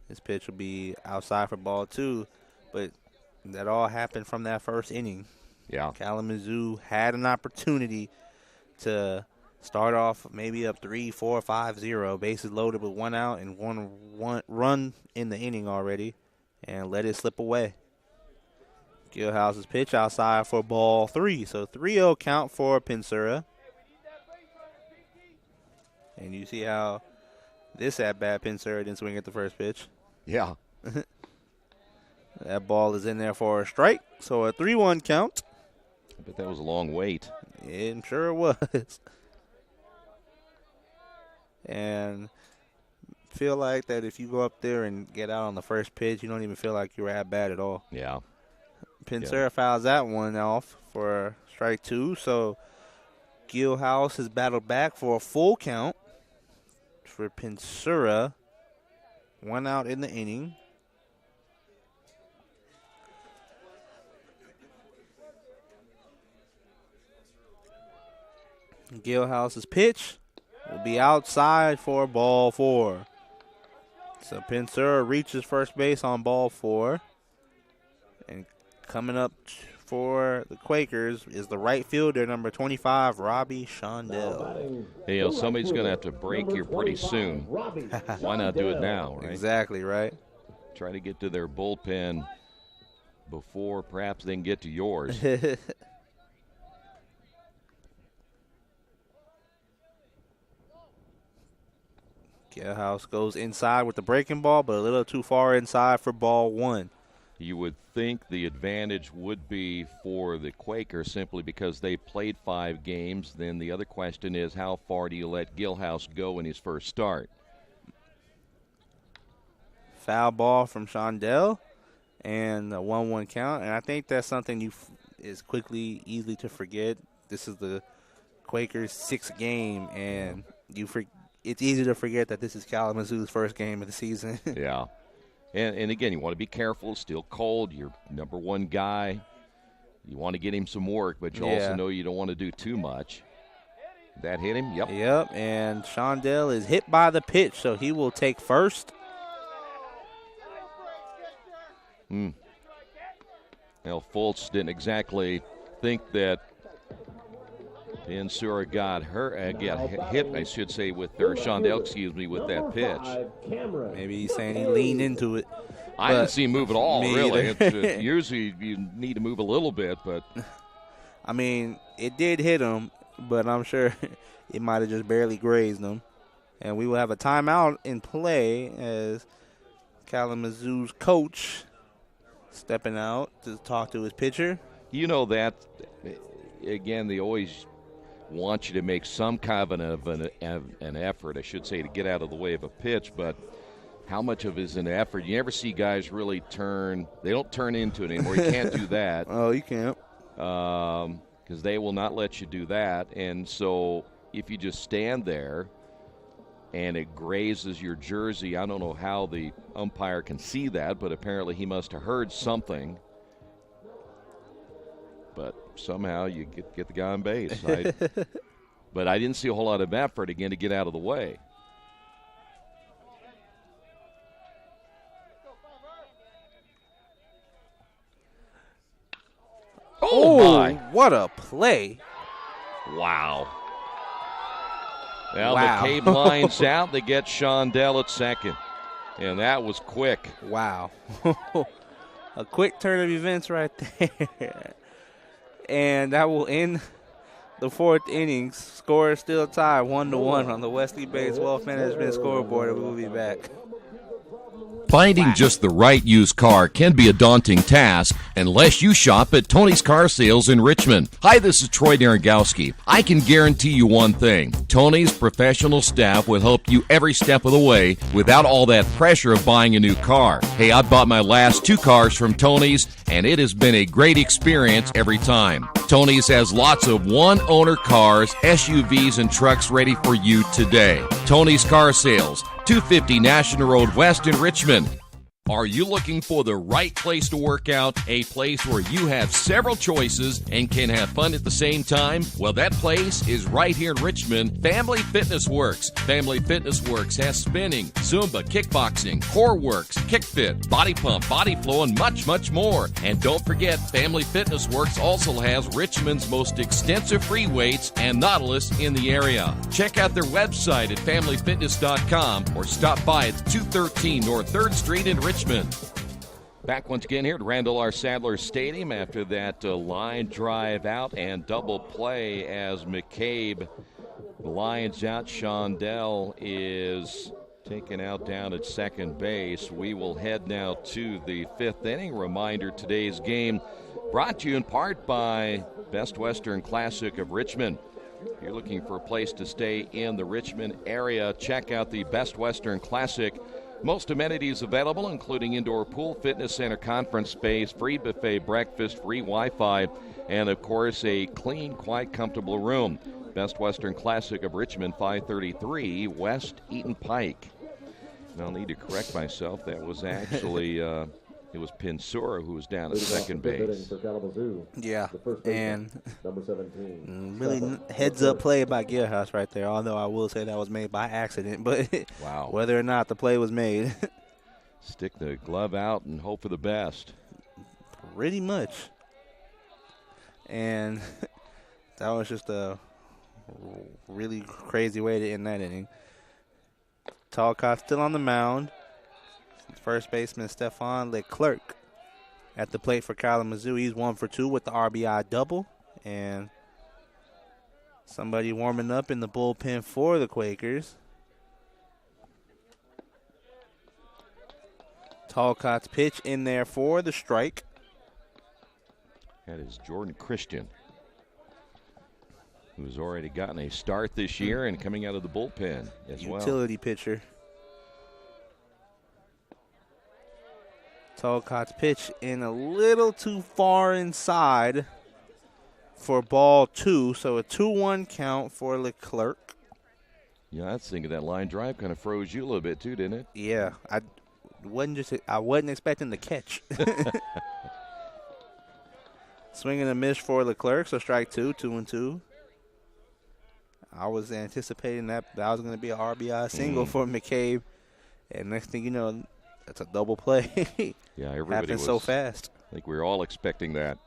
this pitch will be outside for ball 2. But that all happened from that first inning. Yeah. Kalamazoo had an opportunity to start off maybe up 3-4, 5-0, bases loaded with 1 out and one run in the inning already, and let it slip away. Gillhouse's pitch outside for ball 3. So 3-0 count for Pensura. And you see how this at-bat Pensura didn't swing at the first pitch. Yeah. That ball is in there for a strike. So a 3-1 count. But that was a long wait. Yeah, I'm sure it was. And feel like that if you go up there and get out on the first pitch, you don't even feel like you're at bat at all. Yeah. Pensura fouls that one off for strike 2. So Gillhouse has battled back for a full count for Pensura. 1 out in the inning. Gillhouse's pitch will be outside for ball 4. So Pensura reaches first base on ball 4. And coming up for the Quakers is the right fielder, number 25, Robbie Shondell. Hey, somebody's going to have to break here pretty soon. Why not do it now, right? Exactly, right? Try to get to their bullpen before perhaps they can get to yours. Gillhouse goes inside with the breaking ball, but a little too far inside for ball 1. You would think the advantage would be for the Quakers simply because they played 5 games. Then the other question is, how far do you let Gillhouse go in his first start? Foul ball from Shondell and a 1-1 count. And I think that's something is easily to forget. This is the Quakers' 6th game, and it's easy to forget that this is Kalamazoo's first game of the season. Yeah. And again, you want to be careful. It's still cold. You're number 1 guy. You want to get him some work, but you also know you don't want to do too much. That hit him? Yep. Yep, and Shondell is hit by the pitch, so he will take first. Well, Fultz didn't exactly think that Pensura got hit, I should say, with Shondell, with that pitch. Maybe he's saying he leaned into it. I didn't see him move at all, really. Usually you need to move a little bit, but. I mean, it did hit him, but I'm sure it might have just barely grazed him. And we will have a timeout in play as Kalamazoo's coach stepping out to talk to his pitcher. You know that, again, they always want you to make some kind of an effort, I should say, to get out of the way of a pitch. But how much of it is an effort. You never see guys really turn. They don't turn into it anymore. You can't do that. Oh, you can't. Because they will not let you do that. And so if you just stand there and it grazes your jersey, I don't know how the umpire can see that, but apparently he must have heard something. But somehow you get the guy on base. But I didn't see a whole lot of effort, again, to get out of the way. Oh, my. What a play. Wow. Well, Wow. McCabe lines out. They get Shondell at second. And that was quick. Wow. A quick turn of events right there. And that will end the fourth innings. Score is still tied 1-1 on the Wesley Bates Wealth Management scoreboard. And we'll be back. Finding just the right used car can be a daunting task unless you shop at Tony's Car Sales in Richmond. Hi, this is Troy Naragowski. I can guarantee you one thing. Tony's professional staff will help you every step of the way without all that pressure of buying a new car. Hey, I bought my last 2 cars from Tony's, and it has been a great experience every time. Tony's has lots of one-owner cars, SUVs, and trucks ready for you today. Tony's Car Sales, 250 National Road West in Richmond. Are you looking for the right place to work out, a place where you have several choices and can have fun at the same time? Well, that place is right here in Richmond, Family Fitness Works. Family Fitness Works has spinning, Zumba, kickboxing, core works, kick fit, body pump, body flow, and much, much more. And don't forget, Family Fitness Works also has Richmond's most extensive free weights and Nautilus in the area. Check out their website at familyfitness.com or stop by at 213 North 3rd Street in Richmond. Back once again here at Randall R. Sadler Stadium after that line drive out and double play as McCabe lines out. Shondell is taken out down at second base. We will head now to the 5th inning. Reminder, today's game brought to you in part by Best Western Classic of Richmond. If you're looking for a place to stay in the Richmond area, check out the Best Western Classic. Most amenities available, including indoor pool, fitness center, conference space, free buffet breakfast, free Wi-Fi, and, of course, a clean, quiet, comfortable room. Best Western Classic of Richmond, 533 West Eaton Pike. And I'll need to correct myself. That was actually it was Pinsura who was down at second base. Yeah, and number 17. Really heads-up play by Gearhouse right there, although I will say that was made by accident. But wow, whether or not the play was made. Stick the glove out and hope for the best. Pretty much. And that was just a really crazy way to end that inning. Talcott still on the mound. First baseman Stephon Leclerc at the plate for Kalamazoo. He's 1 for 2 with the RBI double. And somebody warming up in the bullpen for the Quakers. Talcott's pitch in there for the strike. That is Jordan Christian, who's already gotten a start this year and coming out of the bullpen as well. Utility pitcher. Talcott's pitch in a little too far inside for ball 2, so a 2-1 count for Leclerc. Yeah, I was thinking that line drive kind of froze you a little bit too, didn't it? Yeah, I wasn't expecting the catch. Swing and a miss for Leclerc, so strike 2, 2-2. I was anticipating that was going to be an RBI single for McCabe, and next thing you know, that's a double play. Yeah, everybody happened so fast. I think we were all expecting that.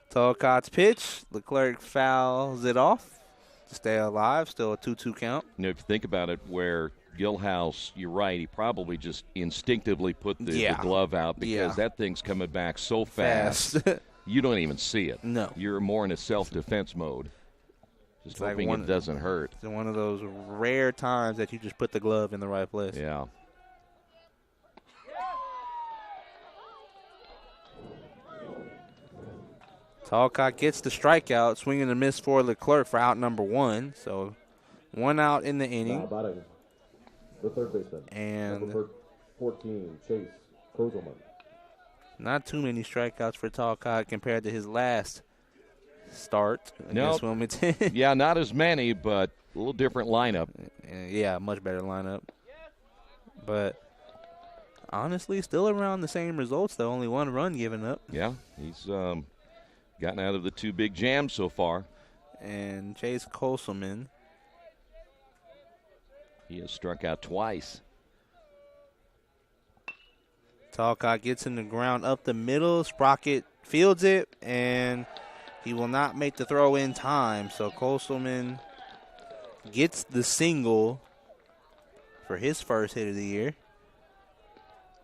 Talcott's pitch. Leclerc fouls it off to stay alive. Still a 2-2 count. You know, if you think about it, where Gilhouse, you're right, he probably just instinctively put the glove out because that thing's coming back so fast. You don't even see it. No. You're more in a self-defense mode. Just hoping it doesn't hurt. It's one of those rare times that you just put the glove in the right place. Yeah. Talcott gets the strikeout, swinging a miss for Leclerc for out number 1. So 1 out in the Now inning. batting the third baseman. And Number 14, Chase Kozelman. not too many strikeouts for Talcott compared to his last start No. against Wilmington. Yeah, not as many, but a little different lineup. Yeah, much better lineup. But honestly, still around the same results, though. Only 1 run given up. Yeah, he's gotten out of the 2 big jams so far. And Chase Kozelman, he has struck out twice. Talcott gets in the ground up the middle. Sprocket fields it, and he will not make the throw in time. So Kozelman gets the single for his first hit of the year.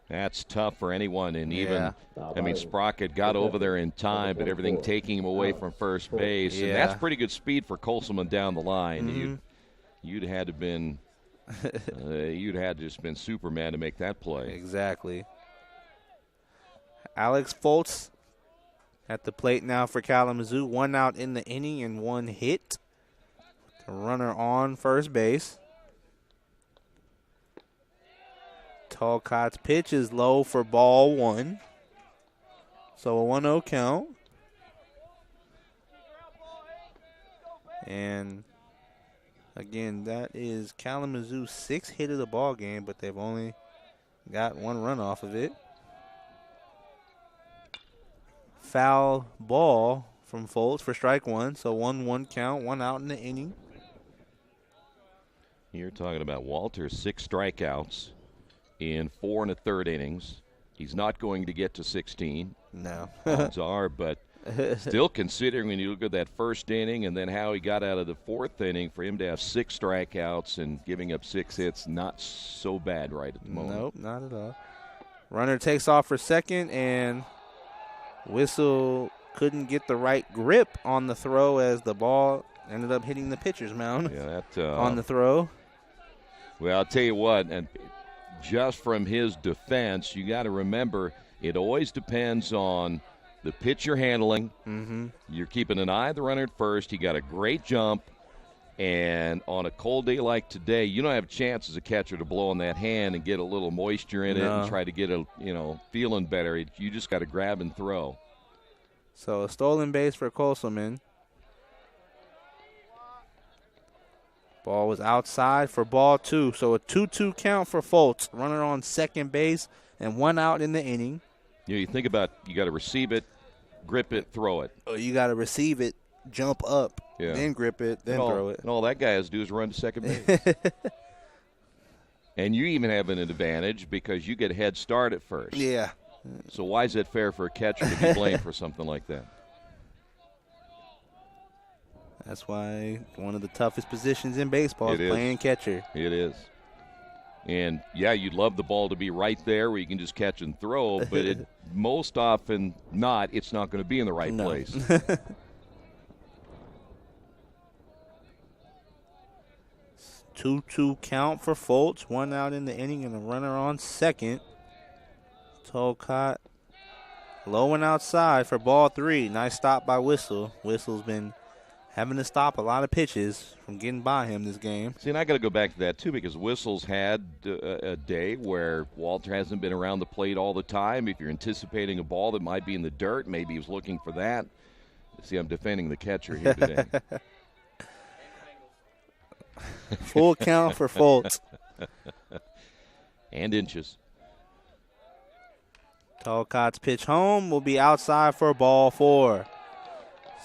That's tough for anyone, and even, Yeah. Sprocket got over there in time, but everything taking him away from first base. And that's pretty good speed for Kozelman down the line. Mm-hmm. You'd had to been, you'd had just been Superman to make that play. Exactly. Alex Foltz at the plate now for Kalamazoo. 1 out in the inning and 1 hit. The runner on first base. Talcott's pitch is low for ball 1. So a 1-0 count. And again, that is Kalamazoo's 6th hit of the ball game, but they've only got 1 run off of it. Foul ball from Foltz for strike 1. So 1-1 count, 1 out in the inning. You're talking about Walter, 6 strikeouts in 4 1/3 innings. He's not going to get to 16. No. Odds are, but still considering when you look at that first inning and then how he got out of the 4th inning, for him to have 6 strikeouts and giving up 6 hits, not so bad right at the moment. Nope, not at all. Runner takes off for second, and Whistle couldn't get the right grip on the throw as the ball ended up hitting the pitcher's mound on the throw. Well, I'll tell you what, and just from his defense, you got to remember it always depends on the pitcher handling. Mm-hmm. You're keeping an eye on the runner at first. He got a great jump. And on a cold day like today, you don't have a chance as a catcher to blow on that hand and get a little moisture in it and try to get feeling better. You just got to grab and throw. So a stolen base for Kozelman. Ball was outside for ball 2. So a 2-2 count for Foltz. Runner on second base and 1 out in the inning. You think about you got to receive it, grip it, throw it. Oh, you got to receive it, jump up, then grip it, then throw it. And all that guy has to do is run to second base. And you even have an advantage because you get a head start at first. Yeah. So why is it fair for a catcher to be blamed for something like that? That's why one of the toughest positions in baseball is playing catcher. It is. And, yeah, you'd love the ball to be right there where you can just catch and throw, but most often not, it's not going to be in the right place. 2-2 count for Foltz. 1 out in the inning and a runner on second. Talcott low and outside for ball 3. Nice stop by Whistle. Whistle's been having to stop a lot of pitches from getting by him this game. See, and I got to go back to that, too, because Whistle's had a day where Walter hasn't been around the plate all the time. If you're anticipating a ball that might be in the dirt, maybe he was looking for that. See, I'm defending the catcher here today. Full count for Foltz. And inches. Talcott's pitch home will be outside for ball 4.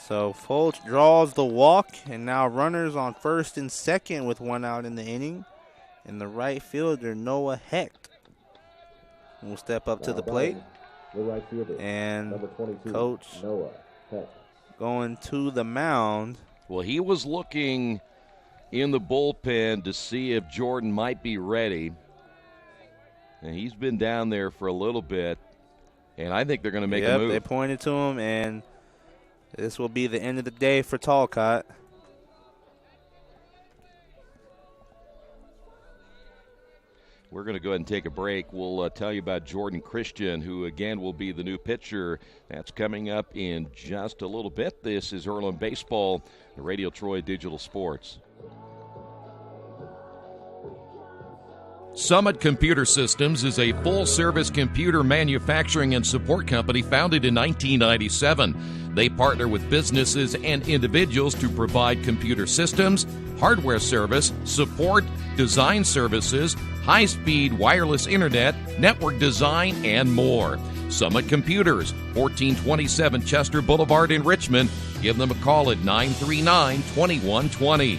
So Foltz draws the walk, and now runners on first and second with 1 out in the inning. And the right fielder, Noah Hecht, will step up to the plate. The right fielder, and number 22, Coach Noah Hecht, going to the mound. Well, he was looking in the bullpen to see if Jordan might be ready. And he's been down there for a little bit. And I think they're going to make a move. They pointed to him, and this will be the end of the day for Talcott. We're going to go ahead and take a break. We'll tell you about Jordan Christian, who, again, will be the new pitcher. That's coming up in just a little bit. This is Earlham Baseball, Radio Troy Digital Sports. Summit Computer Systems is a full-service computer manufacturing and support company founded in 1997. They partner with businesses and individuals to provide computer systems, hardware service, support, design services, high-speed wireless internet, network design, and more. Summit Computers, 1427 Chester Boulevard in Richmond. Give them a call at 939-2120.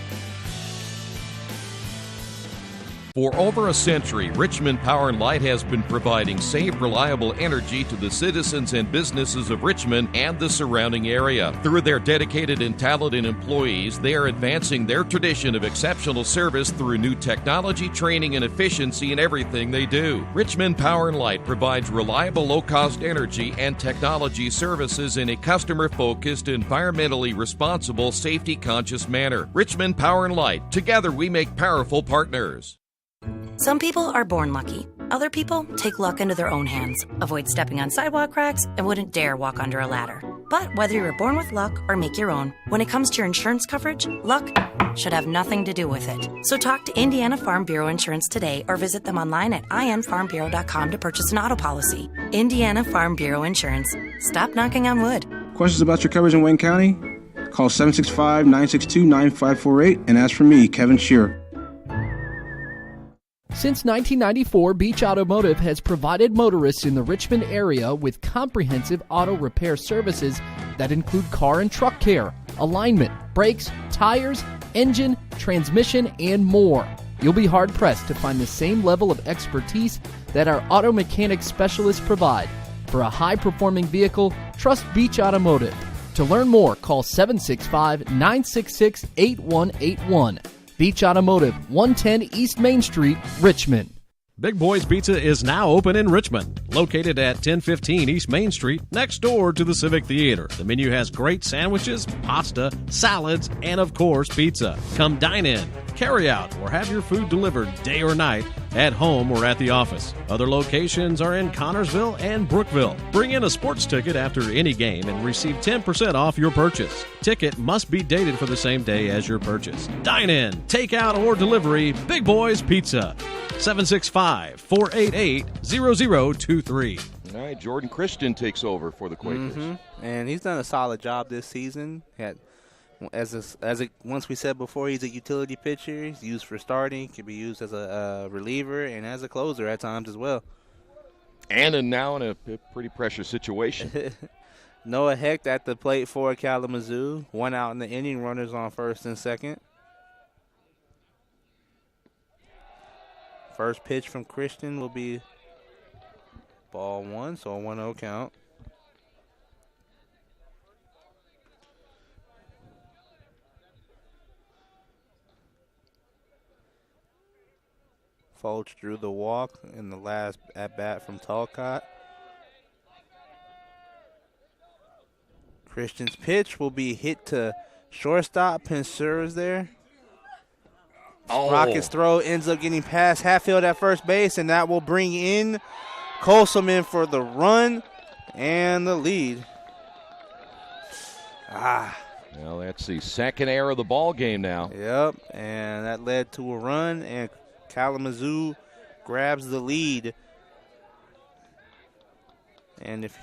For over a century, Richmond Power & Light has been providing safe, reliable energy to the citizens and businesses of Richmond and the surrounding area. Through their dedicated and talented employees, they are advancing their tradition of exceptional service through new technology, training, and efficiency in everything they do. Richmond Power & Light provides reliable, low-cost energy and technology services in a customer-focused, environmentally responsible, safety-conscious manner. Richmond Power & Light. Together we make powerful partners. Some people are born lucky. Other people take luck into their own hands, avoid stepping on sidewalk cracks, and wouldn't dare walk under a ladder. But whether you're born with luck or make your own, when it comes to your insurance coverage, luck should have nothing to do with it. So talk to Indiana Farm Bureau Insurance today or visit them online at infarmbureau.com to purchase an auto policy. Indiana Farm Bureau Insurance. Stop knocking on wood. Questions about your coverage in Wayne County? Call 765-962-9548 and ask for me, Kevin Shearer. Since 1994, Beach Automotive has provided motorists in the Richmond area with comprehensive auto repair services that include car and truck care, alignment, brakes, tires, engine, transmission, and more. You'll be hard-pressed to find the same level of expertise that our auto mechanic specialists provide. For a high-performing vehicle, trust Beach Automotive. To learn more, call 765-966-8181. Beach Automotive, 110 East Main Street, Richmond. Big Boys Pizza is now open in Richmond, located at 1015 East Main Street, next door to the Civic Theater. The menu has great sandwiches, pasta, salads, and of course, pizza. Come dine in, carry out, or have your food delivered day or night, at home or at the office. Other locations are in Connorsville and Brookville. Bring in a sports ticket after any game and receive 10% off your purchase. Ticket must be dated for the same day as your purchase. Dine in, take out, or delivery. Big Boys Pizza. 765-488-0023. All right, Jordan Christian takes over for the Quakers. And he's done a solid job this season. Once we said before, he's a utility pitcher. He's used for starting, can be used as a reliever, and as a closer at times as well. And now in a pretty pressure situation. Noah Hecht at the plate for Kalamazoo. 1 out in the inning, runners on first and second. First pitch from Christian will be ball 1, so a 1-0 count. Fulch drew the walk in the last at-bat from Talcott. Christian's pitch will be hit to shortstop. Penseur is there. Rocket's throw ends up getting past Hatfield at first base, and that will bring in Coleman for the run and the lead. Well, that's the second error of the ball game now. Yep, and that led to a run, and Kalamazoo grabs the lead. And if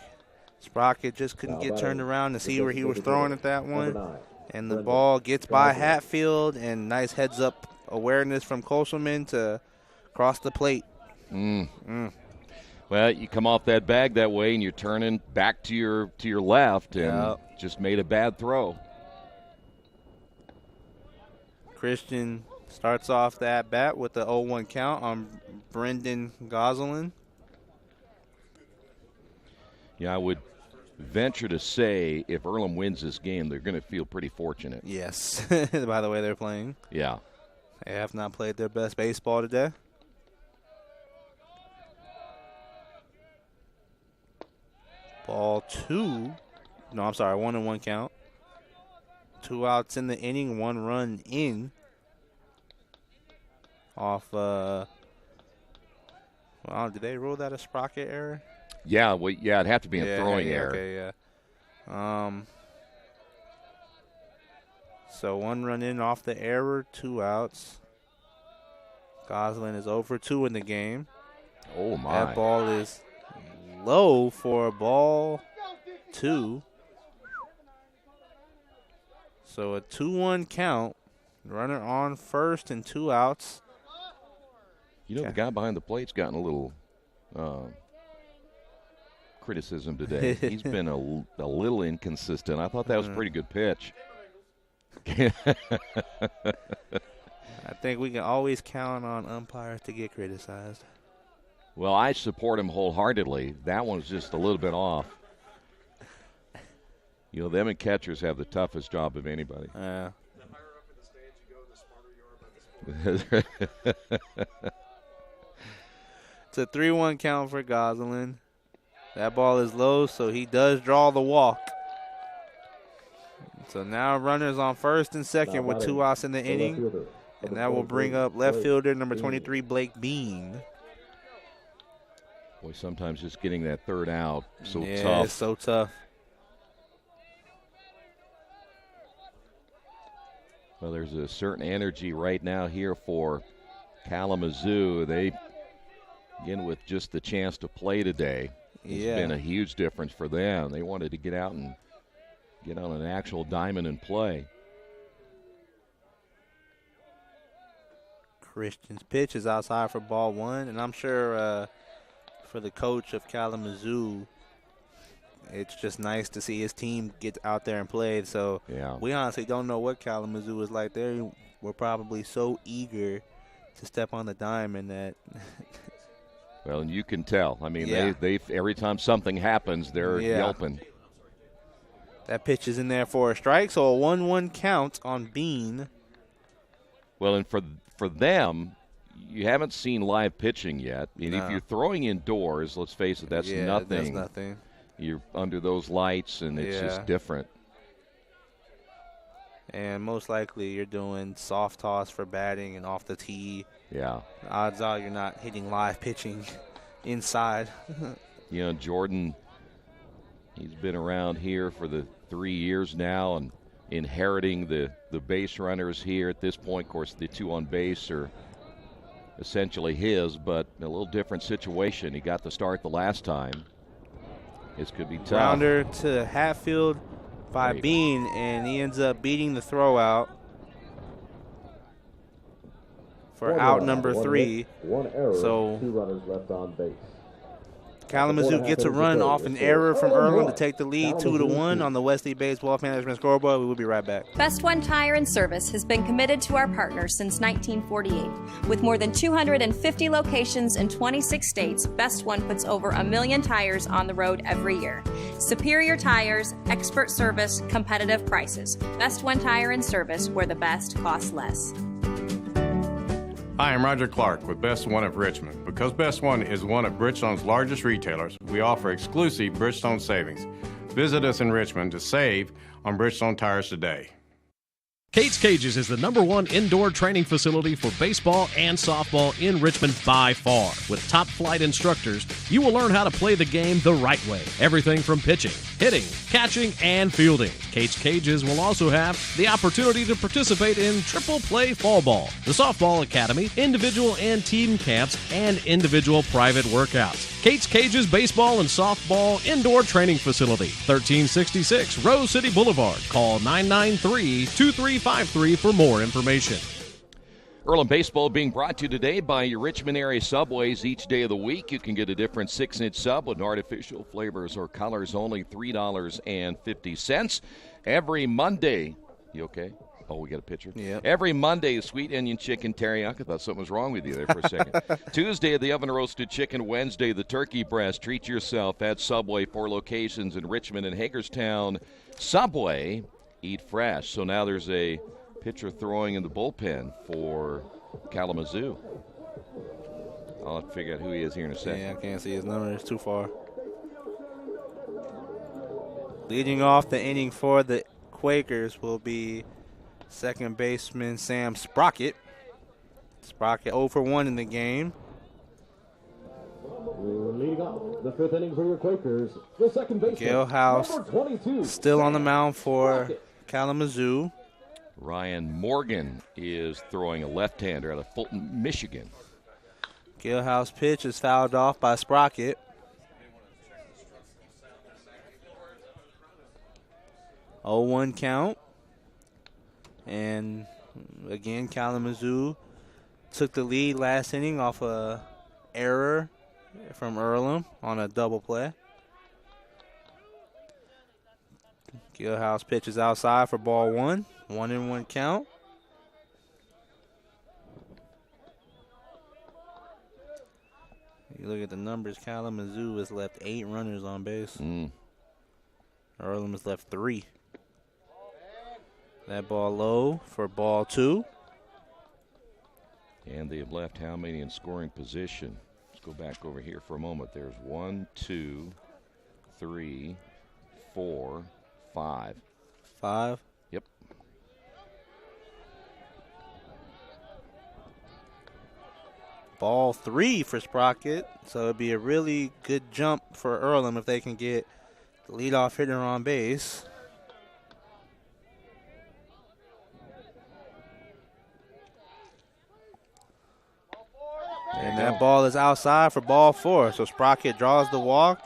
Sprocket just couldn't get turned around to see where he was throwing at that one, and the ball gets by Hatfield, and nice heads-up awareness from Coleman to cross the plate. Well, you come off that bag that way, and you're turning back to your left, and just made a bad throw. Christian starts off the at-bat with the 0-1 count on Brendan Gosselin. Yeah, I would venture to say if Earlham wins this game, they're going to feel pretty fortunate. Yes, by the way they're playing. Yeah. They have not played their best baseball today. Ball 2. No, I'm sorry, 1-1 count. 2 outs in the inning, 1 run in. Off, well, did they rule that a Sprocket error? Yeah, it'd have to be a throwing error. Okay, yeah. So 1 run in off the error, 2 outs. Gosselin is 0 for 2 in the game. Oh, my. That ball is low for a ball 2. So a 2-1 count. Runner on first and 2 outs. You know, the guy behind the plate's gotten a little criticism today. He's been a little inconsistent. I thought that was a pretty good pitch. I think we can always count on umpires to get criticized. Well, I support him wholeheartedly. That one's just a little bit off. You know, them and catchers have the toughest job of anybody. Yeah. It's a 3-1 count for Gosselin. That ball is low, so he does draw the walk. So now runners on first and second with 2 outs in the inning. And that will bring up left fielder number 23, Blake Bean. Boy, sometimes just getting that third out, so yeah, tough. It's so tough. Well, there's a certain energy right now here for Kalamazoo. They, again, with just the chance to play today, it's been a huge difference for them. They wanted to get out and get on an actual diamond and play. Christian's pitch is outside for ball 1, and I'm sure for the coach of Kalamazoo, it's just nice to see his team get out there and play. So we honestly don't know what Kalamazoo is like. They were probably so eager to step on the diamond that. Well, and you can tell. I mean, they every time something happens, they're yelping. That pitch is in there for a strike, so a 1-1 count on Bean. Well, and for them, you haven't seen live pitching yet. And if you're throwing indoors, let's face it, that's nothing. That's nothing. You're under those lights, and it's just different. And most likely you're doing soft toss for batting and off the tee. Yeah. Odds are you're not hitting live pitching inside. You know, Jordan, he's been around here for the 3 years now and inheriting the base runners here at this point. Of course, the 2 on base are essentially his, but a little different situation. He got the start the last time. This could be tough. Rounder to Hatfield by Bean, and he ends up beating the throw out for out number 3. One error, so 2 runners left on base. Kalamazoo gets a run off an error from Earlham to take the lead 2-1 on the Wesley Baseball Management scoreboard. We will be right back. Best One Tire and Service has been committed to our partners since 1948. With more than 250 locations in 26 states, Best One puts over 1 million tires on the road every year. Superior tires, expert service, competitive prices. Best One Tire and Service, where the best costs less. Hi, I'm Roger Clark with Best One of Richmond. Because Best One is one of Bridgestone's largest retailers, we offer exclusive Bridgestone savings. Visit us in Richmond to save on Bridgestone tires today. Kate's Cages is the #1 indoor training facility for baseball and softball in Richmond by far. With top flight instructors, you will learn how to play the game the right way. Everything from pitching, hitting, catching, and fielding. Kate's Cages will also have the opportunity to participate in triple play fall ball, the softball academy, individual and team camps, and individual private workouts. Kate's Cages Baseball and Softball Indoor Training Facility, 1366 Rose City Boulevard. Call 993-2353 for more information. Earlham Baseball being brought to you today by your Richmond area Subways. Each day of the week, you can get a different 6-inch sub with artificial flavors or colors, only $3.50. Every Monday, you okay? Oh, we got a picture? Yeah. Every Monday, sweet onion chicken teriyaki. I thought something was wrong with you there for a second. Tuesday, the oven-roasted chicken. Wednesday, the turkey breast. Treat yourself at Subway. 4 locations in Richmond and Hagerstown. Subway, eat fresh. So now there's a pitcher throwing in the bullpen for Kalamazoo. I'll have to figure out who he is here in a second. Yeah, I can't see his number. It's too far. Leading off the inning for the Quakers will be second baseman Sam Sprocket. Sprocket 0 for 1 in the game. Leading off the 5th inning for your Quakers, the second baseman, Gail House number 22, still on the mound for Kalamazoo. Ryan Morgan is throwing a left-hander out of Fulton, Michigan. Gilhouse pitch is fouled off by Sprocket. Oh, 1 count. And again, Kalamazoo took the lead last inning off a error from Earlham on a double play. Gilhouse pitches outside for ball 1. 1-1 count. You look at the numbers, Kalamazoo has left 8 runners on base. Earlham has left 3. That ball low for ball 2. And they have left how many in scoring position? Let's go back over here for a moment. There's 1, 2, 3, 4, 5. 5? Yep. Ball 3 for Sprocket. So it'd be a really good jump for Earlham if they can get the leadoff hitter on base. And that ball is outside for ball 4. So Sprocket draws the walk,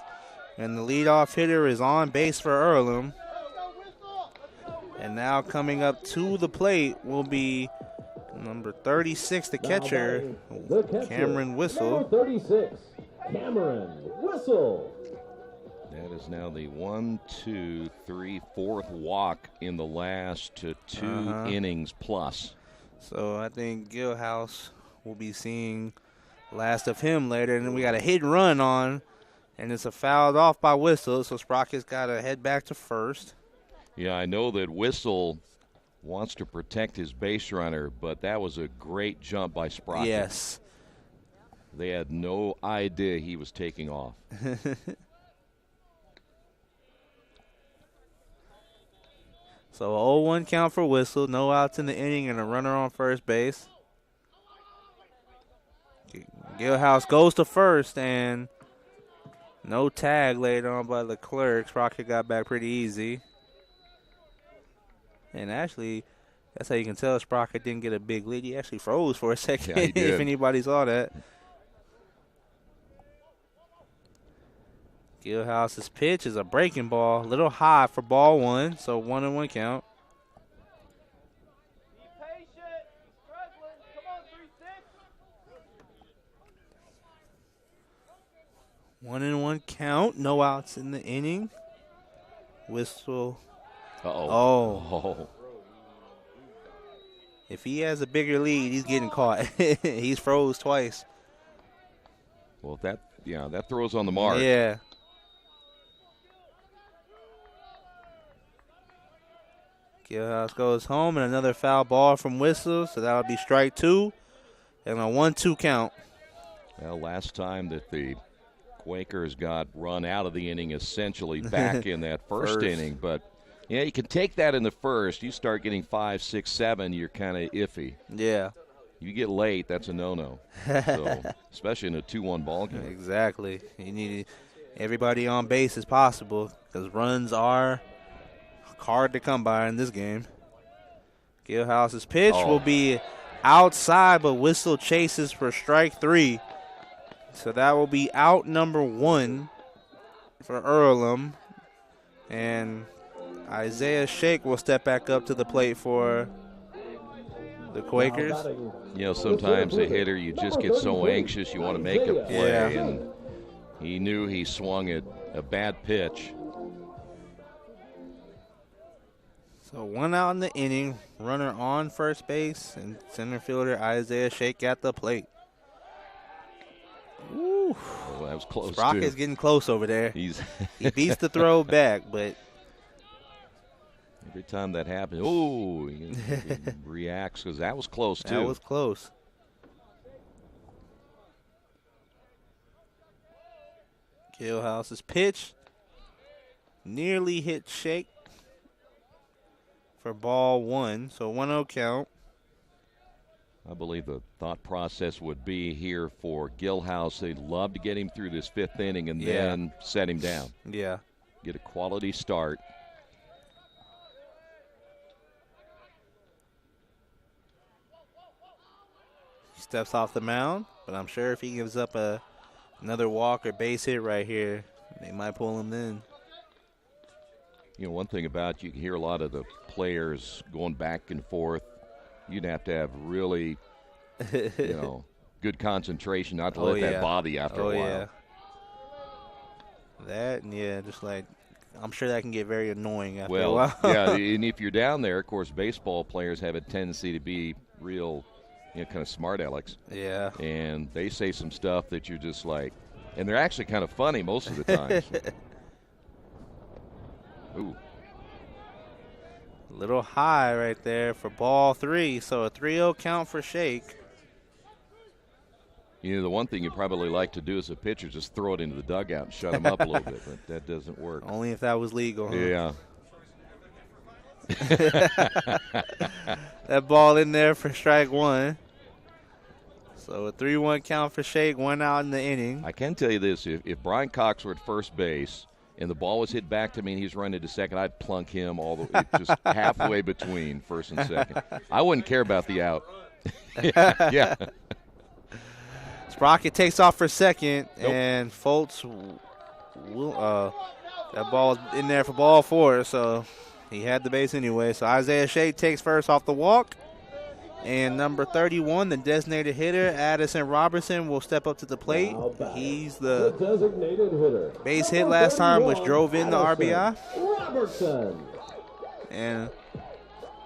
and the leadoff hitter is on base for Earlham. And now coming up to the plate will be number 36, the catcher, Cameron Whistle. Number 36, Cameron Whistle. That is now the 1, 2, 3, 4th walk in the last 2 innings plus. So I think Gilhouse will be seeing last of him later. And then we got a hit and run on, and it's a fouled off by Whistle. So Sprocket's got to head back to first. Yeah, I know that Whistle wants to protect his base runner, but that was a great jump by Sprocket. Yes. They had no idea he was taking off. So 0-1 count for Whistle. No outs in the inning and a runner on first base. Gilhouse goes to first, and no tag laid on by the clerk. Sprocket got back pretty easy. And actually, that's how you can tell Sprocket didn't get a big lead. He actually froze for a second, yeah, he did. if anybody saw that. Gilhouse's pitch is a breaking ball, a little high for ball 1, so 1-1 count. 1-1 count, no outs in the inning. Whistle. Oh. If he has a bigger lead, he's getting caught. He's froze twice. Well, that throws on the mark. Yeah. Gilhouse goes home, and another foul ball from Whistle, so that would be strike 2 and a 1-2 count. Well, last time that the Quakers got run out of the inning essentially back in that first inning. But, yeah, you can take that in the first. You start getting 5, 6, 7, you're kind of iffy. Yeah. You get late, that's a no-no. So, especially in a 2-1 ball game. Exactly. You need everybody on base as possible because runs are hard to come by in this game. Gilhouse's pitch will be outside, but Whistle chases for strike 3. So that will be out number 1 for Earlham. And Isaiah Shake will step back up to the plate for the Quakers. You know, sometimes a hitter, you just get so anxious you want to make a play. Yeah. And he knew he swung at a bad pitch. So 1 out in the inning, runner on first base, and center fielder Isaiah Shake at the plate. Ooh. Well, that was close, Sprocket's too. getting close over there. He beats the throw back, but every time that happens, he reacts because that was close, too. That was close. Gilhouse's pitch nearly hit Shake for ball 1, so 1-0 count. I believe the thought process would be here for Gilhouse. They'd love to get him through this 5th inning and then set him down. Yeah. Get a quality start. He steps off the mound, but I'm sure if he gives up another walk or base hit right here, they might pull him in. You know, one thing about you can hear a lot of the players going back and forth. You'd have to have really, good concentration not to let that bother after a while. Yeah. That, and just like, I'm sure that can get very annoying after a while. Yeah, and if you're down there, of course, baseball players have a tendency to be real, kind of smart alecks. Yeah. And they say some stuff that you're just like, and they're actually kind of funny most of the time. Ooh. A little high right there for ball 3, so a 3-0 count for Shake. You know, the one thing you probably like to do as a pitcher is just throw it into the dugout and shut him up a little bit, but that doesn't work. Only if that was legal. Huh? Yeah. That ball in there for strike 1. So a 3-1 count for Shake, 1 out in the inning. I can tell you this, if Brian Cox were at first base and the ball was hit back to me and he's running to second, I'd plunk him all the way, just halfway between first and second. I wouldn't care about the out. Yeah. Sprocket takes off for second, Nope. and Foltz that ball is in there for ball 4, so he had the base anyway. So Isaiah Shake takes first off the walk. And number 31, the designated hitter, Addison Robertson, will step up to the plate. He's the designated hitter. base hit last time, which drove in the RBI. Robertson. And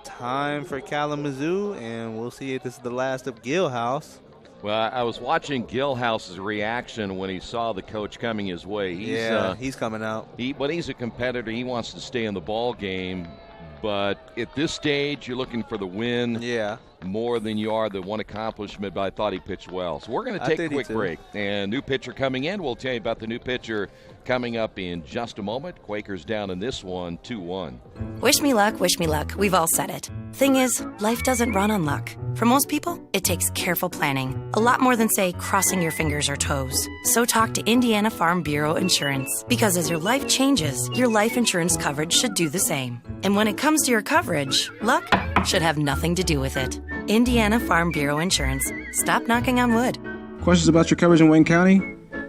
time for Kalamazoo, and we'll see if this is the last of Gilhouse. Well, I was watching Gilhouse's reaction when he saw the coach coming his way. He's coming out. But he's a competitor. He wants to stay in the ball game. But at this stage, you're looking for the win more than you are the one accomplishment, but I thought he pitched well. So we're going to take a quick break. And new pitcher coming in. We'll tell you about the new pitcher coming up in just a moment. Quakers down in this one, 2-1. Wish me luck, wish me luck. We've all said it. Thing is, life doesn't run on luck. For most people, it takes careful planning. A lot more than, say, crossing your fingers or toes. So talk to Indiana Farm Bureau Insurance. Because as your life changes, your life insurance coverage should do the same. And when it comes to your coverage, luck should have nothing to do with it. Indiana Farm Bureau Insurance. Stop knocking on wood. Questions about your coverage in Wayne County?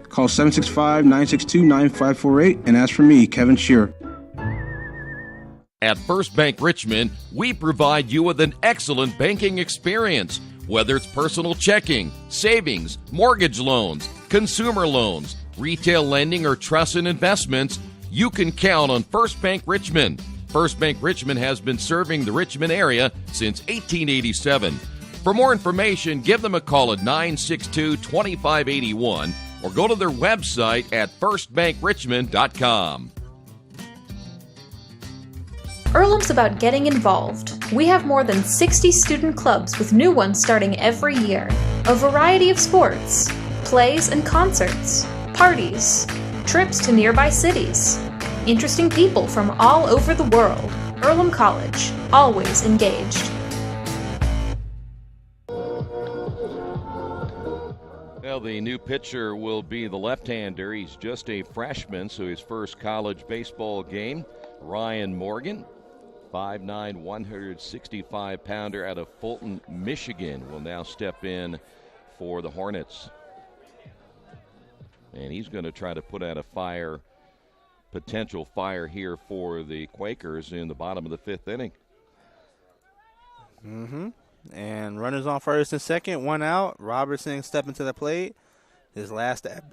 Call 765-962-9548 and ask for me, Kevin Shearer. At First Bank Richmond, we provide you with an excellent banking experience. Whether it's personal checking, savings, mortgage loans, consumer loans, retail lending, or trust and investments, you can count on First Bank Richmond. First Bank Richmond has been serving the Richmond area since 1887. For more information, give them a call at 962-2581 or go to their website at firstbankrichmond.com. Earlham's about getting involved. We have more than 60 student clubs with new ones starting every year. A variety of sports, plays and concerts, parties, trips to nearby cities. Interesting people from all over the world. Earlham College, always engaged. Well, the new pitcher will be the left-hander. He's just a freshman, so his first college baseball game. Ryan Morgan, 5'9", 165-pounder out of Fulton, Michigan, will now step in for the Hornets. And he's going to try to put out a potential fire here for the Quakers in the bottom of the 5th inning. And runners on first and second, 1 out. Robertson stepping to the plate. His last at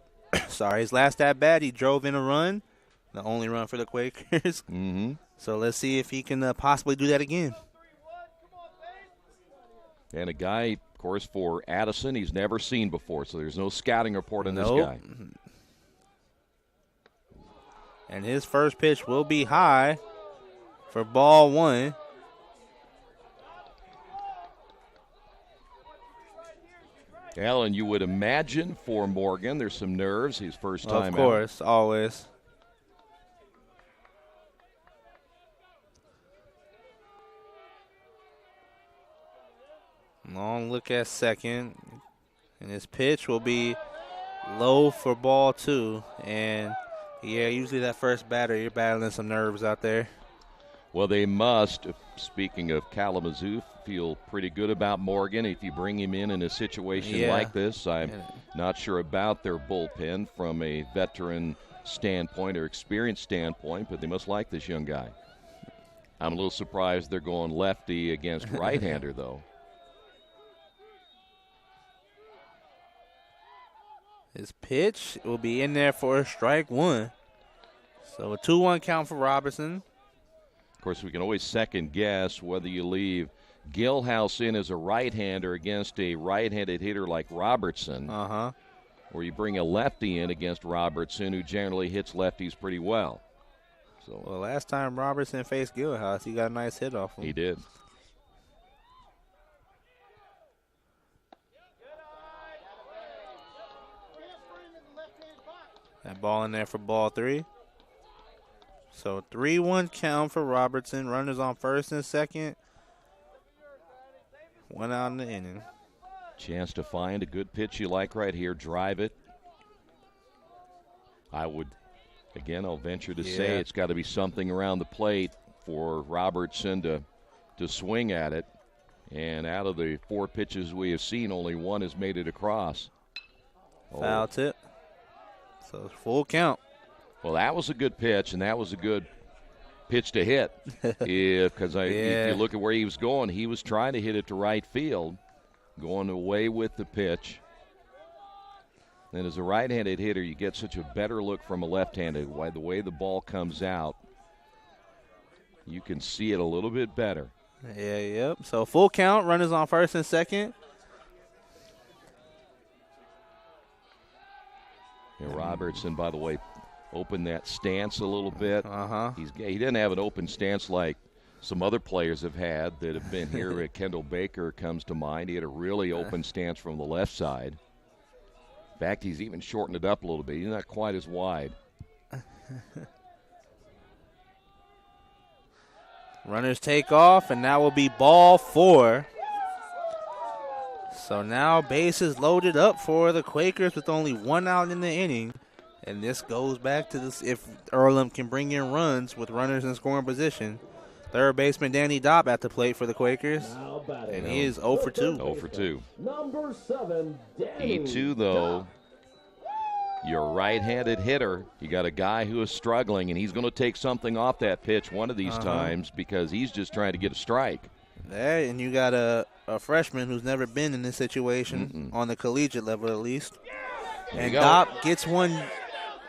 bat, he drove in a run. The only run for the Quakers. So let's see if he can possibly do that again. And a guy, of course, for Addison, he's never seen before, so there's no scouting report on this guy. And his first pitch will be high for ball 1. Alan, you would imagine for Morgan, there's some nerves. His first time out. Of course, always. Long look at second. And his pitch will be low for ball 2. And, yeah, usually that first batter, you're battling some nerves out there. Well, they must, speaking of Kalamazoo, feel pretty good about Morgan. If you bring him in a situation like this, I'm not sure about their bullpen from a veteran standpoint or experience standpoint, but they must like this young guy. I'm a little surprised they're going lefty against right-hander, though. His pitch will be in there for strike one. So a 2-1 count for Robertson. Of course, we can always second guess whether you leave Gilhouse in as a right-hander against a right-handed hitter like Robertson, or you bring a lefty in against Robertson, who generally hits lefties pretty well. So, well, last time Robertson faced Gilhouse, he got a nice hit off him. He did. That ball in there for ball 3. So 3-1 count for Robertson. Runners on first and second. 1 out in the inning. Chance to find a good pitch you like right here. Drive it. I'll venture to say it's got to be something around the plate for Robertson to swing at it. And out of the 4 pitches we have seen, only 1 has made it across. Foul tip. So it's full count. Well, that was a good pitch, and that was a good pitch to hit. Because if you look at where he was going, he was trying to hit it to right field, going away with the pitch. And as a right-handed hitter, you get such a better look from a left-handed. The way the ball comes out, you can see it a little bit better. Yep. So full count, runners on first and second. And Robertson, by the way, opened that stance a little bit. He didn't have an open stance like some other players have had that have been here. Kendall Baker comes to mind. He had a really open stance from the left side. In fact, he's even shortened it up a little bit. He's not quite as wide. Runners take off, and that will be ball 4. So now bases loaded up for the Quakers with only 1 out in the inning. And this goes back to this if Earlham can bring in runs with runners in scoring position. Third baseman Danny Dopp at the plate for the Quakers. And he is 0 for 2. 0 for 2. Number 7, Danny E2, though, your right-handed hitter, you got a guy who is struggling, and he's going to take something off that pitch one of these times because he's just trying to get a strike. And you got a freshman who's never been in this situation on the collegiate level at least. And Dopp gets one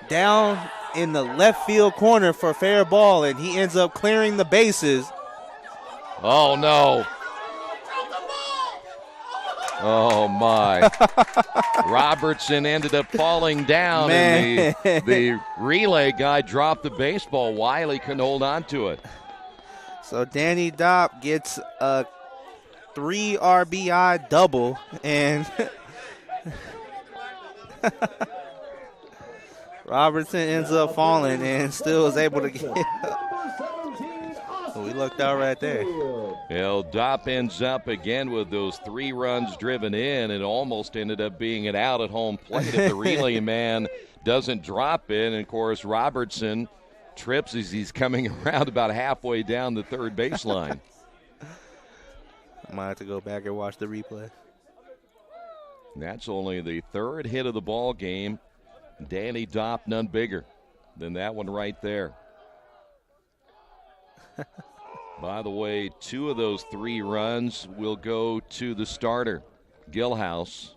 down in the left field corner for fair ball, and he ends up clearing the bases. Oh, no. Oh, my. Robertson ended up falling down, and the relay guy dropped the baseball. Wiley couldn't hold on to it. So Danny Dopp gets a 3 RBI double, and Robertson ends up falling and still is able to get we looked out right there. Well, Dopp ends up again with those 3 runs driven in. It almost ended up being an out at home plate if the relay man doesn't drop it. And, of course, Robertson trips as he's coming around about halfway down the third baseline. I might have to go back and watch the replay. And that's only the 3rd hit of the ball game. Danny Dopp, none bigger than that one right there. By the way, 2 of those 3 runs will go to the starter, Gilhouse.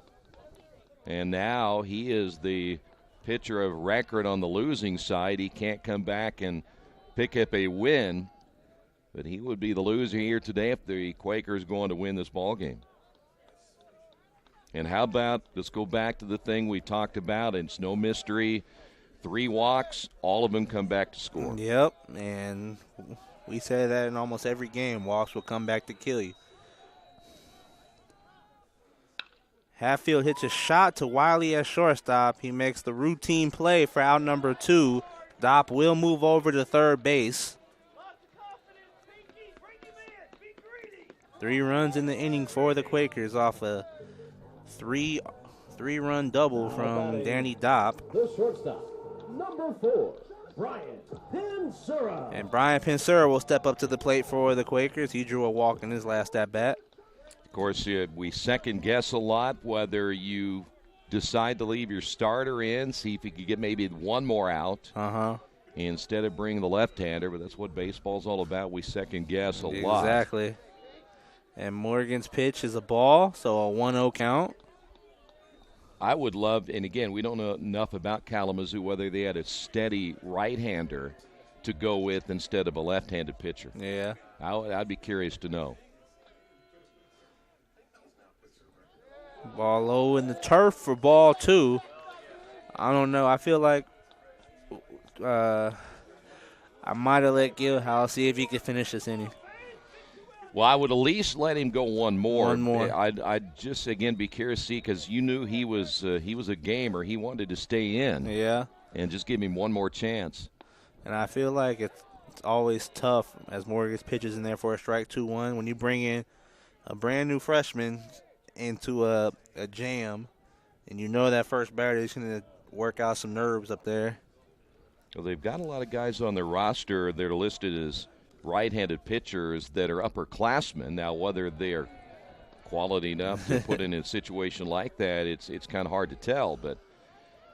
And now he is the pitcher of record on the losing side. He can't come back and pick up a win, but he would be the loser here today if the Quakers going to win this ball game. And how about, let's go back to the thing we talked about. It's no mystery. 3 walks, all of them come back to score. Yep, and we say that in almost every game. Walks will come back to kill you. Hatfield hits a shot to Wiley at shortstop. He makes the routine play for out number 2. Dopp will move over to third base. 3 runs in the inning for the Quakers off a three-run double from Danny Dopp. The shortstop, number 4, Brian Pinsura. And Brian Pinsura will step up to the plate for the Quakers. He drew a walk in his last at-bat. Of course, we second-guess a lot whether you decide to leave your starter in, see if you could get maybe one more out instead of bringing the left-hander, but that's what baseball's all about. We second-guess a lot. Exactly. And Morgan's pitch is a ball, so a 1-0 count. I would love, and again, we don't know enough about Kalamazoo, whether they had a steady right-hander to go with instead of a left-handed pitcher. Yeah. I'd be curious to know. Ball low in the turf for ball 2. I don't know. I feel like I might have let Gilhouse see if he could finish this inning. Well, I would at least let him go one more. One more. I'd just, again, be curious to see, because you knew he was a gamer. He wanted to stay in. Yeah. And just give him one more chance. And I feel like it's always tough as Morgan's pitches in there for a strike 2-1. When you bring in a brand-new freshman into a jam, and you know that first batter is going to work out some nerves up there. Well, they've got a lot of guys on their roster that are listed as right-handed pitchers that are upperclassmen. Now, whether they're quality enough to put in a situation like that, it's kind of hard to tell. But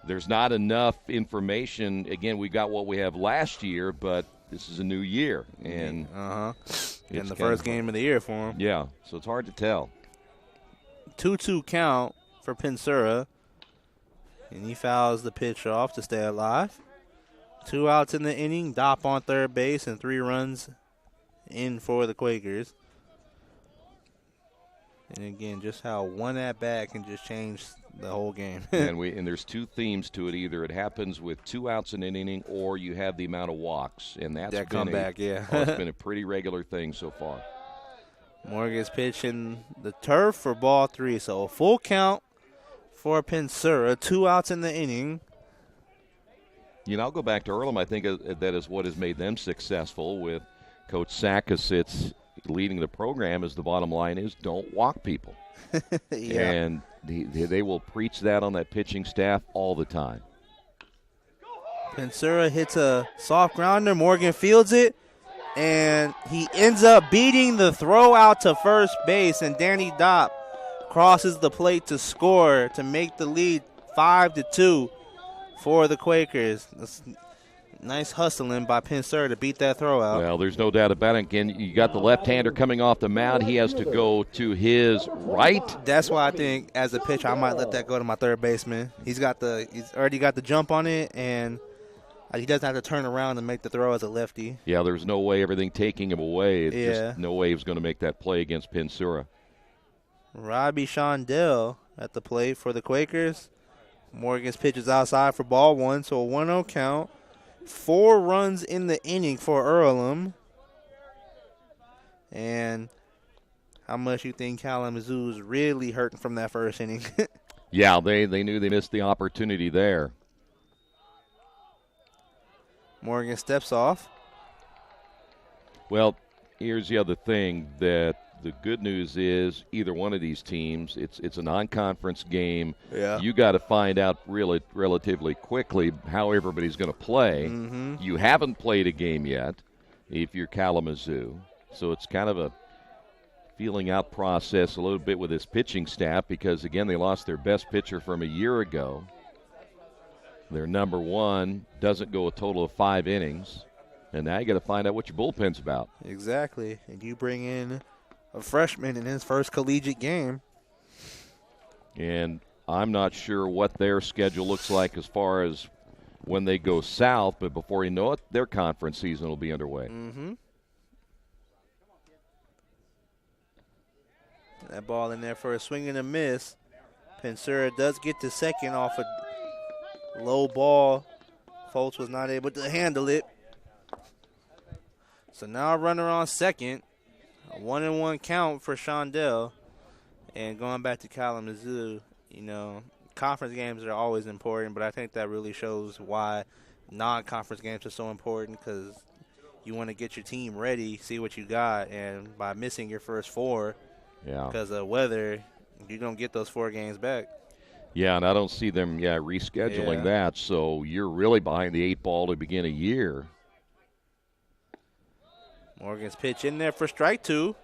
there's not enough information. Again, we got what we have last year, but this is a new year. And and the first game of the year for him. Yeah, so it's hard to tell. 2-2 count for Pinsura. And he fouls the pitch off to stay alive. 2 outs in the inning, Dopp on third base, and 3 runs in for the Quakers. And again, just how one at-bat can just change the whole game. and there's 2 themes to it. Either it happens with 2 outs in an inning, or you have the amount of walks. And that's that comeback, yeah. It's been a pretty regular thing so far. Morgan's pitching the turf for ball 3. So a full count for Pinsura. 2 outs in the inning. I'll go back to Earlham. I think that is what has made them successful with Coach Sakasitz leading the program, as the bottom line is don't walk people. Yeah. And they will preach that on that pitching staff all the time. Pinsura hits a soft grounder. Morgan fields it, and he ends up beating the throw out to first base, and Danny Dopp crosses the plate to score to make the lead 5-2 for the Quakers. That's nice hustling by Pinsura to beat that throw out. Well, there's no doubt about it. Again, you got the left-hander coming off the mound. He has to go to his right. That's why I think as a pitcher I might let that go to my third baseman. He's already got the jump on it, and he doesn't have to turn around and make the throw as a lefty. Yeah, there's no way everything taking him away. Just no way he was going to make that play against Pinsura. Robbie Shondell at the plate for the Quakers. Morgan's pitch is outside for ball 1, so a 1-0 count. 4 runs in the inning for Earlham. And how much you think Kalamazoo's really hurting from that first inning? Yeah, they knew they missed the opportunity there. Morgan steps off. Well, here's the other thing that the good news is either one of these teams, it's a non-conference game. Yeah. You got to find out really relatively quickly how everybody's going to play. Mm-hmm. You haven't played a game yet if you're Kalamazoo. So it's kind of a feeling out process a little bit with this pitching staff because, again, they lost their best pitcher from a year ago. Their number 1 doesn't go a total of 5 innings. And now you got to find out what your bullpen's about. Exactly. And you bring in a freshman in his first collegiate game. And I'm not sure what their schedule looks like as far as when they go south, but before you know it, their conference season will be underway. Mm-hmm. That ball in there for a swing and a miss. Pinsura does get to second off a low ball. Foltz was not able to handle it. So now a runner on second. A 1-1 count for Shondell. And going back to Kalamazoo, conference games are always important, but I think that really shows why non-conference games are so important because you want to get your team ready, see what you got, and by missing your first 4 because of weather, you don't get those 4 games back. Yeah, and I don't see them rescheduling that, so you're really behind the 8 ball to begin a year. Morgan's pitch in there for strike 2.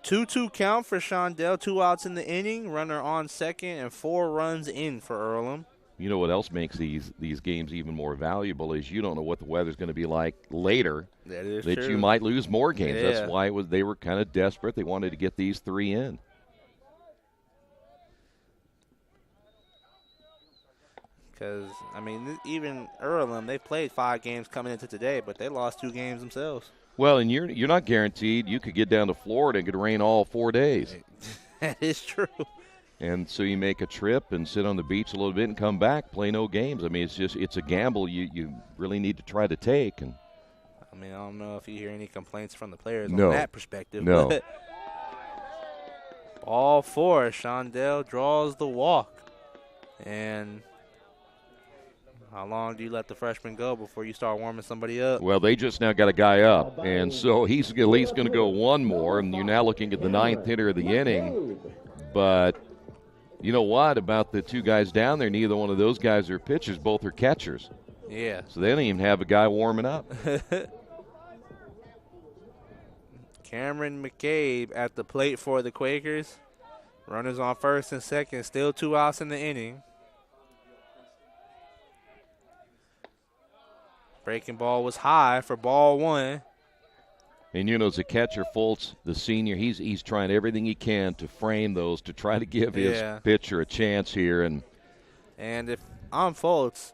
2-2 count for Shondell. 2 outs in the inning. Runner on second and 4 runs in for Earlham. You know what else makes these games even more valuable is you don't know what the weather's going to be like later. That is that true. You might lose more games. Yeah. That's why they were kind of desperate. They wanted to get these 3 in. Because, I mean, even Earlham, they played 5 games coming into today, but they lost 2 games themselves. Well, and you're not guaranteed. You could get down to Florida and it could rain all 4 days. That is true. And so you make a trip and sit on the beach a little bit and come back, play no games. I mean, it's a gamble you really need to try to take. And I mean, I don't know if you hear any complaints from the players No. on that perspective. No. But ball 4, Shondell draws the walk. And how long do you let the freshman go before you start warming somebody up? well, they just now got a guy up, and so he's at least going to go 1 more, and you're now looking at the 9th hitter of the inning. But you know what about the 2 guys down there? Neither one of those guys are pitchers. Both are catchers. Yeah. So they don't even have a guy warming up. Cameron McCabe at the plate for the Quakers. Runners on first and second. Still 2 outs in the inning. Breaking ball was high for ball 1. And, you know, as a catcher, Fultz, the senior, he's trying everything he can to frame those to try to give his pitcher a chance here. And if I'm Fultz,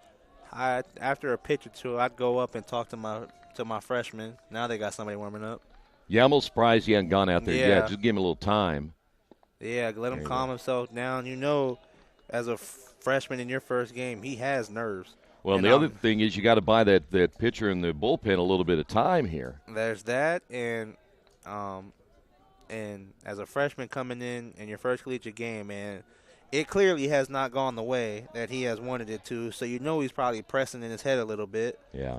after a pitch or 2, I'd go up and talk to my freshman. Now they got somebody warming up. Yeah, I'm a little surprised he hadn't gone out there yet. Just give him a little time. Yeah, let him calm himself down. You know, as a freshman in your first game, he has nerves. Well, and the other thing is you got to buy that pitcher in the bullpen a little bit of time here. There's that, and as a freshman coming in your first collegiate game, man, it clearly has not gone the way that he has wanted it to, so you know he's probably pressing in his head a little bit. Yeah.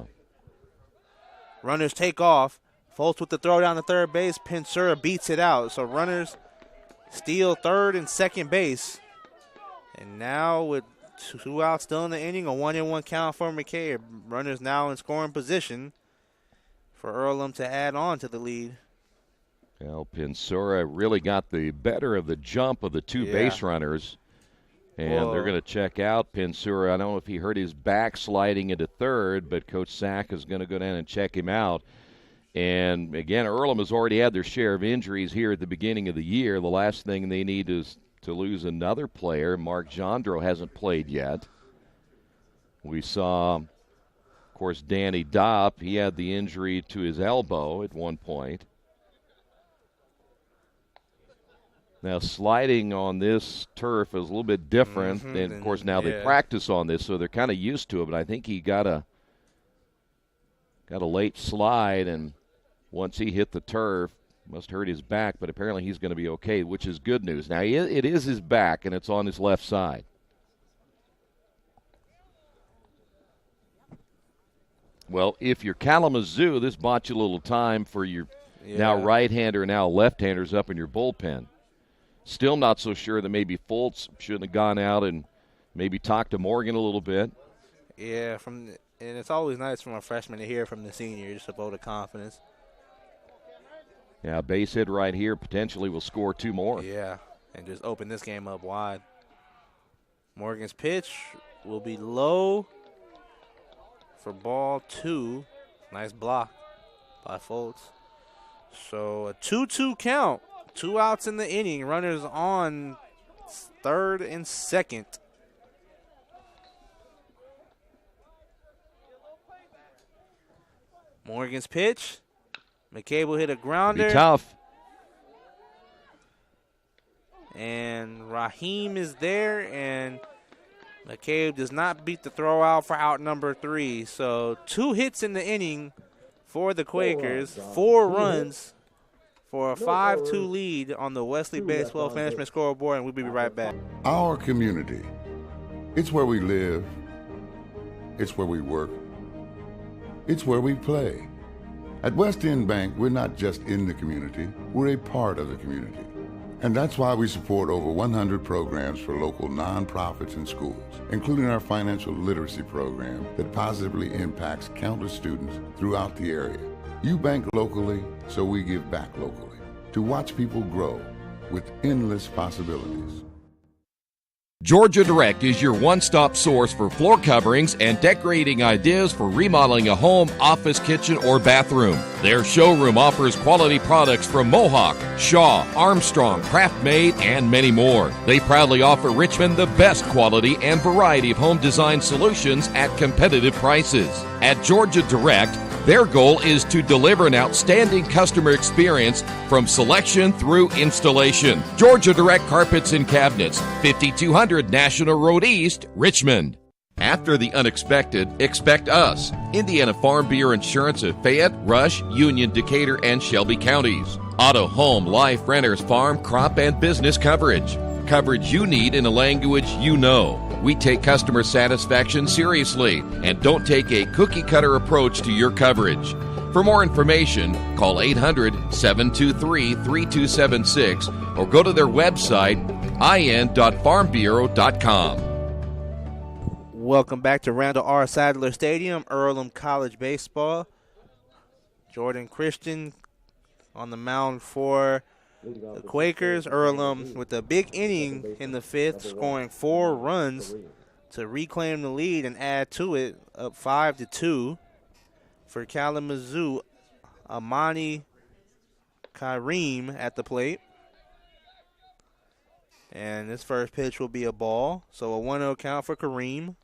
Runners take off. Fultz with the throw down to third base. Pensura beats it out, so runners steal third and second base. And now with 2 outs still in the inning, a 1-1 count for McKay. Runners now in scoring position for Earlham to add on to the lead. Well, Pensura really got the better of the jump of the 2 base runners. And they're going to check out Pensura. I don't know if he hurt his back sliding into third, but Coach Sack is going to go down and check him out. And, again, Earlham has already had their share of injuries here at the beginning of the year. The last thing they need is to lose another player. Mark Jandro hasn't played yet. We saw, of course, Danny Dopp. He had the injury to his elbow at one point. Now, sliding on this turf is a little bit different. And, of course, now they practice on this, so they're kind of used to it. But I think he got a late slide, and once he hit the turf, must hurt his back, but apparently he's going to be okay, which is good news. Now, it is his back, and it's on his left side. Well, if you're Kalamazoo, this bought you a little time for your now right-hander, now left-handers up in your bullpen. Still not so sure that maybe Fultz shouldn't have gone out and maybe talked to Morgan a little bit. Yeah, and it's always nice from a freshman to hear from the senior, just a vote of confidence. Yeah, base hit right here potentially will score 2 more. Yeah, and just open this game up wide. Morgan's pitch will be low for ball 2. Nice block by Fultz. So a 2-2 count. 2 outs in the inning. Runners on third and second. Morgan's pitch. McCabe will hit a grounder. Be tough. And Raheem is there, and McCabe does not beat the throw out for out number 3. So 2 hits in the inning for the Quakers, 4 runs for a 5-2 lead on the Wesley Bates Wealth Management scoreboard, and we'll be right back. Our community, it's where we live, it's where we work, it's where we play. At West End Bank, we're not just in the community, we're a part of the community. And that's why we support over 100 programs for local nonprofits and schools, including our financial literacy program that positively impacts countless students throughout the area. You bank locally, so we give back locally to watch people grow with endless possibilities. Georgia Direct is your one-stop source for floor coverings and decorating ideas for remodeling a home, office, kitchen, or bathroom. Their showroom offers quality products from Mohawk, Shaw, Armstrong, Craft-Made, and many more. They proudly offer Richmond the best quality and variety of home design solutions at competitive prices. At Georgia Direct, their goal is to deliver an outstanding customer experience from selection through installation. Georgia Direct Carpets and Cabinets, 5200 National Road East, Richmond. After the unexpected, expect us. Indiana Farm Bureau Insurance of Fayette, Rush, Union, Decatur, and Shelby counties. Auto, home, life, renters, farm, crop, and business coverage. Coverage you need in a language you know. We take customer satisfaction seriously and don't take a cookie-cutter approach to your coverage. For more information, call 800-723-3276 or go to their website, in.farmbureau.com. Welcome back to Randall R. Sadler Stadium, Earlham College Baseball. Jordan Christian on the mound for the Quakers. Earlham with a big inning in the fifth, scoring 4 runs to reclaim the lead and add to it, up 5-2. For Kalamazoo, Amani Kareem at the plate. And this first pitch will be a ball, so a 1-0 count for Kareem.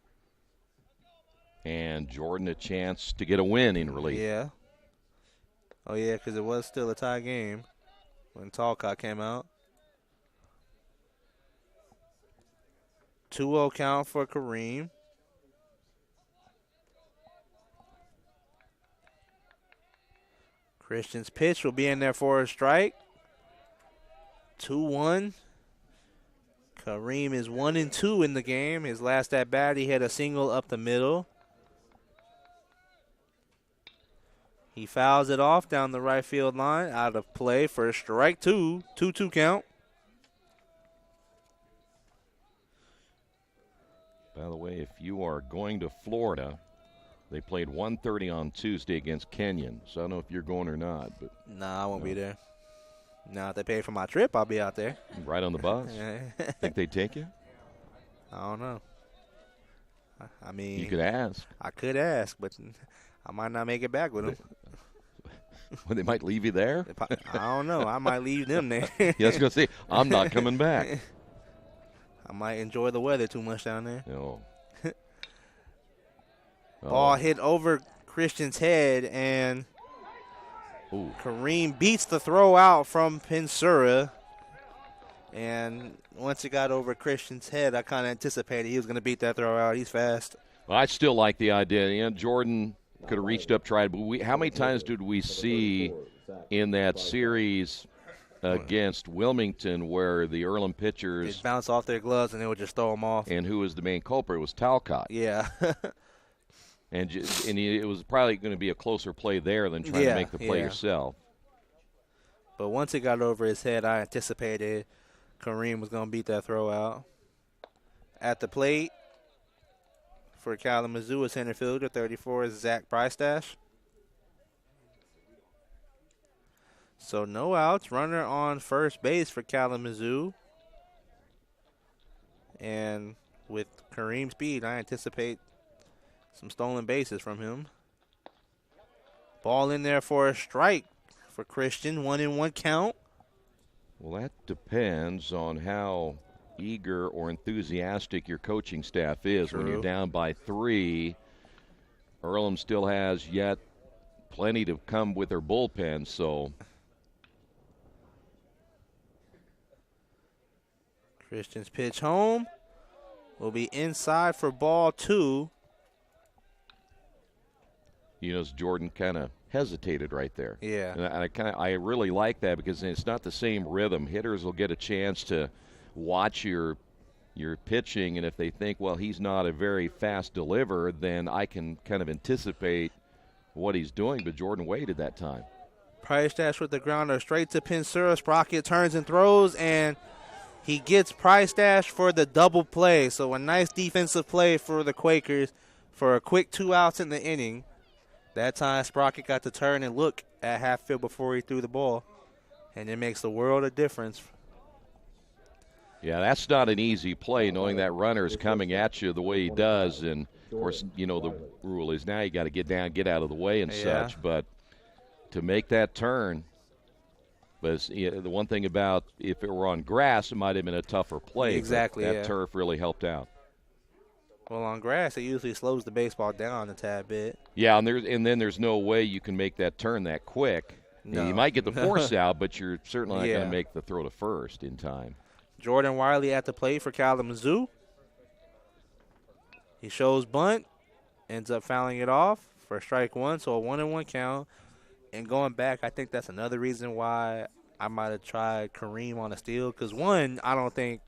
And Jordan a chance to get a win in relief. Yeah. Oh, yeah, because it was still a tie game when Talcott came out. 2-0 count for Kareem. Christian's pitch will be in there for a strike. 2-1. Kareem is 1-2 in the game. His last at bat, he had a single up the middle. He fouls it off down the right field line, out of play for strike 2. 2-2 count. By the way, if you are going to Florida, they played 1:30 on Tuesday against Kenyon. So I don't know if you're going or not. But nah, I won't be there. Now, if they pay for my trip, I'll be out there. Right on the bus? Think they'd take you? I don't know. I mean, you could ask. I could ask, but I might not make it back with them. Well, they might leave you there? I don't know. I might leave them there. Yeah, I was going to say, I'm not coming back. I might enjoy the weather too much down there. No. Ball hit over Christian's head, and Kareem beats the throw out from Pensura. And once it got over Christian's head, I kind of anticipated he was going to beat that throw out. He's fast. Well, I still like the idea. You know, Jordan could have reached up, tried. But how many times did we see in that series against Wilmington where the Earlham pitchers they'd bounce off their gloves and they would just throw them off? And who was the main culprit? It was Talcott. Yeah. And it was probably going to be a closer play there than trying to make the play yourself. But once it got over his head, I anticipated Kareem was going to beat that throw out. At the plate for Kalamazoo, a center fielder, 34, is Zach Brystash. So no outs, runner on first base for Kalamazoo. And with Kareem's speed, I anticipate some stolen bases from him. Ball in there for a strike for Christian, 1-1 count. Well, that depends on how eager or enthusiastic your coaching staff is. True. When you're down by 3, Earlham still has yet plenty to come with their bullpen, so. Christian's pitch home will be inside for ball 2. You know, Jordan kind of hesitated right there. Yeah. And I really like that because it's not the same rhythm. Hitters will get a chance to watch your pitching, and if they think, well, he's not a very fast deliverer, then I can kind of anticipate what he's doing. But Jordan waited that time. Price Dash with the grounder straight to Pensura. Sprocket turns and throws, and he gets Price Dash for the double play. So a nice defensive play for the Quakers for a quick 2 outs in the inning. That time Sprocket got to turn and look at half field before he threw the ball, and it makes the world of difference. Yeah, that's not an easy play, knowing that runner is coming at you the way he does. And, of course, you know the rule is now you got to get down, get out of the way and such. But to make that turn, but the one thing about if it were on grass, it might have been a tougher play. Exactly, that turf really helped out. Well, on grass, it usually slows the baseball down a tad bit. Yeah, and then there's no way you can make that turn that quick. No. You might get the force out, but you're certainly not going to make the throw to first in time. Jordan Wiley at the plate for Kalamazoo. He shows bunt, ends up fouling it off for strike one, so a 1-1 count. And going back, I think that's another reason why I might have tried Kareem on a steal, because one, I don't think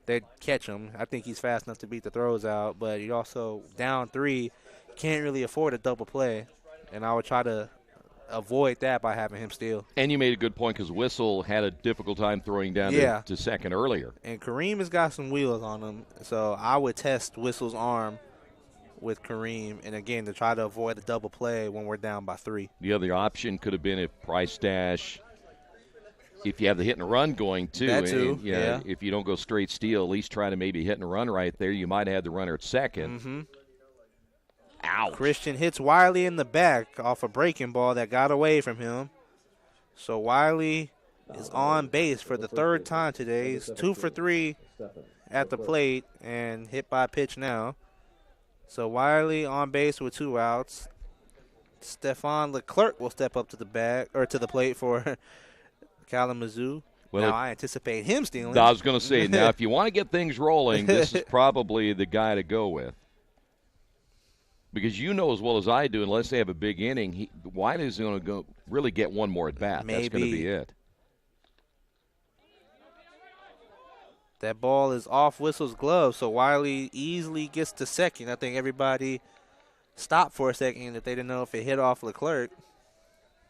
they'd catch him. I think he's fast enough to beat the throws out, but he also down 3, can't really afford a double play, and I would try to avoid that by having him steal. And you made a good point because Whistle had a difficult time throwing down to second earlier. And Kareem has got some wheels on him, so I would test Whistle's arm with Kareem, and again, to try to avoid the double play when we're down by 3. The other option could have been if Price Dash, if you have the hit and run going too. That too, yeah. If you don't go straight steal, at least try to maybe hit and run right there. You might have had the runner at second. Mm-hmm. Ouch. Christian hits Wiley in the back off a breaking ball that got away from him. So Wiley is on base for the 3rd time today. He's 2 for 3 at the plate and hit by pitch now. So Wiley on base with 2 outs. Stephon Leclerc will step up to the plate for Kalamazoo. Well, now I anticipate him stealing. I was going to say, now if you want to get things rolling, this is probably the guy to go with. Because you know as well as I do, unless they have a big inning, Wiley's going to really get one more at bat. Maybe. That's going to be it. That ball is off Whistle's glove, so Wiley easily gets to second. I think everybody stopped for a second if they didn't know if it hit off Leclerc.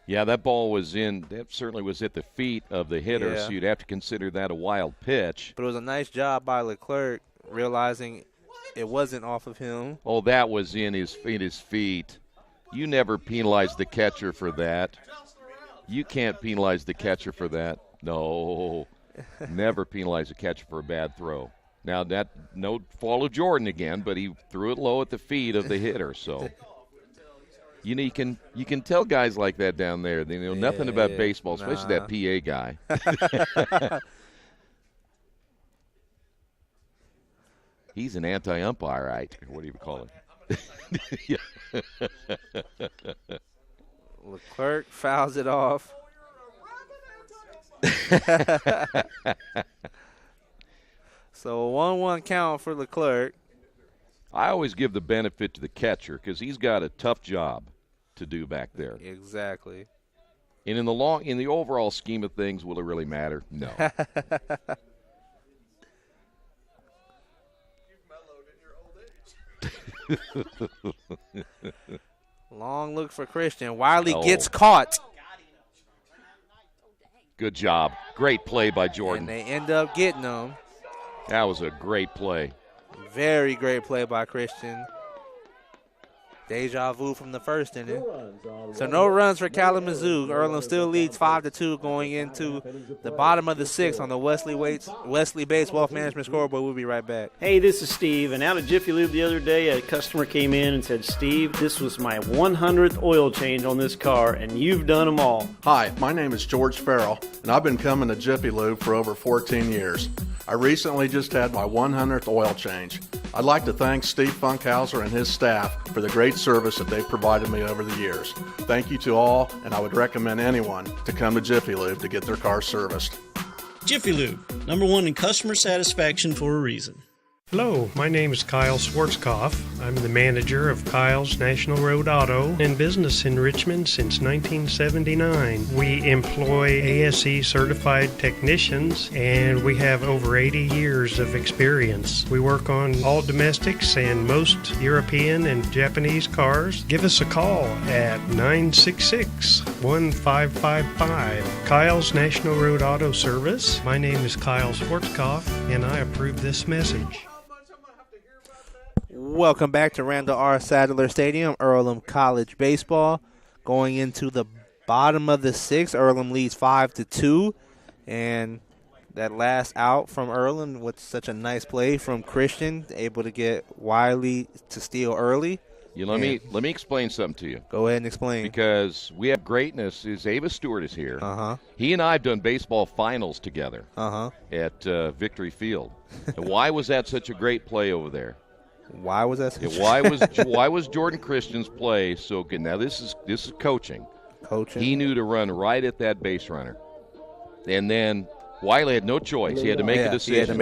Yeah, that ball was that certainly was at the feet of the hitter, so you'd have to consider that a wild pitch. But it was a nice job by Leclerc realizing it wasn't off of him. Oh, that was in his feet. You never penalize the catcher for that. You can't penalize the catcher for that. No, never penalize a catcher for a bad throw. Now, that no fault of Jordan again, but he threw it low at the feet of the hitter. So, you can tell guys like that down there. They know nothing about baseball, especially that PA guy. He's an anti-umpire, right? What do you call him? Leclerc fouls it off. So a 1-1 count for Leclerc. I always give the benefit to the catcher because he's got a tough job to do back there. Exactly. And in the overall scheme of things, will it really matter? No. Long look for Christian. Wiley gets caught. Good job. Great play by Jordan. And they end up getting him. That was a great play. Very great play by Christian. Deja vu from the first inning. So no runs for Kalamazoo. Earlham still leads 5-2 going into the bottom of the 6th on the Wesley Bates Wealth Management scoreboard. We'll be right back. Hey, this is Steve, and out at Jiffy Lube the other day, a customer came in and said, Steve, this was my 100th oil change on this car, and you've done them all. Hi, my name is George Farrell, and I've been coming to Jiffy Lube for over 14 years. I recently just had my 100th oil change. I'd like to thank Steve Funkhauser and his staff for the great service that they've provided me over the years. Thank you to all, and I would recommend anyone to come to Jiffy Lube to get their car serviced. Jiffy Lube, #1 in customer satisfaction for a reason. Hello, my name is Kyle Schwarzkopf. I'm the manager of Kyle's National Road Auto and business in Richmond since 1979. We employ ASE certified technicians and we have over 80 years of experience. We work on all domestics and most European and Japanese cars. Give us a call at 966-1555. Kyle's National Road Auto Service. My name is Kyle Schwarzkopf and I approve this message. Welcome back to Randall R. Sadler Stadium, Earlham College baseball. Going into the bottom of the sixth, Earlham leads 5-2, and that last out from Earlham was such a nice play from Christian, able to get Wiley to steal early. Let me explain something to you. Go ahead and explain. Because we have greatness. Avis Stewart is here. He and I have done baseball finals together at Victory Field. And why was that such a great play over there? Why was that? Why was Jordan Christian's play so good? Now this is coaching. He knew to run right at that base runner, and then Wiley had no choice. He had to make a decision.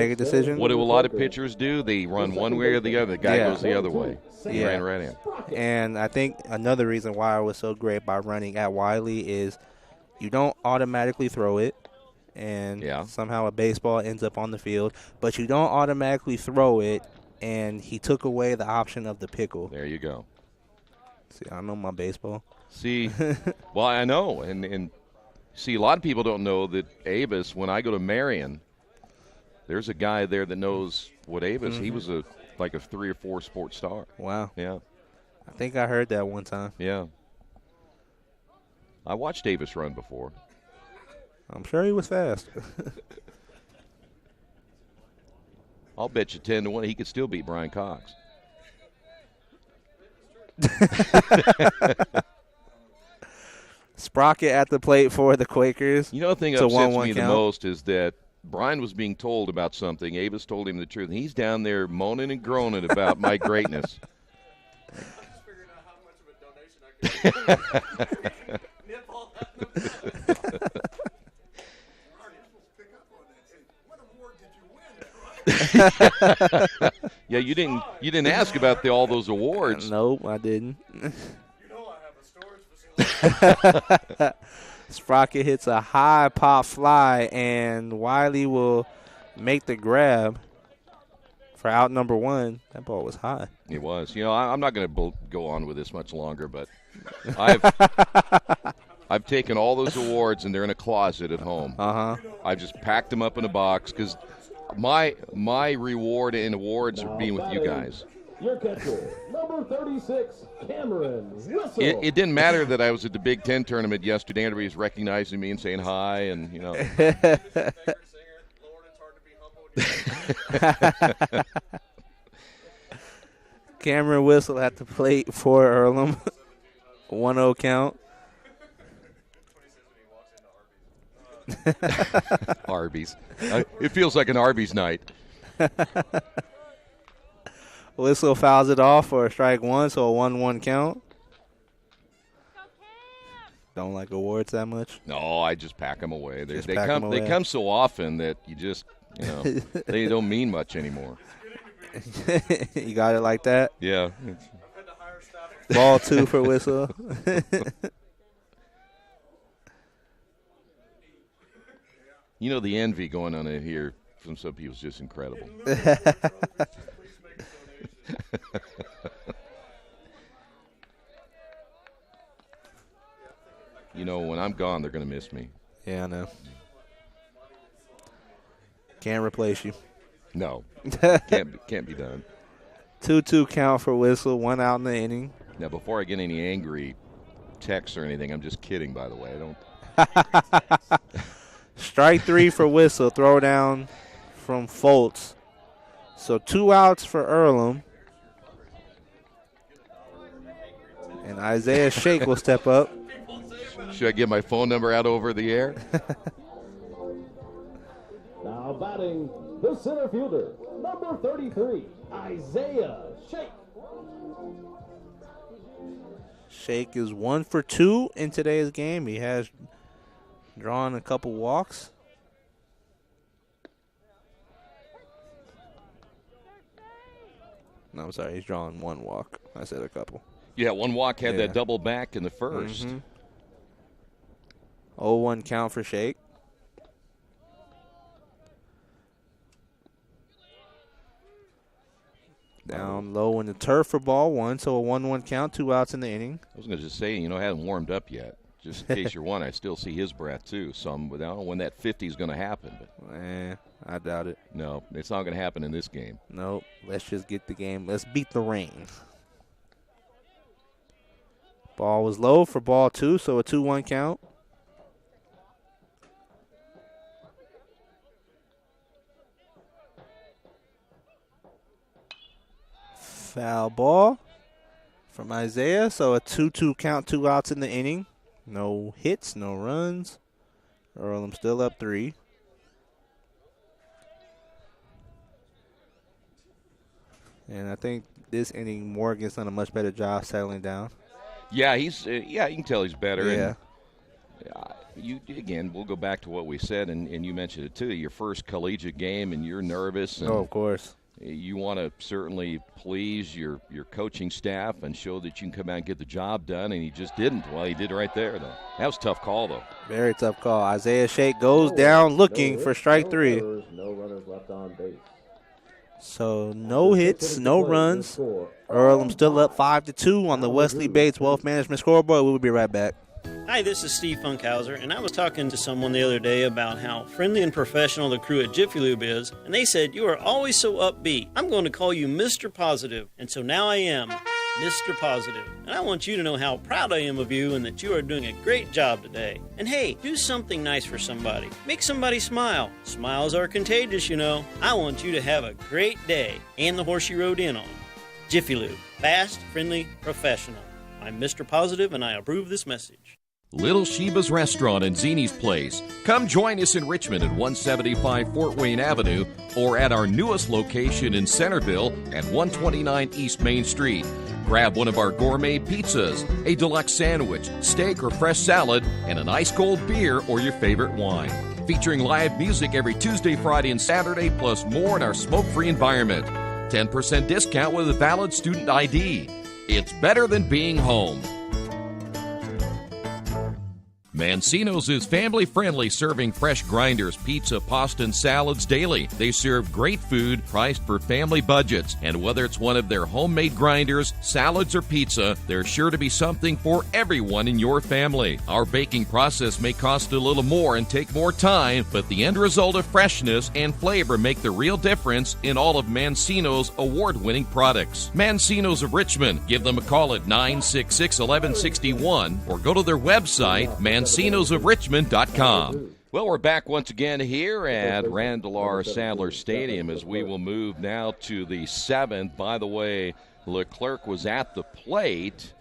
What do a lot of pitchers do? They run one way or the other. The guy goes the other way. He ran right in. And I think another reason why I was so great by running at Wiley is you don't automatically throw it, and somehow a baseball ends up on the field, but you don't automatically throw it. And he took away the option of the pickle. There you go. See, I know my baseball. See, well, I know. And see, a lot of people don't know that Avis, when I go to Marion, there's a guy there that knows what Avis, he was like a 3 or 4 sports star. Wow. Yeah. I think I heard that one time. Yeah. I watched Avis run before. I'm sure he was fast. I'll bet you 10-1 he could still beat Brian Cox. Sprocket at the plate for the Quakers. You know the thing that upsets me the most is that Brian was being told about something. Avis told him the truth. And he's down there moaning and groaning about my greatness. Yeah, you didn't ask about all those awards. Nope, I didn't. Sprocket hits a high pop fly, and Wiley will make the grab for out number 1. That ball was high. It was. I'm not going to go on with this much longer, but I've taken all those awards, and they're in a closet at home. I've just packed them up in a box because my reward in awards are being with you guys. Your catcher, number 36, Cameron Whistle. It didn't matter that I was at the Big Ten tournament yesterday. Everybody was recognizing me and saying hi, and Cameron Whistle at the plate for Earlham. 1-0 count. Arby's. It feels like an Arby's night. Whistle fouls it off for a strike 1, so a 1-1 count. Don't like awards that much? No, I just pack them away. They come so often that you just, they don't mean much anymore. You got it like that? Yeah. Ball 2 for Whistle. The envy going on in here from some people is just incredible. When I'm gone, they're going to miss me. Yeah, I know. Can't replace you. No. Can't be done. 2-2 count for Whistle, 1 out in the inning. Now, before I get any angry texts or anything, I'm just kidding, by the way. I don't. Strike 3 for Whistle. Throw down from Foltz. So 2 outs for Earlham. And Isaiah Shake will step up. Should I get my phone number out over the air? Now batting the center fielder, number 33, Isaiah Shake. Shake is 1 for 2 in today's game. He has drawn a couple walks. No, I'm sorry. He's drawing one walk. I said a couple. Yeah, one walk had that double back in the first. 0-1 count for Shake. Down low in the turf for ball one, so a 1-1 count, 2 outs in the inning. I was going to just say, hasn't warmed up yet. Just in case you're wondering, I still see his breath too. So I don't know when that 50 is going to happen. But I doubt it. No, it's not going to happen in this game. Nope. Let's just get the game. Let's beat the rain. Ball was low for ball 2, so a 2-1 count. Foul ball from Isaiah, so a 2-2 count, 2 outs in the inning. No hits, no runs. Earlham still up 3. And I think this inning Morgan's done a much better job settling down. Yeah, you can tell he's better. Yeah. And we'll go back to what we said, and you mentioned it too. Your first collegiate game, and you're nervous. And of course. You want to certainly please your coaching staff and show that you can come out and get the job done, and he just didn't. Well, he did right there, though. That was a tough call, though. Very tough call. Isaiah Shake goes down looking for strike 3. No runners left on base. So no hits, no runs. Earlham still up 5-2 on the Wesley Bates Wealth Management scoreboard. We will be right back. Hi, this is Steve Funkhauser, and I was talking to someone the other day about how friendly and professional the crew at Jiffy Lube is, and they said, "You are always so upbeat. I'm going to call you Mr. Positive." And so now I am Mr. Positive. And I want you to know how proud I am of you and that you are doing a great job today. And hey, do something nice for somebody. Make somebody smile. Smiles are contagious, I want you to have a great day and the horse you rode in on. Jiffy Lube. Fast, friendly, professional. I'm Mr. Positive, and I approve this message. Little Sheba's Restaurant and Zini's Place. Come join us in Richmond at 175 Fort Wayne Avenue or at our newest location in Centerville at 129 East Main Street. Grab one of our gourmet pizzas, a deluxe sandwich, steak or fresh salad, and an ice-cold beer or your favorite wine. Featuring live music every Tuesday, Friday, and Saturday, plus more in our smoke-free environment. 10% discount with a valid student ID. It's better than being home. Mancino's is family-friendly, serving fresh grinders, pizza, pasta, and salads daily. They serve great food priced for family budgets. And whether it's one of their homemade grinders, salads, or pizza, there's sure to be something for everyone in your family. Our baking process may cost a little more and take more time, but the end result of freshness and flavor make the real difference in all of Mancino's award-winning products. Mancino's of Richmond. Give them a call at 966-1161 or go to their website, Mancino'sofRichmond.com. Well, we're back once again here at Randall R. Sadler Stadium as we will move now to the 7th. By the way, Leclerc was at the plate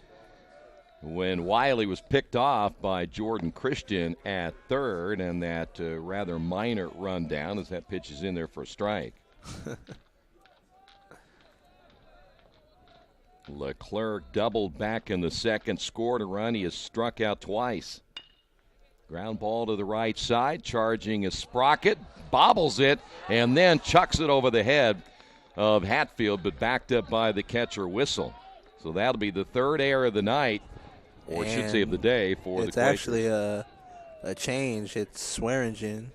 when Wiley was picked off by Jordan Christian at third, and that rather minor run down as that pitch is in there for a strike. Leclerc doubled back in the second, scored a run. He has struck out twice. Ground ball to the right side, charging is Sprocket, bobbles it, and then chucks it over the head of Hatfield, but backed up by the catcher Whistle. So that'll be the third error of the night, or I should say of the day, for the Quakers. It's actually a change. It's Swearingen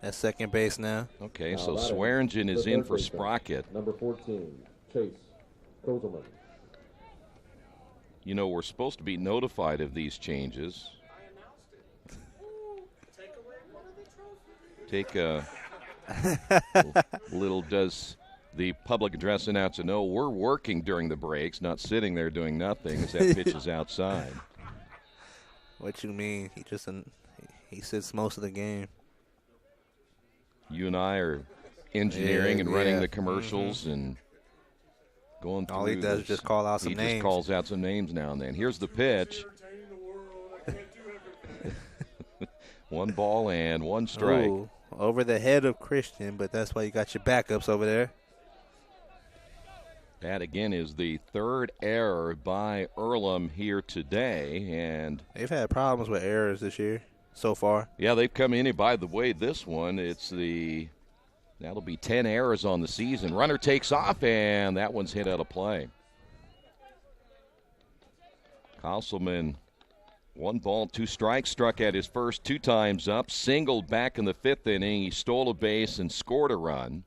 at second base now. Okay, so Swearingen is in for Sprocket. Number 14, Chase Kozelman. We're supposed to be notified of these changes. Take a little, does the public address announcer know we're working during the breaks, not sitting there doing nothing as that pitch is outside. What you mean? He sits most of the game. You and I are engineering and running the commercials and going through. All he does is just call out some names. He just calls out some names now and then. Here's the pitch. 1 ball and 1 strike. Ooh, over the head of Christian, but that's why you got your backups over there. That, again, is the third error by Earlham here today. And they've had problems with errors this year so far. Yeah, they've come in. And by the way, this one, it's the That'll be 10 errors on the season. Runner takes off, and that one's hit out of play. Kosselman, 1 ball, 2 strikes, struck at his first 2 times up, singled back in the 5th inning. He stole a base and scored a run.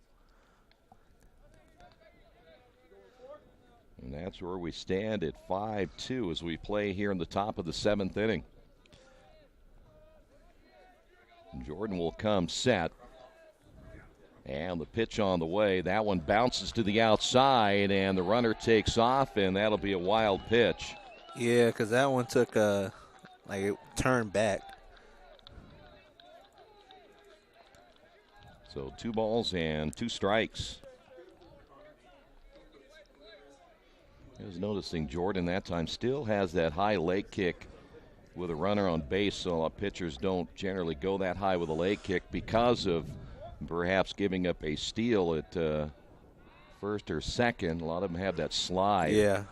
And that's where we stand at 5-2 as we play here in the top of the 7th inning. Jordan will come set. And the pitch on the way. That one bounces to the outside, and the runner takes off, and that'll be a wild pitch. Yeah, because that one took a, it turned back. So 2 balls and 2 strikes. I was noticing Jordan that time still has that high leg kick with a runner on base, so pitchers don't generally go that high with a leg kick because of perhaps giving up a steal at first or second. A lot of them have that slide. Yeah.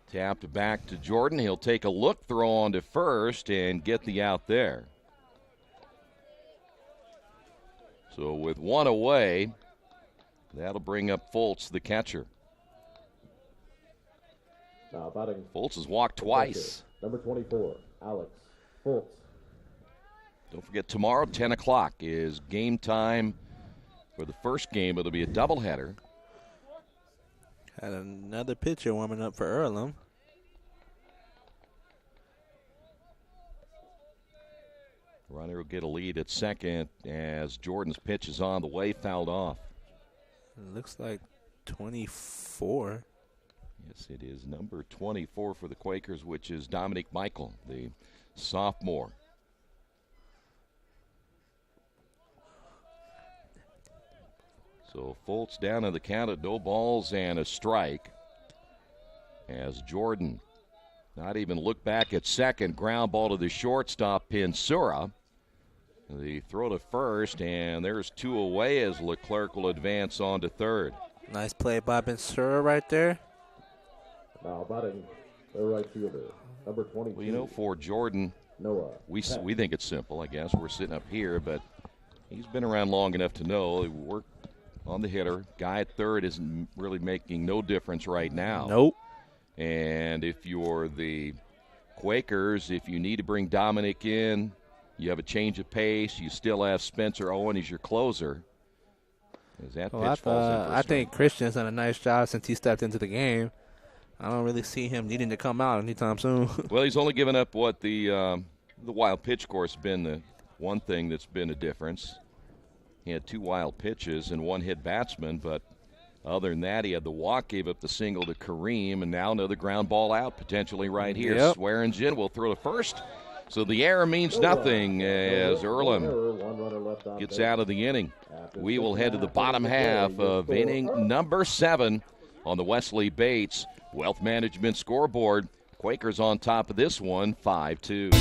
Tapped back to Jordan. He'll take a look, throw on to first, and get the out there. So with 1 away, that'll bring up Fultz, the catcher. Now batting. Fultz has walked twice. Number 24, Alex Fultz. Don't forget, tomorrow, 10 o'clock is game time for the first game. It'll be a doubleheader. Had another pitcher warming up for Earlham. Runner will get a lead at second as Jordan's pitch is on the way, fouled off. It looks like 24. Yes, it is number 24 for the Quakers, which is Dominic Michael, the sophomore. So Fultz down in the count at 0 balls and a strike as Jordan not even look back at second. Ground ball to the shortstop, Pinsura. The throw to first, and there's 2 away as Leclerc will advance on to third. Nice play by Pinsura right there. Now batting the right fielder, number 22. Well, for Jordan, Noah. we think it's simple, I guess. We're sitting up here, but he's been around long enough to know he worked on the hitter. Guy at third isn't really making no difference right now. Nope. And if you're the Quakers, if you need to bring Dominic in, you have a change of pace, you still have Spencer Owen as your closer. As that pitch falls in for I think Christian's done a nice job since he stepped into the game. I don't really see him needing to come out anytime soon. Well, he's only given up what the wild pitch course has been the one thing that's been a difference. He had 2 wild pitches and 1 hit batsman, but other than that, he had the walk, gave up the single to Kareem, and now another ground ball out potentially right here. Yep. Swearingen will throw to first. So the error means nothing as Earlham gets out of the inning. We will head to the bottom half of inning number 7 on the Wesley Bates Wealth Management scoreboard. Quakers on top of this one, 5-2.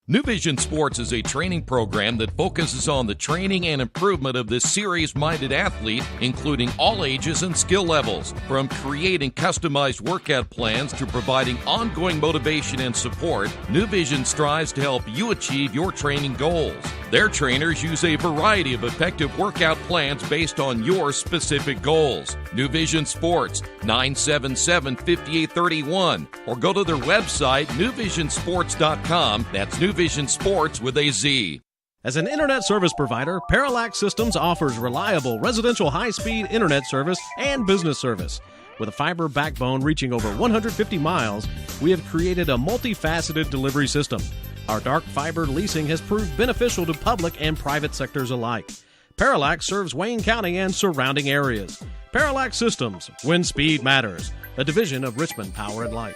New Vision Sports is a training program that focuses on the training and improvement of this serious-minded athlete, including all ages and skill levels. From creating customized workout plans to providing ongoing motivation and support, New Vision strives to help you achieve your training goals. Their trainers use a variety of effective workout plans based on your specific goals. New Vision Sports, 977-5831, or go to their website, newvisionsports.com. That's New Vision Sports with a Z. As an internet service provider, Parallax Systems offers reliable residential high-speed internet service and business service. With a fiber backbone reaching over 150 miles, we have created a multifaceted delivery system. Our dark fiber leasing has proved beneficial to public and private sectors alike. Parallax serves Wayne County and surrounding areas. Parallax Systems, when speed matters, a division of Richmond Power and Light.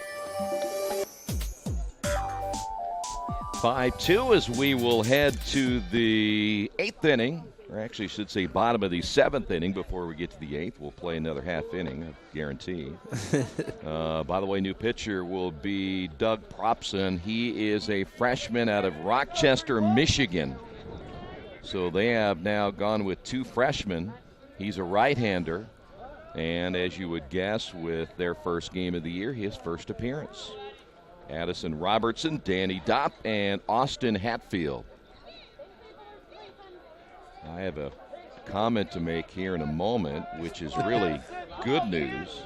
5-2 as we will head to the 8th inning, or actually I should say bottom of the 7th inning before we get to the 8th. We'll play another half inning, I guarantee. By the way, new pitcher will be Doug Propson. He is a freshman out of Rochester, Michigan. So they have now gone with 2 freshmen. He's a right-hander. And as you would guess, with their first game of the year, his first appearance. Addison Robertson, Danny Dopp, and Austin Hatfield. I have a comment to make here in a moment, which is really good news.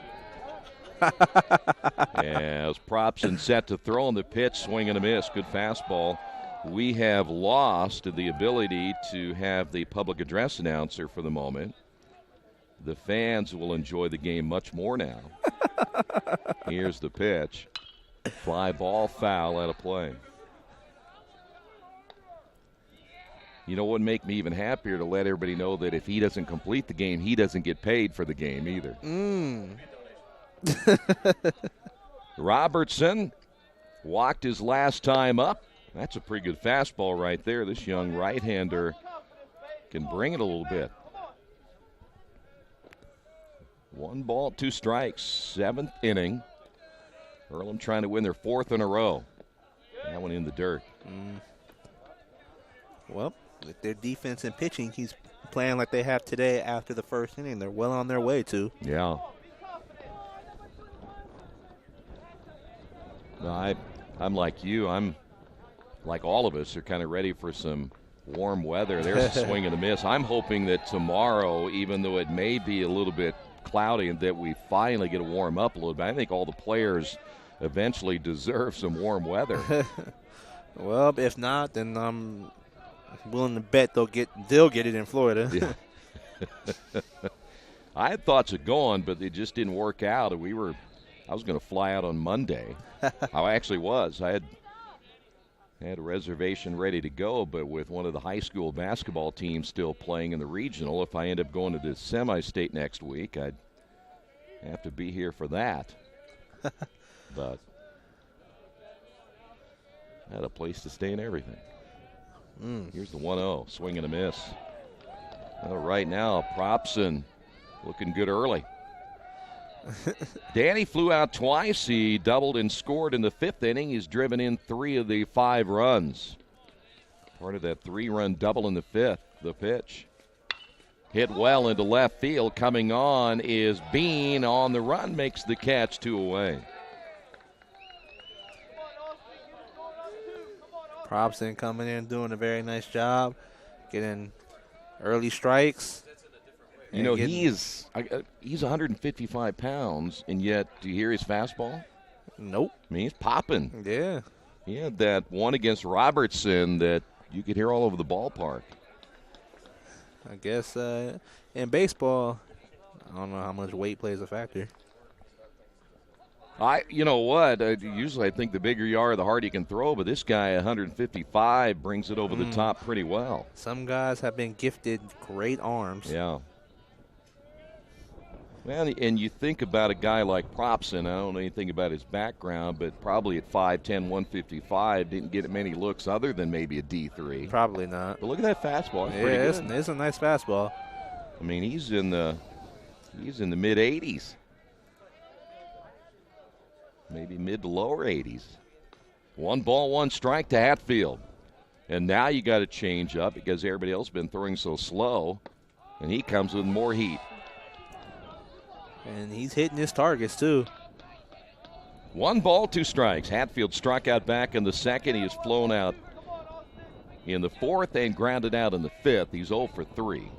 As Propson set to throw on the pitch, swing and a miss. Good fastball. We have lost the ability to have the public address announcer for the moment. The fans will enjoy the game much more now. Here's the pitch. Fly ball, foul, out of play. You know what would make me even happier? To let everybody know that if he doesn't complete the game, he doesn't get paid for the game either. Robertson walked his last time up. That's a pretty good fastball right there. This young right-hander can bring it a little bit. 1 ball, 2 strikes, 7th inning. Earlham trying to win their 4th in a row. That one in the dirt. Well, with their defense and pitching, he's playing like they have today after the first inning. They're well on their way to. Yeah. No, I'm like you. I'm like all of us are kind of ready for some warm weather. There's a swing and a miss. I'm hoping that tomorrow, even though it may be a little bit cloudy, and that we finally get to warm up a little bit. I think all the players eventually deserve some warm weather. Well, if not, then I'm willing to bet they'll get it in Florida. Yeah. I had thoughts of going, but it just didn't work out. I was going to fly out on Monday. I actually was. I had a reservation ready to go, but with one of the high school basketball teams still playing in the regional, if I end up going to the semi-state next week, I'd have to be here for that. But I had a place to stay and everything. Here's the 1-0, swing and a miss. Well, right now, Propson looking good early. Danny flew out twice. He doubled and scored in the 5th inning. He's driven in 3 of the 5 runs. Part of that 3-run double in the 5th. The pitch. Hit well into left field. Coming on is Bean on the run. Makes the catch, 2 away. Propson coming in, doing a very nice job. Getting early strikes. You know, he's 155 pounds, and yet, do you hear his fastball? Nope. I mean, he's popping. Yeah. He had that one against Robertson that you could hear all over the ballpark. I guess in baseball, I don't know how much weight plays a factor. You know what? Usually I think the bigger you are, the harder you can throw, but this guy, 155, brings it over the top pretty well. Some guys have been gifted great arms. Yeah. Well, and you think about a guy like Propson, I don't know anything about his background, but probably at 5'10", 155, didn't get many looks other than maybe a D3. Probably not. But look at that fastball. It's yeah, pretty good. It's a nice fastball. I mean, he's in the mid-80s. Maybe mid to lower 80s. 1 ball, 1 strike to Hatfield. And now you got to change up because everybody else has been throwing so slow, and he comes with more heat. And he's hitting his targets, too. 1 ball, 2 strikes. Hatfield struck out back in the 2nd. He has flown out in the 4th and grounded out in the 5th. He's 0 for 3.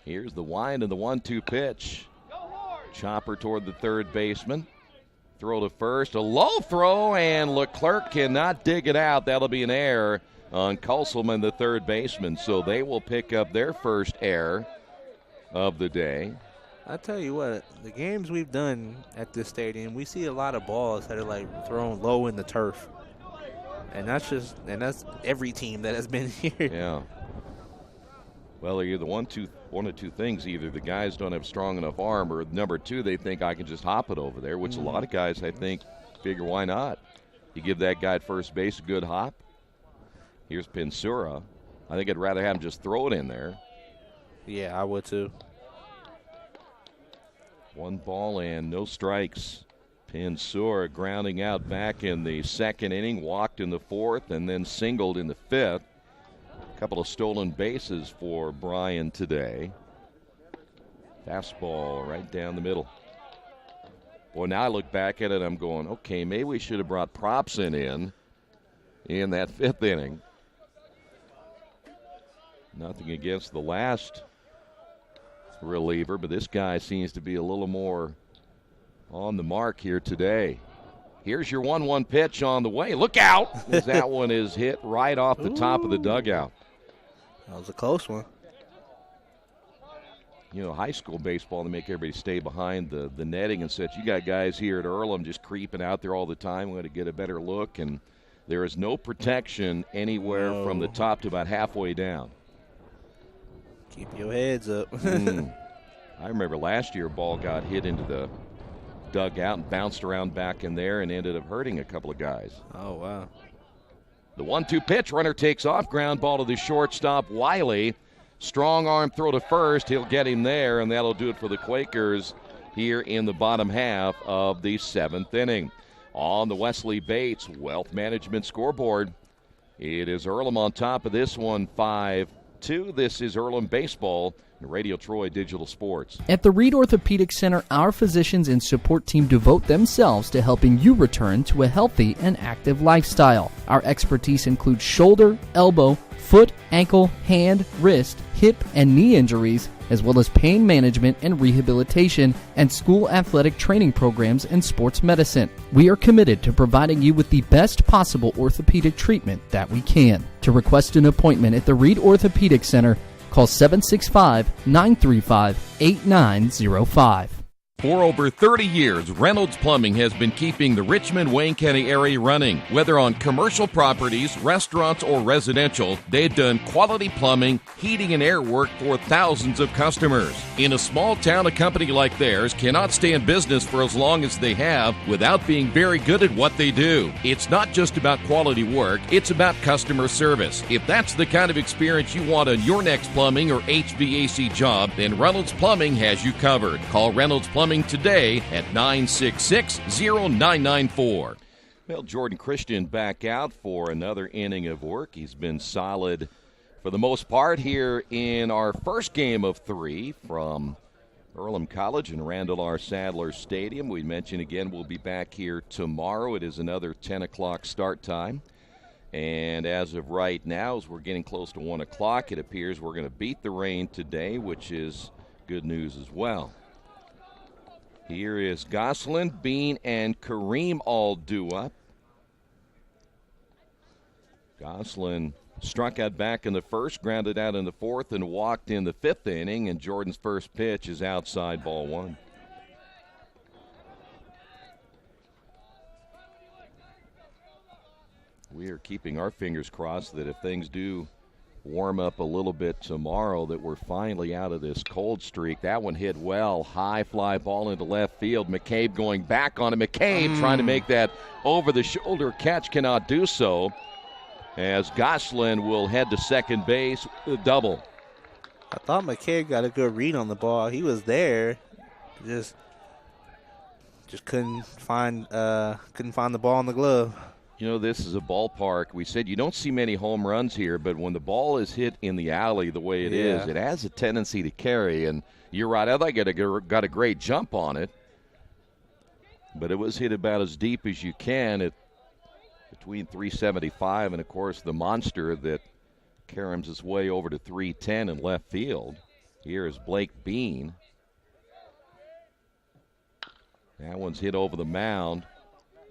Here's the wind and the 1-2 pitch. Chopper toward the 3rd baseman. Throw to first. A low throw, and Leclerc cannot dig it out. That'll be an error on Kulselman, the 3rd baseman. So they will pick up their first error of the day. I tell you what, the games we've done at this stadium, we see a lot of balls that are like thrown low in the turf. And that's every team that has been here. Yeah. Well, either one of two things. Either the guys don't have strong enough arm, or number 2, they think I can just hop it over there, which a lot of guys, I think, figure why not. You give that guy at first base a good hop. Here's Pinsura. I think I'd rather have him just throw it in there. Yeah, I would too. 1 ball and no strikes. Pinsura grounding out back in the second inning, walked in the fourth, and then singled in the fifth. A couple of stolen bases for Bryan today. Fastball right down the middle. Boy, now I look back at it, I'm going, okay, maybe we should have brought Propson in that fifth inning. Nothing against the last reliever, but this guy seems to be a little more on the mark here today. Here's your 1-1 pitch on the way. Look out! As that one is hit right off the top of the dugout. That was a close one. You know, high school baseball, they make everybody stay behind the netting and such. You got guys here at Earlham just creeping out there all the time. We're going to get a better look, and there is no protection anywhere from the top to about halfway down. Keep your heads up. I remember last year a ball got hit into the dugout and bounced around back in there and ended up hurting a couple of guys. Oh, wow. The 1-2 pitch, runner takes off, ground ball to the shortstop, Wiley. Strong arm throw to first. He'll get him there, and that'll do it for the Quakers here in the bottom half of the seventh inning. On the Wesley Bates Wealth Management scoreboard, it is Earlham on top of this one, 5-2. This is Earlham Baseball and Radio Troy Digital Sports. At the Reed Orthopedic Center, our physicians and support team devote themselves to helping you return to a healthy and active lifestyle. Our expertise includes shoulder, elbow, foot, ankle, hand, wrist, hip, and knee injuries, as well as pain management and rehabilitation, and school athletic training programs and sports medicine. We are committed to providing you with the best possible orthopedic treatment that we can. To request an appointment at the Reed Orthopedic Center, call 765-935-8905. For over 30 years, Reynolds Plumbing has been keeping the Richmond-Wayne County area running. Whether on commercial properties, restaurants, or residential, they've done quality plumbing, heating, and air work for thousands of customers. In a small town, a company like theirs cannot stay in business for as long as they have without being very good at what they do. It's not just about quality work, it's about customer service. If that's the kind of experience you want on your next plumbing or HVAC job, then Reynolds Plumbing has you covered. Call Reynolds Plumbing today at 966-0994. Well, Jordan Christian back out for another inning of work. He's been solid for the most part here in our first game of three from Earlham College and Randall R. Sadler Stadium. We mentioned again we'll be back here tomorrow. It is another 10 o'clock start time. And as of right now, as we're getting close to 1 o'clock, it appears we're going to beat the rain today, which is good news as well. Here is Gosselin, Bean, and Kareem all due up. Gosselin struck out back in the first, grounded out in the fourth, and walked in the fifth inning, and Jordan's first pitch is outside, ball one. We are keeping our fingers crossed that if things do warm up a little bit tomorrow, that we're finally out of this cold streak. That one hit well. High fly ball into left field. McCabe going back on it. McCabe trying to make that over-the-shoulder catch, cannot do so, as Gosselin will head to second base with a double. I thought McCabe got a good read on the ball. He was there. Just couldn't find the ball in the glove. You know, this is a ballpark. We said you don't see many home runs here, but when the ball is hit in the alley the way it is, it has a tendency to carry. And you're right, I thought you got a great jump on it, but it was hit about as deep as you can at between 375 and, of course, the monster that caroms his way over to 310 in left field. Here is Blake Bean. That one's hit over the mound.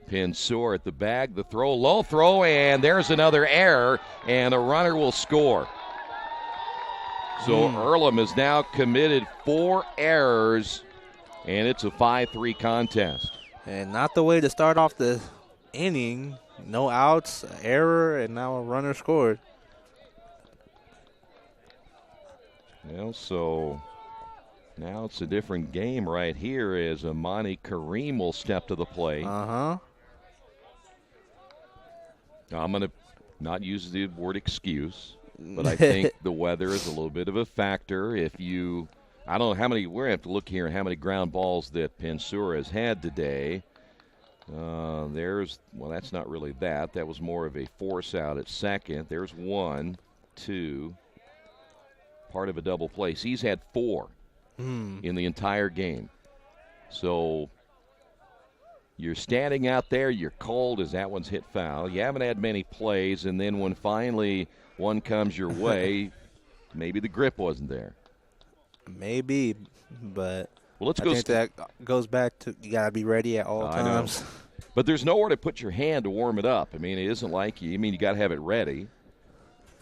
Pinsura at the bag, the throw, low throw, and there's another error, and a runner will score. So Earlham has now committed 4 errors, and it's a 5-3 contest. And not the way to start off the inning. No outs, error, and now a runner scored. Well, so now it's a different game right here as Amani Kareem will step to the plate. I'm going to not use the word excuse, but I think the weather is a little bit of a factor. I don't know how many, we're going to have to look here at how many ground balls that Pinsura has had today. That's not really that. That was more of a force out at second. There's 1, 2, part of a double play. He's had 4 in the entire game. So you're standing out there, you're cold as that one's hit foul. You haven't had many plays, and then when finally one comes your way, maybe the grip wasn't there. Maybe, but I think that goes back to you got to be ready at all times. Know. But there's nowhere to put your hand to warm it up. I mean, it isn't like you got to have it ready.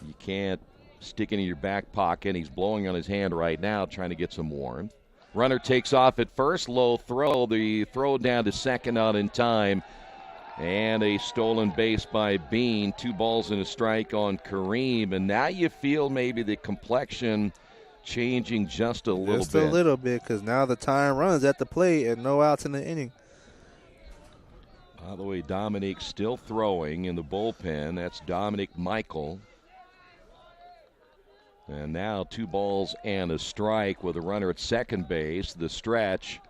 You can't stick it in your back pocket. He's blowing on his hand right now trying to get some warmth. Runner takes off at first, low throw. The throw down to second out in time. And a stolen base by Bean. 2 balls and a strike on Kareem. And now you feel maybe the complexion changing just a little bit. Just a little bit, because now the time runs at the plate and no outs in the inning. By the way, Dominique still throwing in the bullpen. That's Dominic Michael. And now 2 balls and a strike with a runner at second base. The stretch.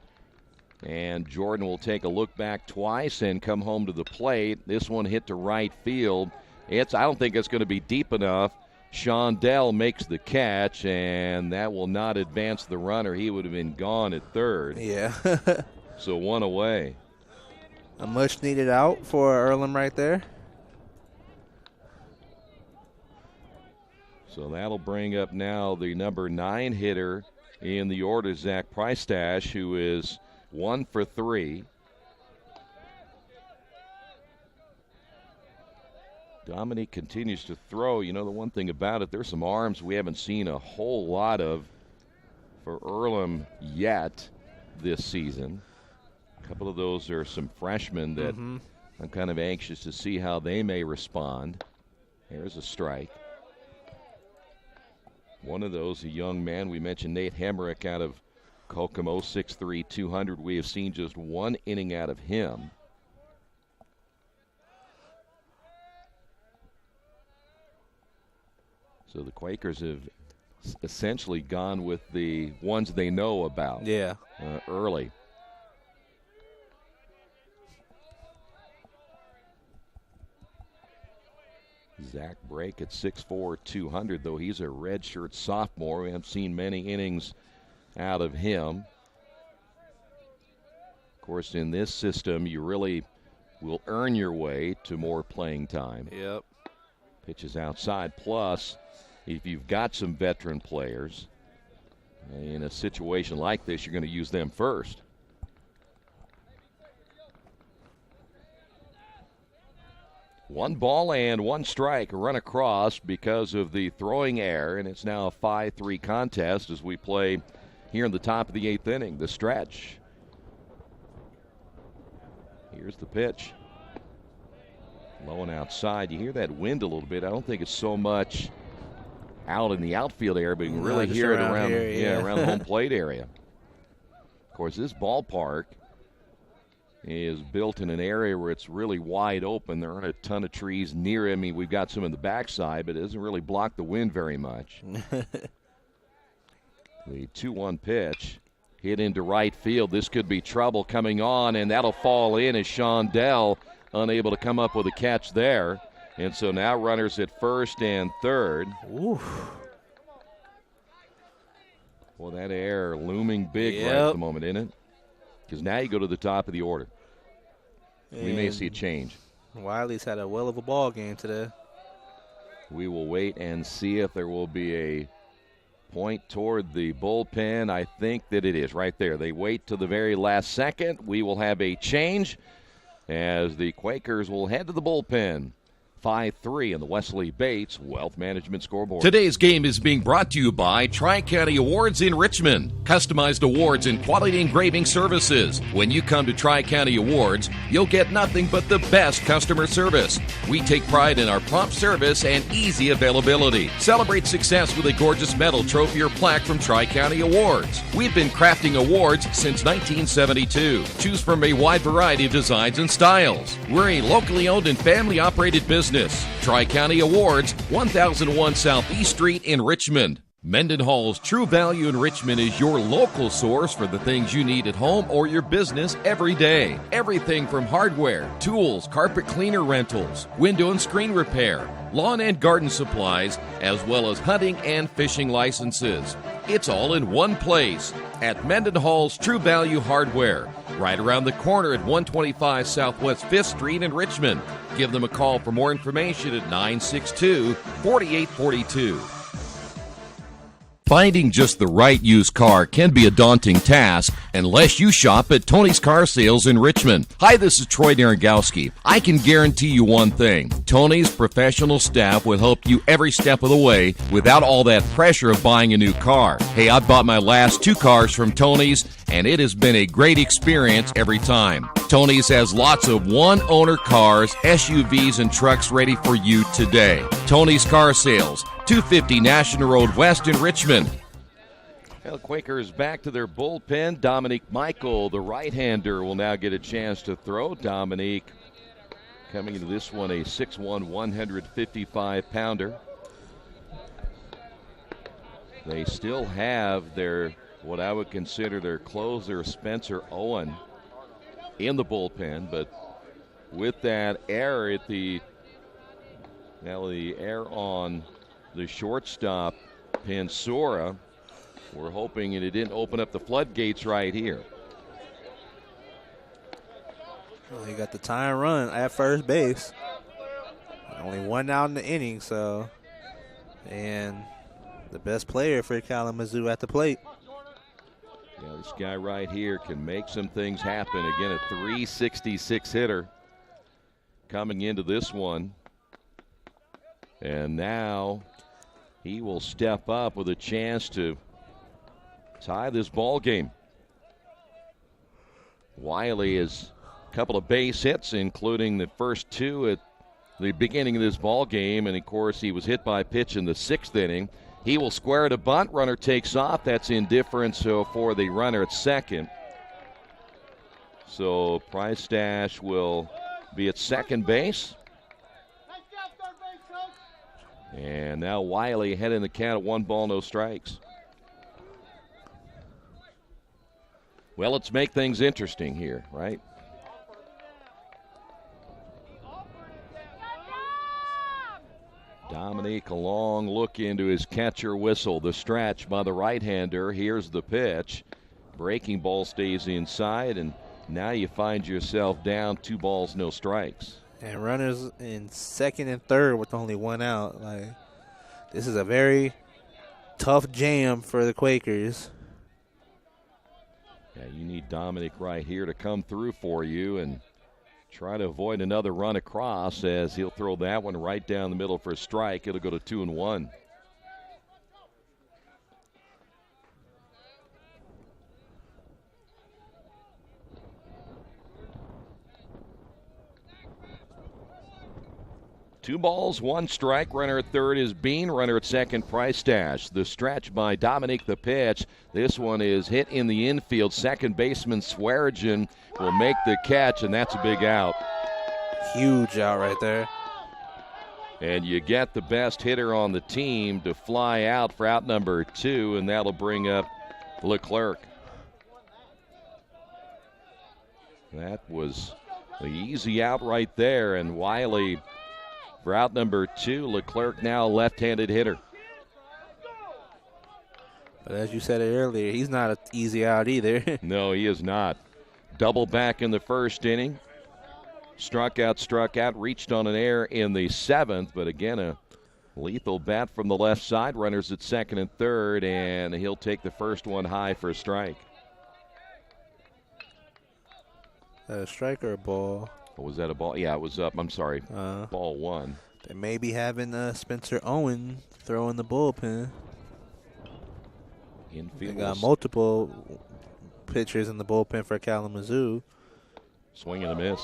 And Jordan will take a look back twice and come home to the plate. This one hit to right field. I don't think it's going to be deep enough. Shondell makes the catch, and that will not advance the runner. He would have been gone at third. Yeah. So 1 away. A much-needed out for Earlham right there. So that'll bring up now the number 9 hitter in the order, Zach Priestash, who is 1 for 3. Dominique continues to throw. You know, the one thing about it, there's some arms we haven't seen a whole lot of for Earlham yet this season. A couple of those are some freshmen that I'm kind of anxious to see how they may respond. There's a strike. One of those, a young man. We mentioned Nate Hemrick out of Kokomo, 6'3", 200. We have seen just 1 inning out of him. So the Quakers have essentially gone with the ones they know about early. Zach Brake at 6'4", 200, though he's a redshirt sophomore. We haven't seen many innings out of him. Of course, in this system, you really will earn your way to more playing time. Yep. Pitches outside. Plus, if you've got some veteran players, in a situation like this, you're going to use them first. One ball and 1 strike, a run across because of the throwing error, and it's now a 5-3 contest as we play here in the top of the 8th inning, the stretch. Here's the pitch. Low and outside. You hear that wind a little bit. I don't think it's so much out in the outfield area, but you can really hear it around around the home plate area. Of course, this ballpark is built in an area where it's really wide open. There aren't a ton of trees near it. I mean, we've got some in the backside, but it doesn't really block the wind very much. The 2-1 pitch hit into right field. This could be trouble coming on, and that'll fall in as Shondell unable to come up with a catch there. And so now runners at first and third. Ooh. Well, that error looming big right at the moment, isn't it? Because now you go to the top of the order. We may see a change. Wiley's had a well of a ball game today. We will wait and see if there will be a point toward the bullpen. I think that it is right there. They wait to the very last second. We will have a change as the Quakers will head to the bullpen. 5-3 in the Wesley Bates Wealth Management scoreboard. Today's game is being brought to you by Tri-County Awards in Richmond. Customized awards and quality engraving services. When you come to Tri-County Awards, you'll get nothing but the best customer service. We take pride in our prompt service and easy availability. Celebrate success with a gorgeous medal, trophy, or plaque from Tri-County Awards. We've been crafting awards since 1972. Choose from a wide variety of designs and styles. We're a locally owned and family-operated business. Tri-County Awards, 1001 Southeast Street in Richmond. Mendenhall's True Value in Richmond is your local source for the things you need at home or your business every day. Everything from hardware, tools, carpet cleaner rentals, window and screen repair, lawn and garden supplies, as well as hunting and fishing licenses. It's all in one place at Mendenhall's True Value Hardware, right around the corner at 125 Southwest 5th Street in Richmond. Give them a call for more information at 962-4842. Finding just the right used car can be a daunting task unless you shop at Tony's Car Sales in Richmond. Hi, this is Troy Naragowski. I can guarantee you one thing. Tony's professional staff will help you every step of the way without all that pressure of buying a new car. Hey, I bought my last 2 cars from Tony's, and it has been a great experience every time. Tony's has lots of one-owner cars, SUVs, and trucks ready for you today. Tony's Car Sales, 250 National Road West in Richmond. Well, Quakers back to their bullpen. Dominique Michael, the right-hander, will now get a chance to throw. Dominique coming into this one, a 6'1", 155-pounder. They still have their, what I would consider their closer, Spencer Owen, in the bullpen, but with that error at the error on the shortstop, Pansora, we're hoping it didn't open up the floodgates right here. Well, he got the tying run at first base. Only 1 out in the inning, so. And the best player for Kalamazoo at the plate. Yeah, this guy right here can make some things happen. Again, a 366 hitter coming into this one. And now he will step up with a chance to tie this ball game. Wiley has a couple of base hits, including the first 2 at the beginning of this ball game. And, of course, he was hit by a pitch in the 6th inning. He will square to bunt. Runner takes off. That's indifference for the runner at second. So Price Stash will be at second base. And now Wiley ahead in the count at 1 ball, no strikes. Well, let's make things interesting here, right? Dominique, a long look into his catcher whistle. The stretch by the right-hander. Here's the pitch. Breaking ball stays inside, and now you find yourself down 2 balls, no strikes. And runners in second and third with only 1 out. This is a very tough jam for the Quakers. Yeah, you need Dominic right here to come through for you and try to avoid another run across, as he'll throw that one right down the middle for a strike. It'll go to 2-1. Two balls, 1 strike. Runner at third is Bean. Runner at second, Price Stash. The stretch by Dominique, the pitch. This one is hit in the infield. Second baseman Swearigan will make the catch, and that's a big out. Huge out right there. And you get the best hitter on the team to fly out for out number 2, and that'll bring up Leclerc. That was the easy out right there, and Wiley for out number 2. Leclerc now a left-handed hitter. But as you said earlier, he's not an easy out either. No, he is not. Double back in the first inning. Struck out, reached on an error in the 7th, but again, a lethal bat from the left side. Runners at second and third, and he'll take the first one high for a strike. A strike or a ball? Or was that a ball? Yeah, it was up. I'm sorry. Ball 1. They may be having Spencer Owen throw in the bullpen. They got multiple pitchers in the bullpen for Kalamazoo. Swing and a miss.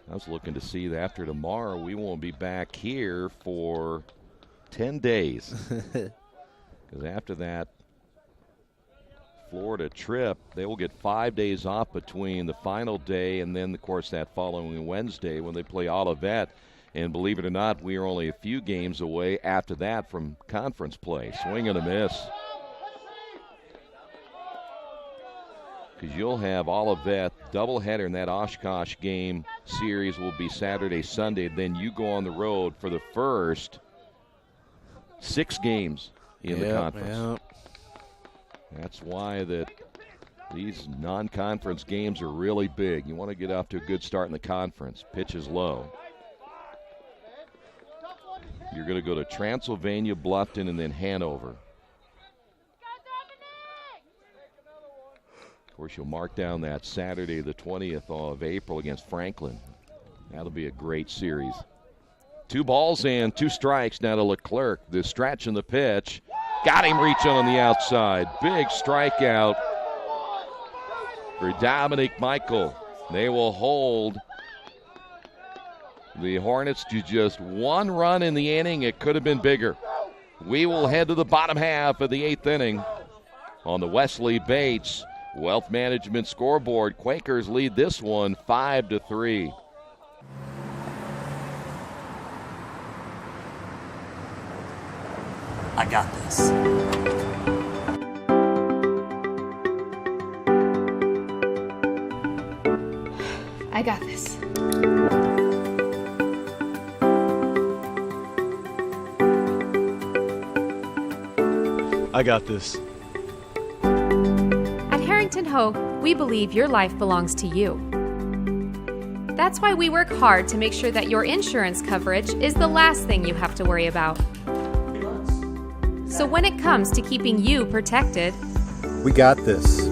I was looking to see that after tomorrow we won't be back here for 10 days. Because after that Florida trip, they will get 5 days off between the final day and then, of course, that following Wednesday when they play Olivet. And believe it or not, we are only a few games away after that from conference play. Swing and a miss. Because you'll have Olivet doubleheader in that Oshkosh game. Series will be Saturday, Sunday. Then you go on the road for the first 6 games in the conference. That's why that these non-conference games are really big. You want to get off to a good start in the conference. Pitch is low. You're going to go to Transylvania, Bluffton, and then Hanover. Of course, you'll mark down that Saturday, the 20th of April against Franklin. That'll be a great series. 2 balls and 2 strikes now to Leclerc. The stretch and the pitch. Got him reaching on the outside. Big strikeout for Dominic Michael. They will hold the Hornets to just 1 run in the inning. It could have been bigger. We will head to the bottom half of the 8th inning on the Wesley Bates Wealth Management scoreboard. Quakers lead this one 5-3. I got this. I got this. I got this. At Harrington Hogue, we believe your life belongs to you. That's why we work hard to make sure that your insurance coverage is the last thing you have to worry about. So when it comes to keeping you protected, We got this.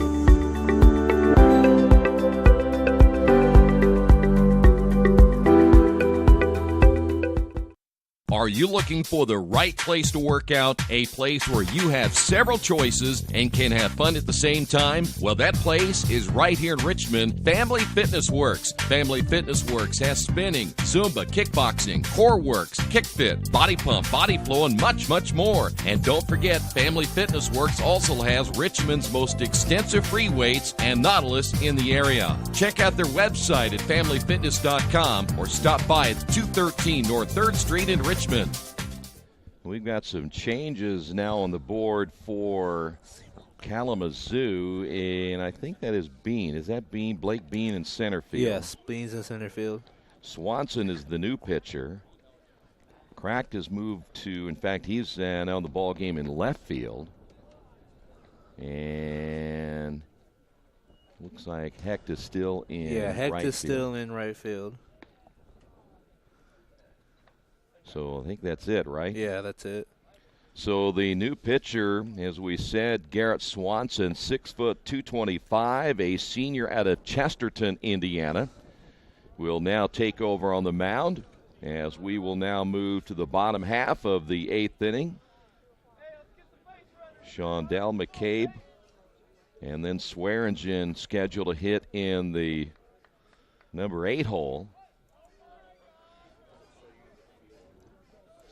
Are you looking for the right place to work out? A place where you have several choices and can have fun at the same time? Well, that place is right here in Richmond, Family Fitness Works. Family Fitness Works has spinning, Zumba, kickboxing, core works, kick fit, body pump, body flow, and much, much more. And don't forget, Family Fitness Works also has Richmond's most extensive free weights and Nautilus in the area. Check out their website at familyfitness.com or stop by at 213 North 3rd Street in Richmond. We've got some changes now on the board for Kalamazoo, and I think that is Bean. Is that Bean? Blake Bean in center field? Yes, Bean's in center field. Swanson is the new pitcher. Cracked has moved to, in fact, he's now in the ball game in left field. And looks like Hecht is still in Hecht right is field. still in right field. So I think that's it, right? Yeah, that's it. So the new pitcher, as we said, Garrett Swanson, 6 foot 225, a senior out of Chesterton, Indiana, will now take over on the mound as we will now move to the bottom half of the 8th inning. Shondell McCabe and then Swearingen scheduled to hit in the number 8 hole.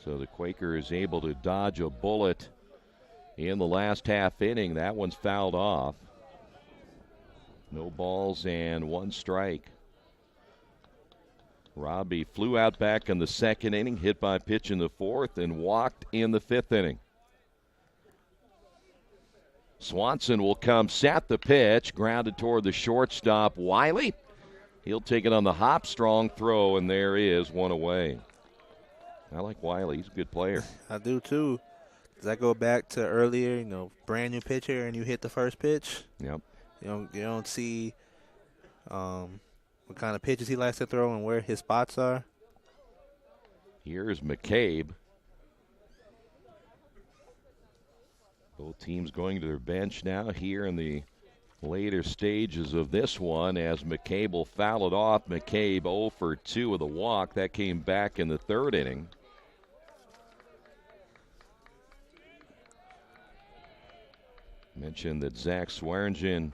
So the Quaker is able to dodge a bullet in the last half inning. That one's fouled off. No balls and 1 strike. Robbie flew out back in the 2nd inning, hit by pitch in the 4th, and walked in the 5th inning. Swanson will come, set the pitch, grounded toward the shortstop, Wiley. He'll take it on the hop, strong throw, and there is 1 away. I like Wiley. He's a good player. I do, too. Does that go back to earlier, brand new pitcher and you hit the first pitch? Yep. You don't see what kind of pitches he likes to throw and where his spots are. Here's McCabe. Both teams going to their bench now here in the later stages of this one as McCabe will foul it off. McCabe 0 for 2 with a walk. That came back in the 3rd inning. Mentioned that Zach Swearingen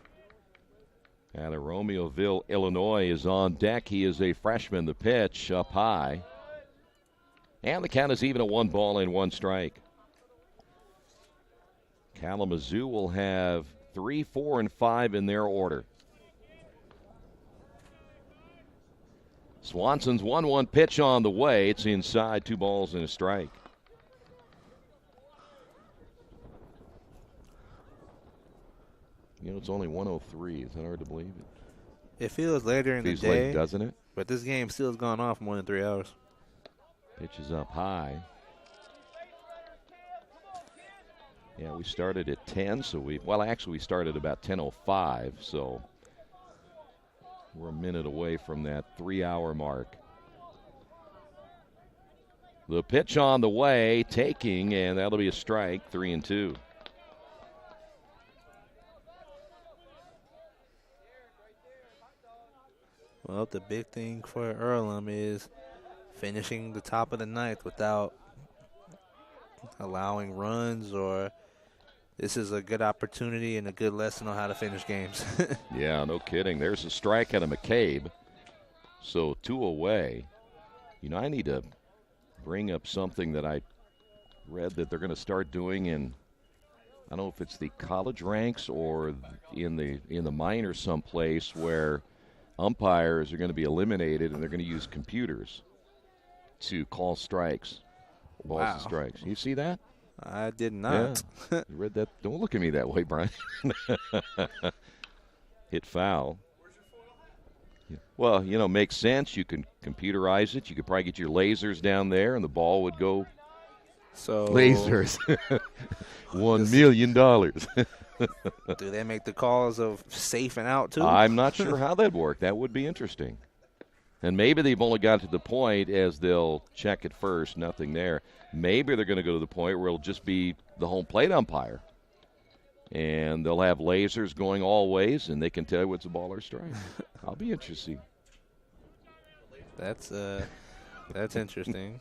out of Romeoville, Illinois, is on deck. He is a freshman. The pitch up high. And the count is even at 1 ball and 1 strike. Kalamazoo will have 3, 4, and 5 in their order. Swanson's 1-1 pitch on the way. It's inside, 2 balls and a strike. You know, it's only 1:03. Is that hard to believe? It feels later in the Feels day, late, doesn't it? But this game still has gone off more than 3 hours. Pitch is up high. Yeah, we started at 10, so we started about 10:05, so we're a minute away from that 3-hour mark. The pitch on the way, taking, and that'll be a strike, 3-2. Well, the big thing for Earlham is finishing the top of the ninth without allowing runs, or this is a good opportunity and a good lesson on how to finish games. Yeah, no kidding. There's a strike out of McCabe. So 2 away. You know, I need to bring up something that I read that they're going to start doing in, I don't know if it's the college ranks or in the minors someplace, where umpires are going to be eliminated and they're going to use computers to call strikes. Balls and strikes. You see that? I did not. Yeah. You read that? Don't look at me that way, Brian. Hit foul. Well, you know, makes sense. You can computerize it. You could probably get your lasers down there and the ball would go. So lasers. $1 million. Do they make the calls of safe and out, too? I'm not sure how that'd work. That would be interesting. And maybe they've only got to the point as they'll check it first, nothing there. Maybe they're going to go to the point where it'll just be the home plate umpire. And they'll have lasers going all ways, and they can tell you what's a ball or strike. I'll be interested. That's interesting.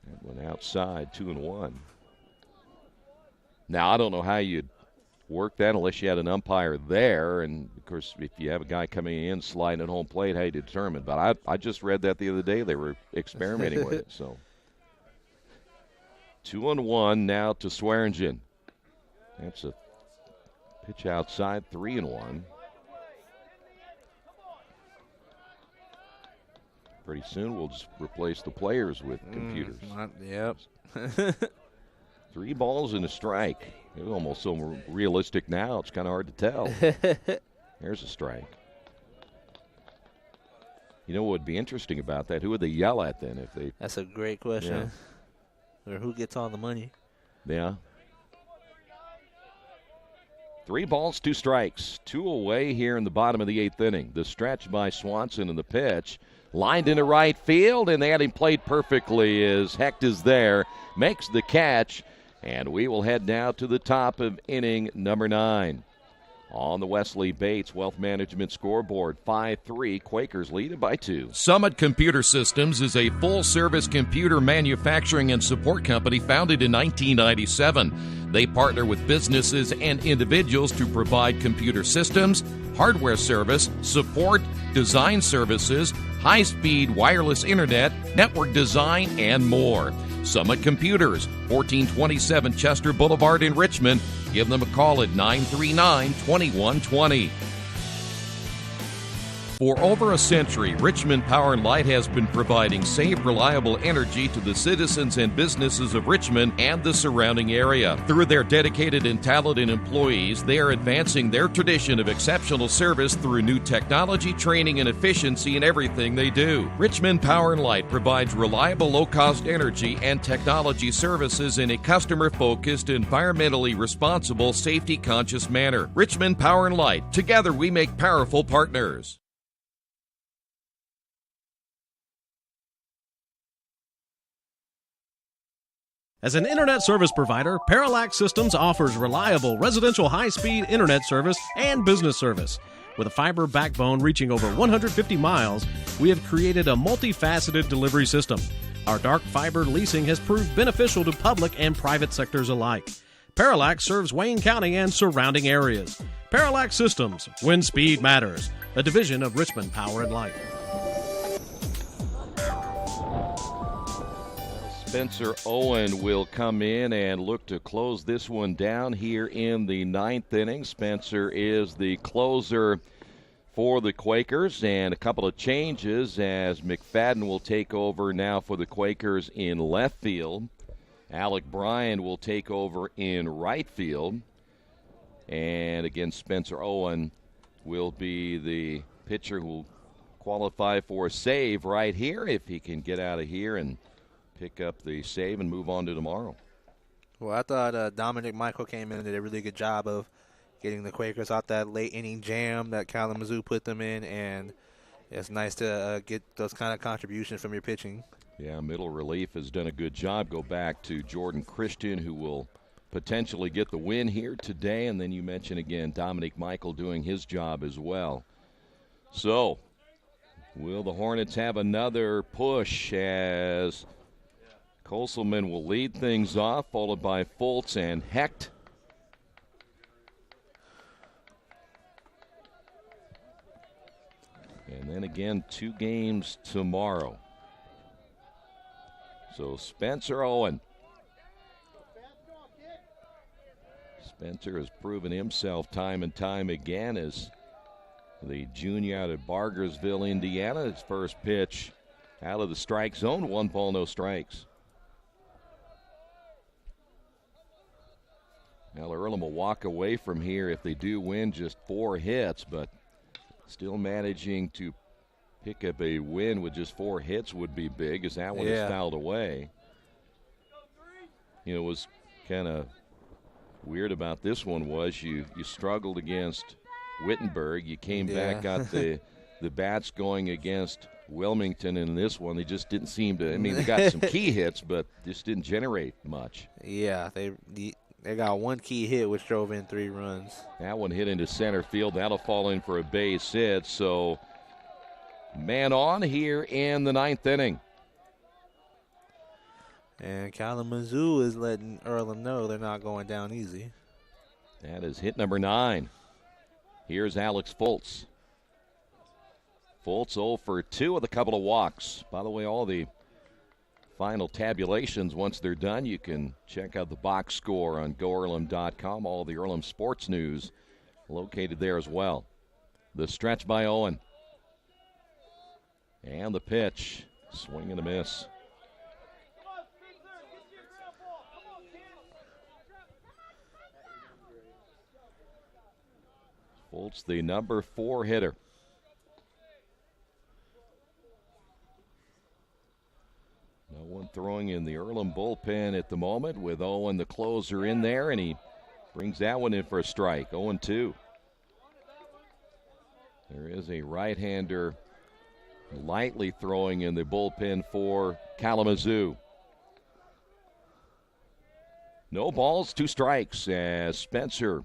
That went outside, 2-1. Now, I don't know how you'd work that unless you had an umpire there. And, of course, if you have a guy coming in, sliding at home plate, how you determine. But I just read that the other day. They were experimenting with it. So 2-1 now to Swearingen. That's a pitch outside, 3-1. Pretty soon we'll just replace the players with computers. Yep. 3 balls and a strike. It's almost so realistic now, it's kind of hard to tell. There's a strike. You know what would be interesting about that? Who would they yell at then if they? That's a great question. Yeah. Or who gets all the money? Yeah. 3 balls, 2 strikes. 2 away here in the bottom of the 8th inning. The stretch by Swanson in the pitch. Lined into right field, and they had him played perfectly as Hecht is there. Makes the catch, and we will head now to the top of inning number 9. On the Wesley Bates Wealth Management scoreboard, 5-3, Quakers lead it by 2. Summit Computer Systems is a full-service computer manufacturing and support company founded in 1997. They partner with businesses and individuals to provide computer systems, hardware service, support, design services, high-speed wireless internet, network design, and more. Summit Computers, 1427 Chester Boulevard in Richmond. Give them a call at 939-2120. For over a century, Richmond Power & Light has been providing safe, reliable energy to the citizens and businesses of Richmond and the surrounding area. Through their dedicated and talented employees, they are advancing their tradition of exceptional service through new technology, training, and efficiency in everything they do. Richmond Power & Light provides reliable, low-cost energy and technology services in a customer-focused, environmentally responsible, safety-conscious manner. Richmond Power & Light. Together we make powerful partners. As an internet service provider, Parallax Systems offers reliable residential high-speed internet service and business service. With a fiber backbone reaching over 150 miles, we have created a multifaceted delivery system. Our dark fiber leasing has proved beneficial to public and private sectors alike. Parallax serves Wayne County and surrounding areas. Parallax Systems, when speed matters, a division of Richmond Power & Light. Spencer Owen will come in and look to close this one down here in the 9th inning. Spencer is the closer for the Quakers, and a couple of changes as McFadden will take over now for the Quakers in left field. Alec Bryan will take over in right field. And again, Spencer Owen will be the pitcher who will qualify for a save right here if he can get out of here and pick up the save and move on to tomorrow. Well, I thought Dominic Michael came in and did a really good job of getting the Quakers out that late inning jam that Kalamazoo put them in, and it's nice to get those kind of contributions from your pitching. Yeah, middle relief has done a good job. Go back to Jordan Christian, who will potentially get the win here today, and then you mentioned again Dominic Michael doing his job as well. So, will the Hornets have another push as Koselman will lead things off, followed by Fultz and Hecht. And then again, 2 games tomorrow. So Spencer Owen. Spencer has proven himself time and time again as the junior out of Bargersville, Indiana. His first pitch out of the strike zone, 1 ball, no strikes. Now Earlham will walk away from here if they do win, just 4 hits, but still managing to pick up a win with just 4 hits would be big, as that one is fouled away. You know, it was kind of weird about this one was you struggled against Wittenberg. You came back, got the bats going against Wilmington, and this one they just didn't seem to. I mean, they got some key hits, but just didn't generate much. Yeah, they got 1 key hit, which drove in 3 runs. That one hit into center field. That'll fall in for a base hit. So, man on here in the 9th inning. And Kalamazoo is letting Earlham know they're not going down easy. That is hit number 9. Here's Alex Fultz. Fultz 0 for 2 with a couple of walks. By the way, all the final tabulations, once they're done, you can check out the box score on GoEarlham.com. All the Earlham sports news located there as well. The stretch by Owen. And the pitch. Swing and a miss. Fultz, the number 4 hitter. No one throwing in the Earlham bullpen at the moment with Owen, the closer, in there, and he brings that one in for a strike. 0-2. There is a right-hander lightly throwing in the bullpen for Kalamazoo. No balls, 2 strikes as Spencer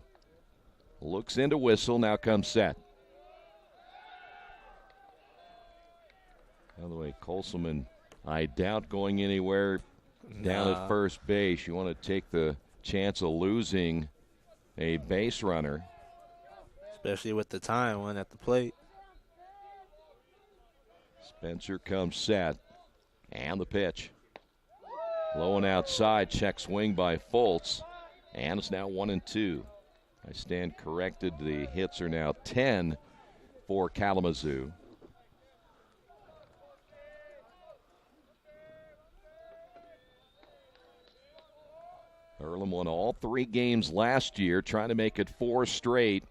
looks into whistle, now comes set. By the way, Koselman, I doubt going anywhere down at first base. You want to take the chance of losing a base runner. Especially with the time one at the plate. Spencer comes set. And the pitch. Low and outside, check swing by Fultz. And it's now 1-2. I stand corrected. The hits are now 10 for Kalamazoo. Earlham won all 3 games last year, trying to make it 4 straight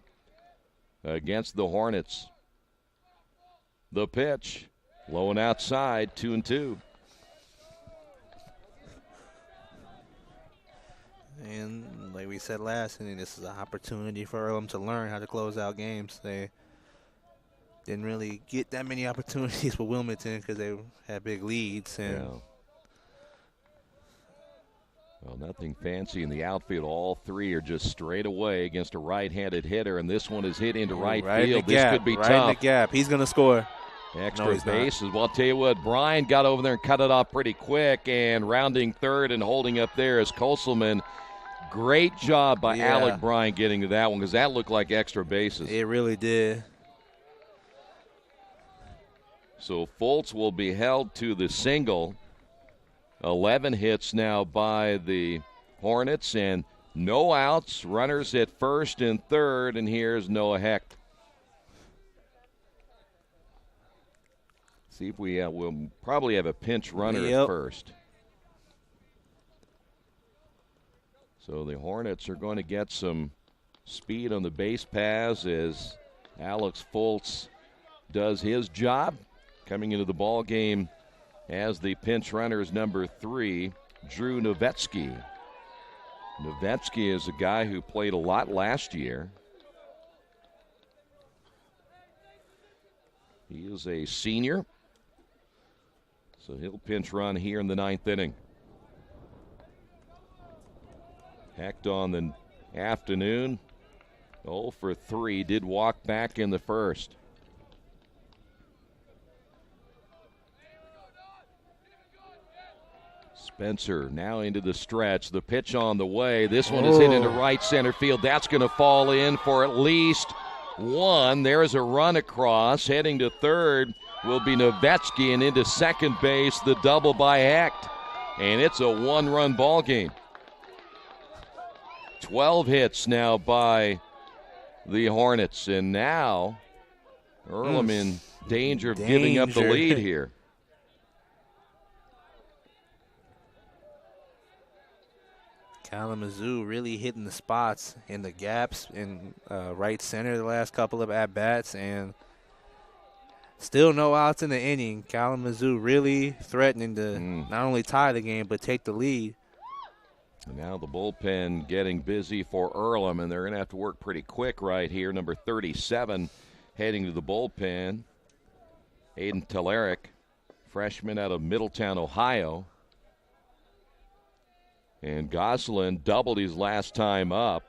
against the Hornets. The pitch, low and outside, 2-2. And like we said last inning, this is an opportunity for Earlham to learn how to close out games. They didn't really get that many opportunities with Wilmington because they had big leads. And well, nothing fancy in the outfield. All 3 are just straight away against a right-handed hitter, and this one is hit into right field. This could be tough. Right in the gap. He's going to score. Extra bases. Well, I'll tell you what, Bryan got over there and cut it off pretty quick, and rounding third and holding up there is Koselman. Great job by Alec Bryan getting to that one because that looked like extra bases. It really did. So Fultz will be held to the single. 11 hits now by the Hornets and no outs. Runners at first and third, and here's Noah Hecht. See if we'll probably have a pinch runner Yep. at first. So the Hornets are going to get some speed on the base paths as Alex Fultz does his job. Coming into the ball game as the pinch runner is number 3, Drew Nowitzki. Nowitzki is a guy who played a lot last year. He is a senior, so he'll pinch run here in the 9th inning. Hecht on the afternoon, 0 for 3, did walk back in the first. Spencer now into the stretch. The pitch on the way. This one is hit into right center field. That's going to fall in for at least one. There's a run across. Heading to third will be Nowitzki, and into second base, the double by Hecht. And it's a one-run ball game. 12 hits now by the Hornets. And now Earlham in danger of giving up the lead here. Kalamazoo really hitting the spots in the gaps in right center the last couple of at-bats, and still no outs in the inning. Kalamazoo really threatening to not only tie the game but take the lead. And now the bullpen getting busy for Earlham, and they're going to have to work pretty quick right here. Number 37 heading to the bullpen, Aiden Telerik, freshman out of Middletown, Ohio. And Goslin doubled his last time up.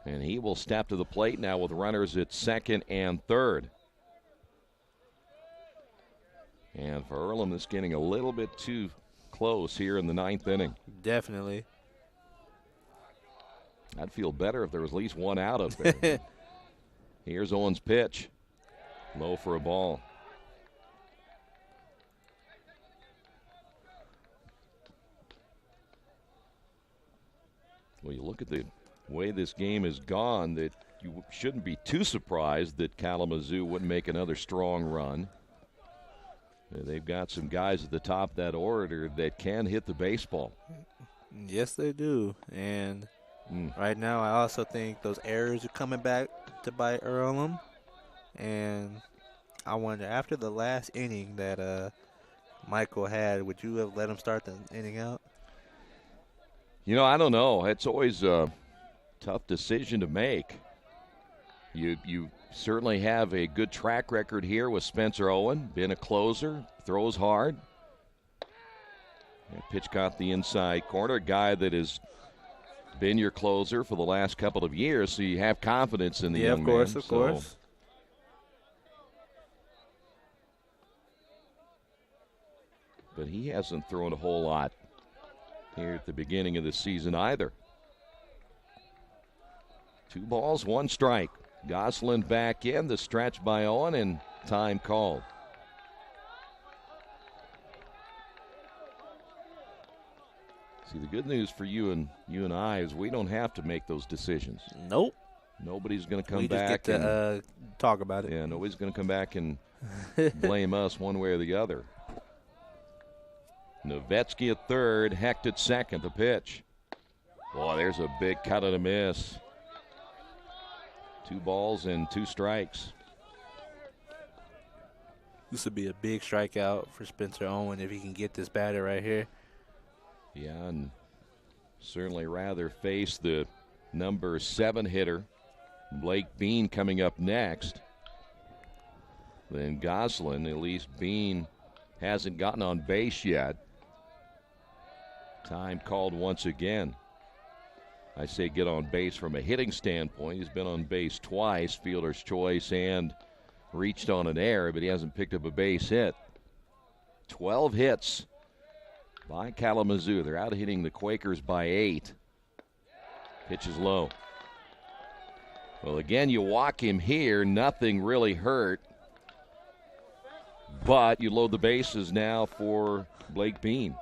And he will step to the plate now with runners at second and third. And for Earlham, it's getting a little bit too close here in the 9th inning. Definitely. I'd feel better if there was at least one out of there. Here's Owen's pitch. Low for a ball. Well, you look at the way this game has gone, that you shouldn't be too surprised that Kalamazoo wouldn't make another strong run. They've got some guys at the top of that order that can hit the baseball. Yes, they do. And right now I also think those errors are coming back to bite Earlham. And I wonder, after the last inning that Michael had, would you have let him start the inning out? You know, I don't know. It's always a tough decision to make. You certainly have a good track record here with Spencer Owen, been a closer, throws hard. That pitch caught the inside corner, a guy that has been your closer for the last couple of years, so you have confidence in the young man. Of course. But he hasn't thrown a whole lot here at the beginning of the season either. 2 balls, 1 strike. Goslin back in, the stretch by Owen, and time called. See, the good news for you and I is we don't have to make those decisions. Nope. Nobody's going to come we back just get to talk about it. Yeah, nobody's going to come back and blame us one way or the other. Nowitzki at third, Hecht at second. The pitch. Boy, there's a big cut and a miss. 2 balls and 2 strikes. This would be a big strikeout for Spencer Owen if he can get this batter right here. Yeah, and certainly rather face the number 7 hitter, Blake Bean, coming up next. Then Goslin, at least Bean hasn't gotten on base yet. Time called once again. I say get on base from a hitting standpoint. He's been on base twice, fielder's choice, and reached on an error, but he hasn't picked up a base hit. 12 hits by Kalamazoo. They're out hitting the Quakers by 8. Pitch is low. Well, again, you walk him here. Nothing really hurt. But you load the bases now for Blake Bean.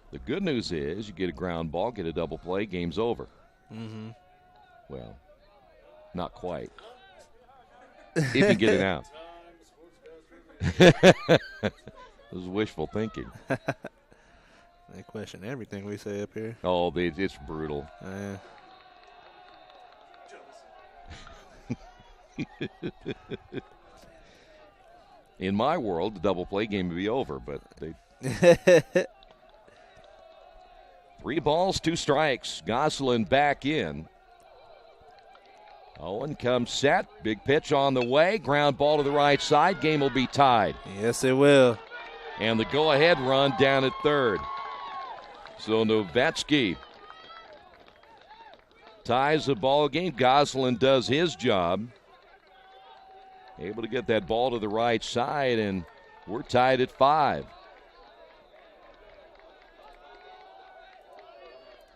The good news is you get a ground ball, get a double play, game's over. Mm-hmm. Well, not quite. If you get it out. This is wishful thinking. They question everything we say up here. Oh, it's brutal. In my world, the double play game would be over, but they 3 balls, 2 strikes. Gosselin back in. Owen comes set. Big pitch on the way. Ground ball to the right side. Game will be tied. Yes, it will. And the go-ahead run down at third. So Novetzky ties the ball game. Gosselin does his job. Able to get that ball to the right side, and we're tied at 5.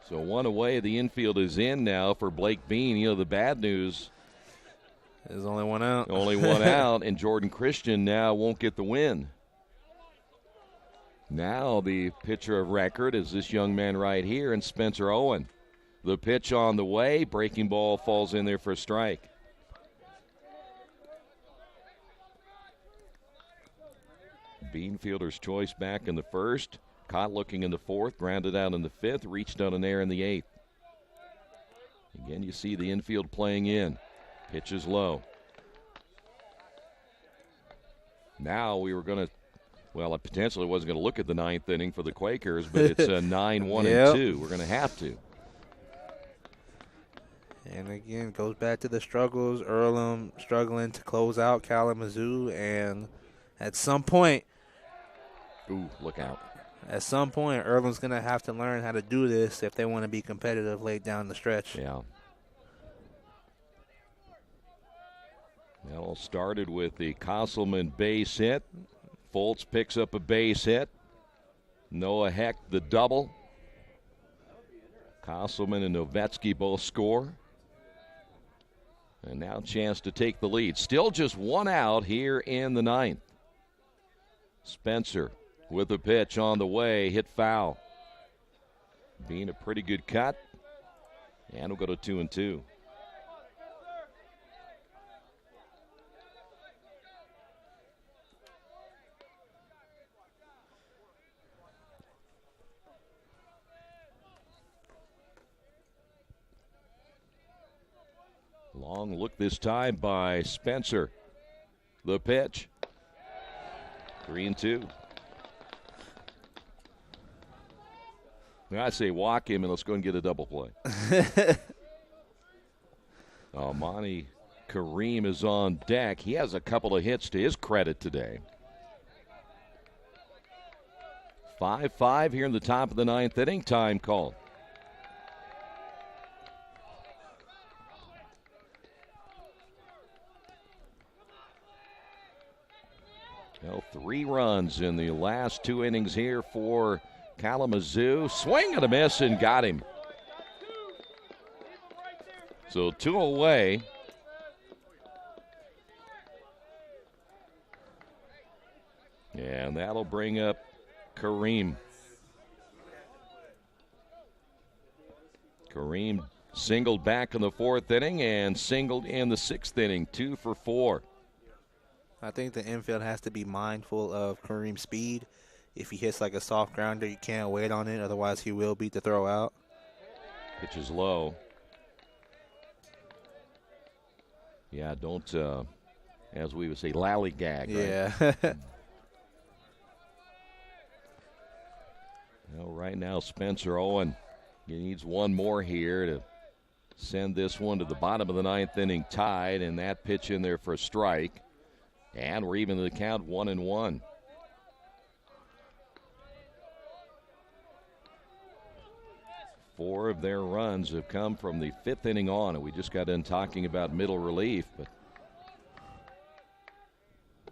So 1 away. The infield is in now for Blake Bean. You know, the bad news. There's only 1 out. Only 1 out, and Jordan Christian now won't get the win. Now the pitcher of record is this young man right here, and Spencer Owen. The pitch on the way. Breaking ball falls in there for a strike. Bean fielder's choice back in the first. Caught looking in the fourth. Grounded out in the fifth. Reached on an air in the eighth. Again, you see the infield playing in. Pitch is low. Now we were going to, well, I potentially wasn't going to look at the 9th inning for the Quakers, but it's a 9-1-2. We're going to have to. And again, it goes back to the struggles. Earlham struggling to close out Kalamazoo, and at some point, ooh, look out. At some point, Earlham's going to have to learn how to do this if they want to be competitive late down the stretch. Yeah. That all started with the Kosselman base hit. Foltz picks up a base hit. Noah Heck the double. Kosselman and Novetzky both score. And now a chance to take the lead. Still just 1 out here in the 9th. Spencer with a pitch on the way, hit foul. Being a pretty good cut. And we'll go to 2-2. Long look this time by Spencer. The pitch. 3-2. I say walk him and let's go and get a double play. Monty Kareem is on deck. He has a couple of hits to his credit today. 5-5 here in the top of the 9th inning. Time called. Well, 3 runs in the last 2 innings here for Kalamazoo. Swing and a miss and got him. So 2 away. And that'll bring up Kareem. Kareem singled back in the 4th inning and singled in the 6th inning. 2 for 4. I think the infield has to be mindful of Kareem's speed. If he hits like a soft grounder, you can't wait on it. Otherwise, he will beat the throw out. Pitch is low. Yeah, don't, as we would say, lollygag. Yeah. Right? Well, right now, Spencer Owen, he needs 1 more here to send this one to the bottom of the 9th inning tied, and that pitch in there for a strike. And we're even to the count 1-1. Four of their runs have come from the 5th inning on, and we just got done talking about middle relief, but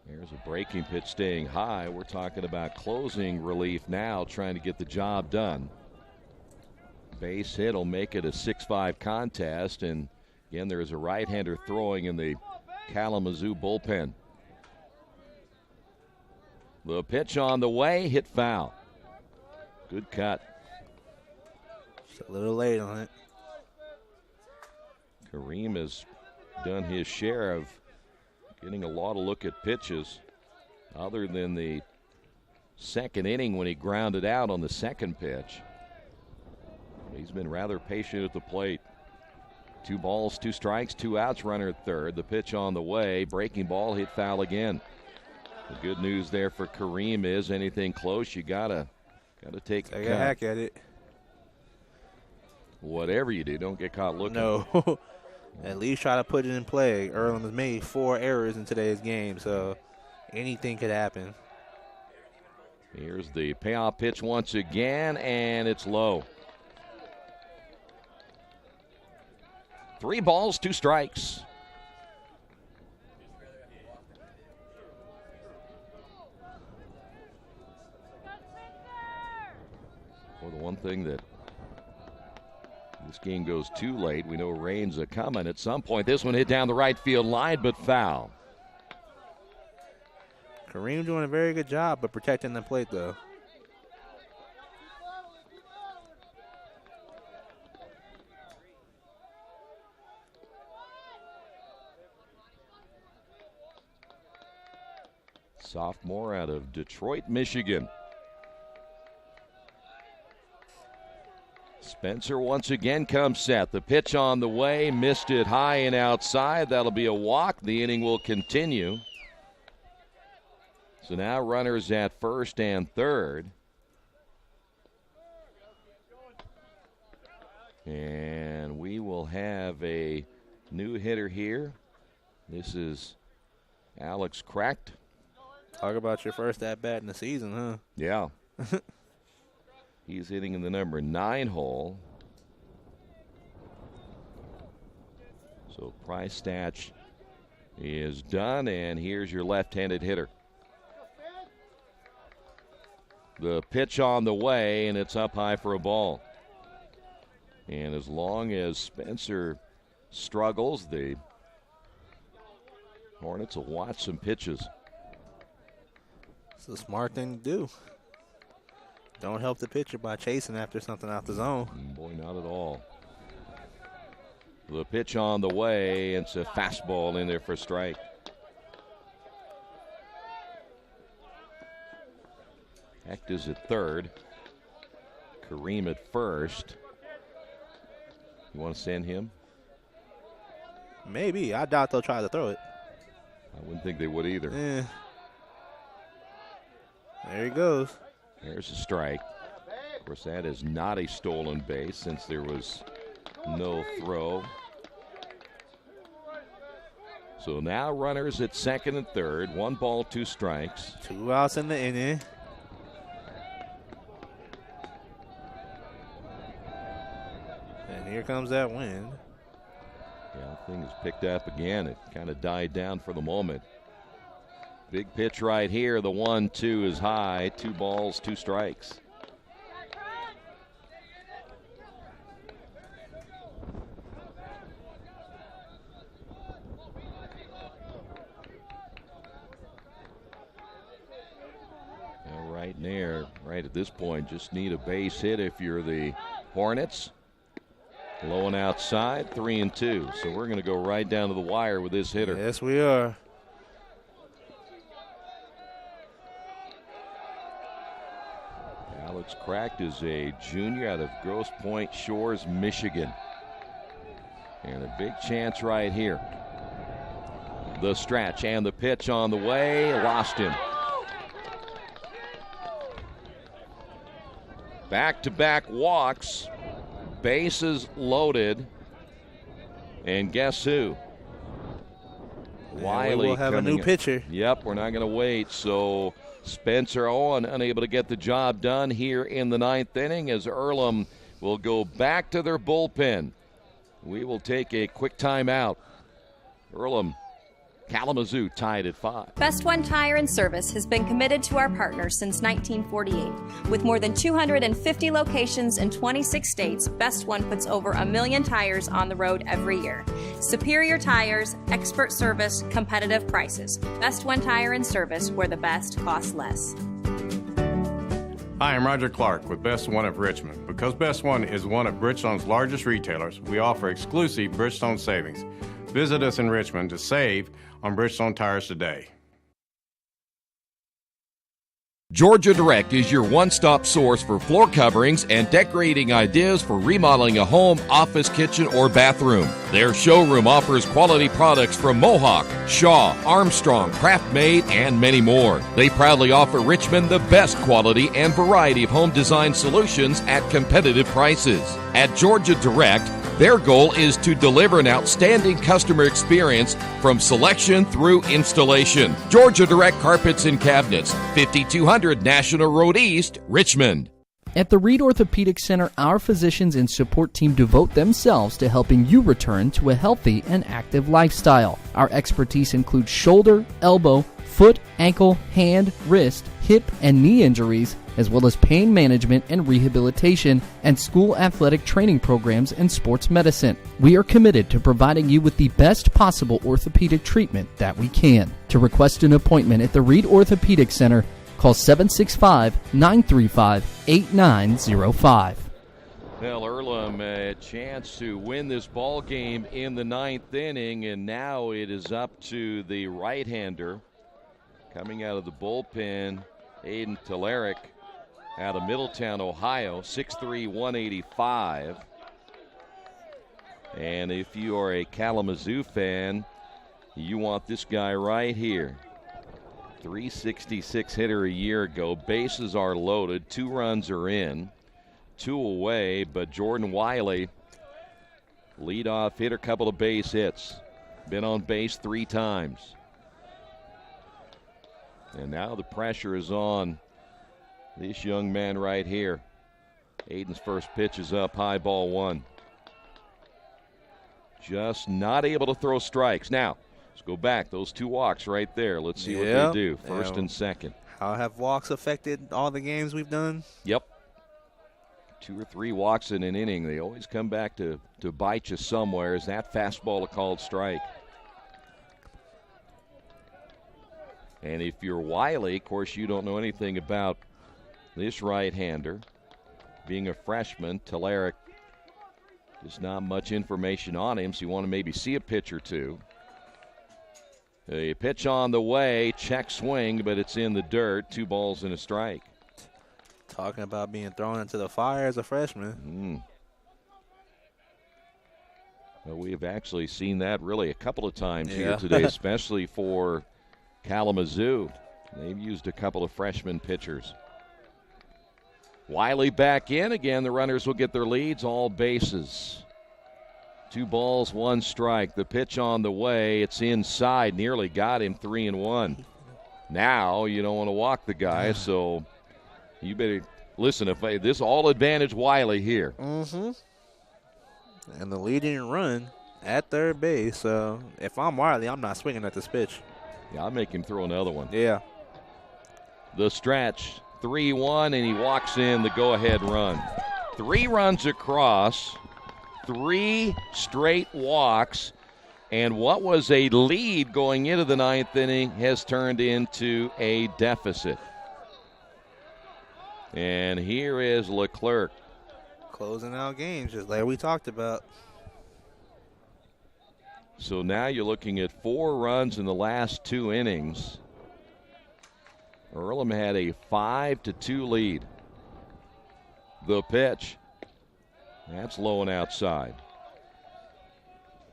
there's a breaking pitch staying high. We're talking about closing relief now, trying to get the job done. Base hit will make it a 6-5 contest, and again, there is a right-hander throwing in the Kalamazoo bullpen. The pitch on the way, hit foul. Good cut. Just a little late on it. Kareem has done his share of getting a lot of look at pitches. other than the second inning when he grounded out on the second pitch. He's been rather patient at the plate. 2 balls, 2 strikes, 2 outs, runner at third. The pitch on the way, breaking ball, hit foul again. The good news there for Kareem is anything close, you gotta take a hack at it. Whatever you do, don't get caught looking. No. At least try to put it in play. Earlham has made 4 errors in today's game, so anything could happen. Here's the payoff pitch once again, and it's low. 3 balls, 2 strikes. Well, the one thing that this game goes too late, we know rain's a coming at some point. This one hit down the right field line, but foul. Kareem doing a very good job of protecting the plate, though. Sophomore out of Detroit, Michigan. Spencer once again comes set. The pitch on the way, missed it high and outside. That'll be a walk. The inning will continue. So now runners at first and third. And we will have a new hitter here. This is Alex Cracked. Talk about your first at-bat in the season, huh? Yeah. He's hitting in the number 9 hole. So Price Statch is done, and here's your left-handed hitter. The pitch on the way, and it's up high for a ball. And as long as Spencer struggles, the Hornets will watch some pitches. It's a smart thing to do. Don't help the pitcher by chasing after something out the zone. Boy, not at all. The pitch on the way. It's a fastball in there for a strike. Hecht is at third. Kareem at first. You want to send him? Maybe. I doubt they'll try to throw it. I wouldn't think they would either. There he goes. There's a strike. Of course, that is not a stolen base since there was no throw. So now runners at second and third. 1 ball, 2 strikes. 2 outs in the inning. And here comes that wind. Yeah, things picked up again. It kind of died down for the moment. Big pitch right here. The 1-2 is high. 2 balls, 2 strikes. Now right there, right at this point, just need a base hit if you're the Hornets. Low and outside, 3-2. So we're going to go right down to the wire with this hitter. Yes, we are. Alex Cracked is a junior out of Grosse Pointe Shores, Michigan. And a big chance right here. The stretch and the pitch on the way. Lost him. Back-to-back walks. Bases loaded. And guess who? Wiley we'll have a new pitcher. Yep, we're not going to wait. So Spencer Owen unable to get the job done here in the 9th inning as Earlham will go back to their bullpen. We will take a quick timeout. Earlham, Kalamazoo tied at 5. Best One Tire and Service has been committed to our partners since 1948. With more than 250 locations in 26 states, Best One puts over 1 million tires on the road every year. Superior tires, expert service, competitive prices. Best One Tire and Service, where the best costs less. Hi, I'm Roger Clark with Best One of Richmond. Because Best One is one of Bridgestone's largest retailers, we offer exclusive Bridgestone savings. Visit us in Richmond to save on Bridgestone tires today. Georgia Direct is your one-stop source for floor coverings and decorating ideas for remodeling a home, office, kitchen, or bathroom. Their showroom offers quality products from Mohawk, Shaw, Armstrong, Craft Made, and many more. They proudly offer Richmond the best quality and variety of home design solutions at competitive prices. At Georgia Direct, their goal is to deliver an outstanding customer experience from selection through installation. Georgia Direct Carpets and Cabinets, 5200 National Road East, Richmond. At the Reed Orthopedic Center, our physicians and support team devote themselves to helping you return to a healthy and active lifestyle. Our expertise includes shoulder, elbow, foot, ankle, hand, wrist, hip, and knee injuries, as well as pain management and rehabilitation, and school athletic training programs and sports medicine. We are committed to providing you with the best possible orthopedic treatment that we can. To request an appointment at the Reed Orthopedic Center, call 765-935-8905. Well, Earlham a chance to win this ball game in the ninth inning, and now it is up to the right-hander coming out of the bullpen, Aiden Telerik, out of Middletown, Ohio, 6'3", 185. And if you are a Kalamazoo fan, you want this guy right here. 366 hitter a year ago. Bases are loaded. 2 runs are in, 2 away, but Jordan Wiley, leadoff hitter, couple of base hits. Been on base 3 times. And now the pressure is on this young man right here. Aiden's first pitch is up, high, ball 1. Just not able to throw strikes. Now, let's go back. Those 2 walks right there. Let's see what they do. First and second. How have walks affected all the games we've done? Yep. 2 or 3 walks in an inning. They always come back to bite you somewhere. Is that fastball a called strike? And if you're Wiley, of course, you don't know anything about this right-hander. Being a freshman, Telerik, there's not much information on him, so you want to maybe see a pitch or two. A pitch on the way, check swing, but it's in the dirt. 2 balls and a strike. Talking about being thrown into the fire as a freshman. Well, we have actually seen that really a couple of times here today, especially for Kalamazoo. They've used a couple of freshman pitchers. Wiley back in again. The runners will get their leads, all bases. 2 balls, 1 strike. The pitch on the way. It's inside. Nearly got him. 3-1. Now you don't want to walk the guy, so you better listen. If this all advantage Wiley here. And the leading run at third base. So if I'm Wiley, I'm not swinging at this pitch. Yeah, I'll make him throw another one. Yeah. The stretch, 3-1, and he walks in the go-ahead run. 3 runs across, 3 straight walks, and what was a lead going into the ninth inning has turned into a deficit. And here is Leclerc. Closing out games, just like we talked about. So now you're looking at 4 runs in the last 2 innings. Earlham had a 5-2 lead. The pitch. That's low and outside.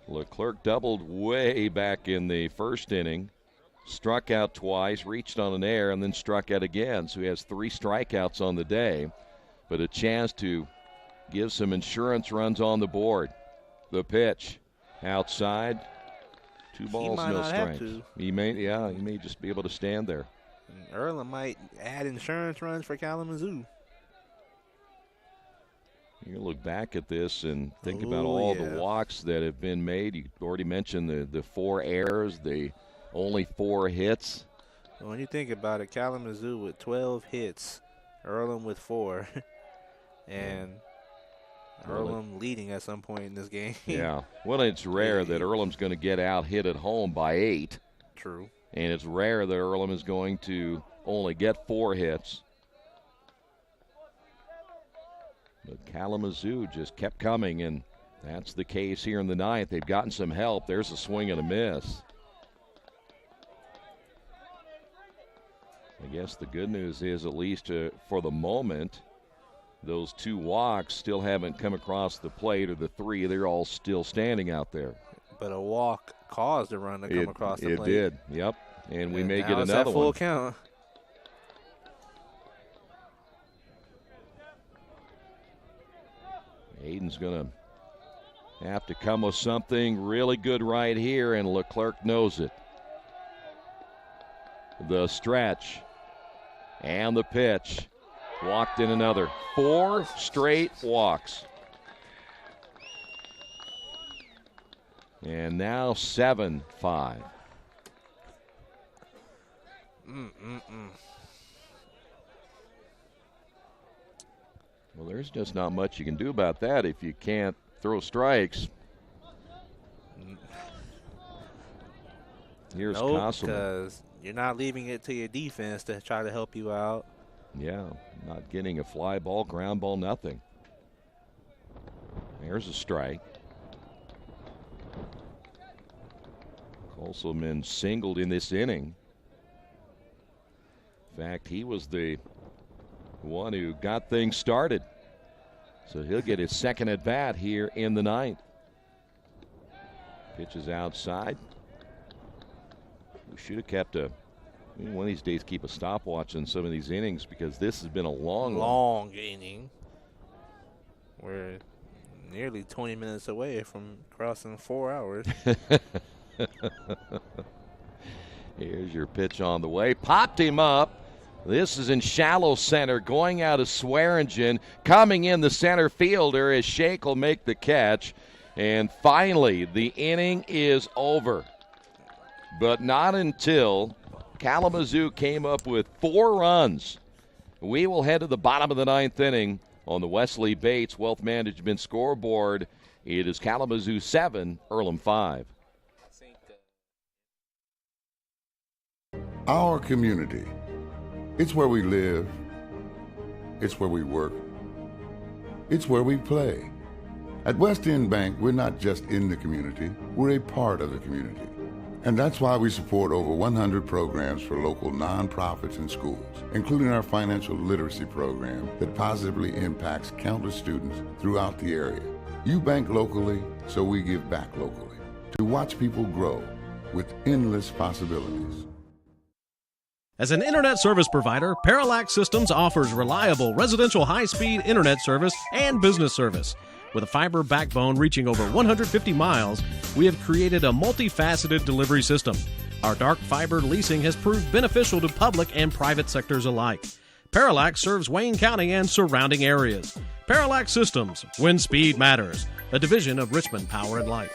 Leclerc doubled way back in the first inning. Struck out twice, reached on an error, and then struck out again. So he has 3 strikeouts on the day, but a chance to give some insurance runs on the board. The pitch. Outside, 2 balls, no strikes. He may just be able to stand there. Earlham might add insurance runs for Kalamazoo. You look back at this and think about all the walks that have been made. You already mentioned the 4 errors, the only 4 hits. When you think about it, Kalamazoo with 12 hits, Earlham with 4, and Earlham leading at some point in this game. Yeah. Well, it's rare that Earlham's going to get out hit at home by 8. True. And it's rare that Earlham is going to only get 4 hits. But Kalamazoo just kept coming, and that's the case here in the ninth. They've gotten some help. There's a swing and a miss. guess the good news is, at least for the moment, those 2 walks still haven't come across the plate, or the 3. They're all still standing out there. But a walk caused a run to come across the plate. It did, yep. And we may get now it's another that full one. Count. Aiden's going to have to come with something really good right here, and Leclerc knows it. The stretch and the pitch. Walked in another. 4 straight walks. And now 7-5. Well, there's just not much you can do about that if you can't throw strikes. Here's Cosselman. Because you're not leaving it to your defense to try to help you out. Yeah, not getting a fly ball, ground ball, nothing. There's a strike. Cosselman singled in this inning. In fact, he was the one who got things started. So he'll get his second at bat here in the 9th. Pitches outside. We should have kept one of these days, keep a stopwatch in some of these innings, because this has been a long inning. We're nearly 20 minutes away from crossing 4 hours. Here's your pitch on the way. Popped him up. This is in shallow center, going out of Swearingen. Coming in the center fielder as Shake will make the catch. And finally, the inning is over. But not until Kalamazoo came up with 4 runs. We will head to the bottom of the 9th inning on the Wesley Bates Wealth Management scoreboard. It is Kalamazoo 7, Earlham 5. Our community. It's where we live. It's where we work. It's where we play. At West End Bank, we're not just in the community, we're a part of the community. And that's why we support over 100 programs for local nonprofits and schools, including our financial literacy program that positively impacts countless students throughout the area. You bank locally, so we give back locally to watch people grow with endless possibilities. As an internet service provider, Parallax Systems offers reliable residential high-speed internet service and business service. With a fiber backbone reaching over 150 miles, we have created a multifaceted delivery system. Our dark fiber leasing has proved beneficial to public and private sectors alike. Parallax serves Wayne County and surrounding areas. Parallax Systems, when speed matters, a division of Richmond Power and Light.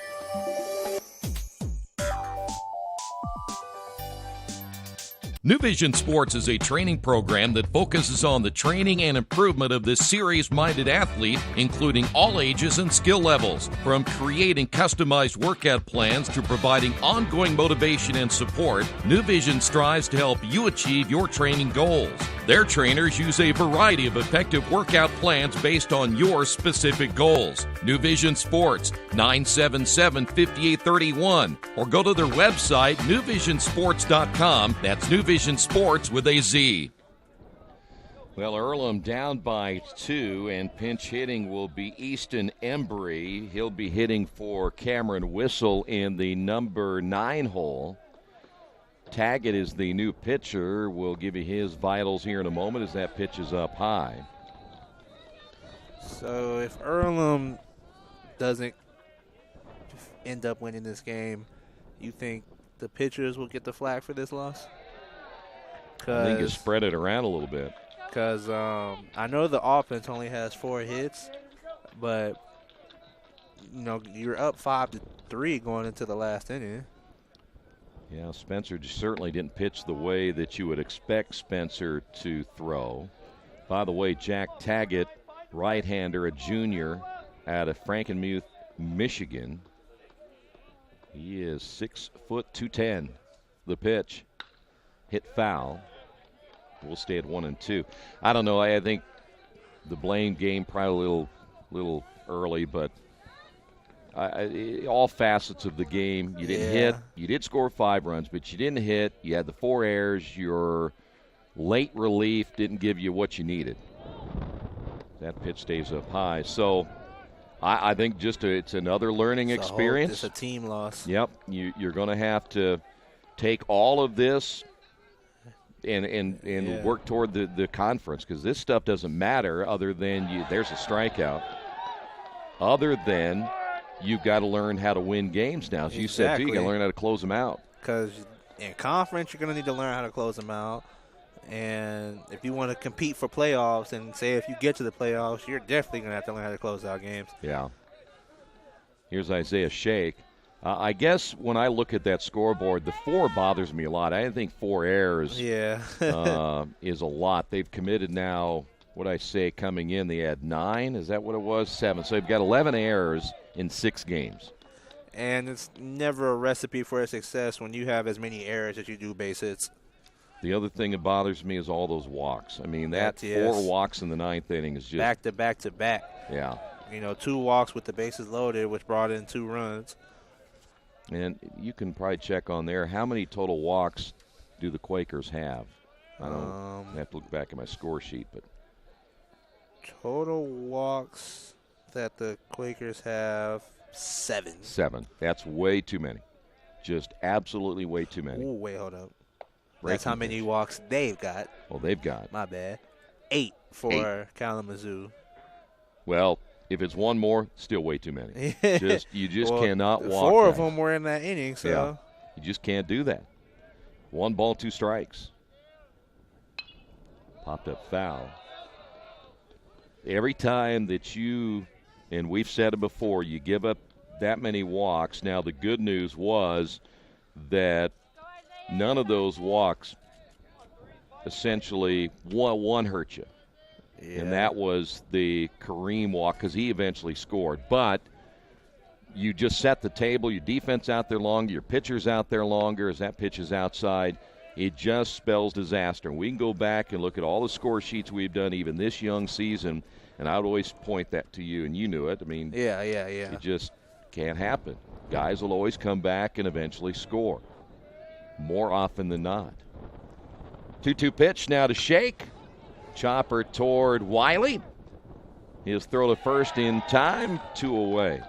New Vision Sports is a training program that focuses on the training and improvement of the serious-minded athlete, including all ages and skill levels. From creating customized workout plans to providing ongoing motivation and support, New Vision strives to help you achieve your training goals. Their trainers use a variety of effective workout plans based on your specific goals. New Vision Sports, 977-5831, or go to their website, newvisionsports.com. That's New Vision Sports with a Z. Well, Earlham down by 2, and pinch hitting will be Easton Embry. He'll be hitting for Cameron Whistle in the number 9 hole. Taggett is the new pitcher. We'll give you his vitals here in a moment as that pitch is up high. So if Earlham doesn't end up winning this game, you think the pitchers will get the flag for this loss? I think you spread it around a little bit. Because I know the offense only has 4 hits, but you're up 5-3 going into the last inning. Yeah, Spencer certainly didn't pitch the way that you would expect Spencer to throw. By the way, Jack Taggett, right-hander, a junior out of Frankenmuth, Michigan. He is 6 foot 210. The pitch hit foul. We'll stay at 1-2. I don't know. I think the blame game probably a little early, but all facets of the game. You didn't hit. You did score 5 runs, but you didn't hit. You had the 4 errors. Your late relief didn't give you what you needed. That pitch stays up high. So I think it's another learning experience. It's a team loss. Yep. You're going to have to take all of this and work toward the conference, because this stuff doesn't matter other than there's a strikeout. Other than you've got to learn how to win games now. As you said, too, you got to learn how to close them out. Because in conference, you're going to need to learn how to close them out. And if you want to compete for playoffs, and say if you get to the playoffs, you're definitely going to have to learn how to close out games. Yeah. Here's Isaiah Shake. I guess when I look at that scoreboard, the 4 bothers me a lot. I think 4 errors is a lot. They've committed now, what I say, coming in, they had 9. Is that what it was? 7. So they've got 11 errors in 6 games. And it's never a recipe for success when you have as many errors as you do base hits. The other thing that bothers me is all those walks. I mean, that 4 walks in the 9th inning is just back to back to back. Yeah. 2 walks with the bases loaded, which brought in 2 runs. And you can probably check on there. How many total walks do the Quakers have? I have to look back at my score sheet, but total walks that the Quakers have, 7. 7. That's way too many. Just absolutely way too many. Ooh, wait, hold up. That's how many walks they've got. Well, they've got. My bad. 8 for Kalamazoo. Well, if it's 1 more, still way too many. You just cannot walk. 4 of them were in that inning, so. Yeah, you just can't do that. 1 ball, 2 strikes. Popped up foul. Every time that you, and we've said it before, you give up that many walks. Now, the good news was that none of those walks essentially one hurt you. Yeah. And that was the Kareem walk, because he eventually scored. But you just set the table, your defense out there longer, your pitcher's out there longer. As that pitch is outside, it just spells disaster. And we can go back and look at all the score sheets we've done even this young season, and I would always point that to you, and you knew it. I mean, yeah. It just can't happen. Guys will always come back and eventually score, more often than not. 2-2 pitch now to Shake. Chopper toward Wiley. His throw to first in time, 2 away.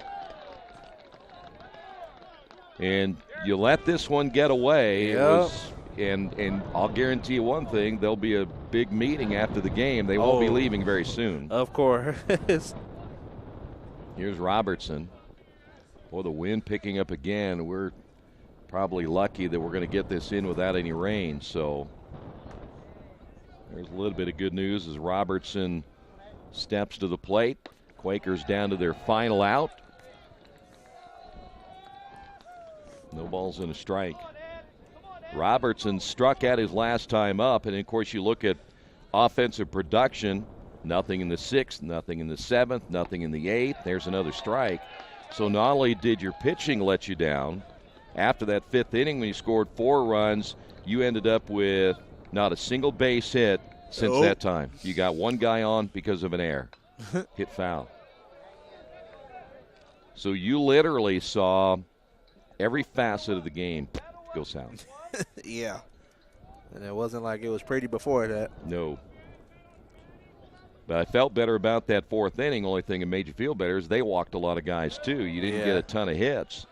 And you let this one get away. Yep. And I'll guarantee you one thing, there'll be a big meeting after the game. They won't be leaving very soon. Of course. Here's Robertson. Boy, the wind picking up again. We're probably lucky that we're going to get this in without any rain. So there's a little bit of good news as Robertson steps to the plate. Quakers down to their final out. No balls and a strike. Robertson struck out his last time up, and of course you look at offensive production, nothing in the 6th, nothing in the 7th, nothing in the 8th. There's another strike. So not only did your pitching let you down, after that 5th inning when you scored 4 runs, you ended up with not a single base hit since that time. You got 1 guy on because of an error. Hit foul. So you literally saw every facet of the game go south. Yeah. And it wasn't like it was pretty before that. No. But I felt better about that 4th inning. Only thing that made you feel better is they walked a lot of guys, too. You didn't get a ton of hits.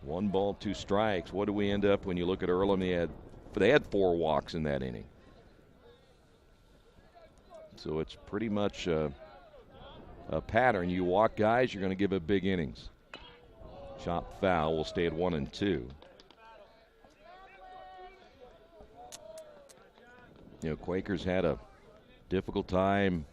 1 ball, 2 strikes. What do we end up when you look at Earlham? They had 4 walks in that inning. So it's pretty much a pattern. You walk guys, you're going to give up big innings. Chop foul. Will stay at 1-2. Quakers had a difficult time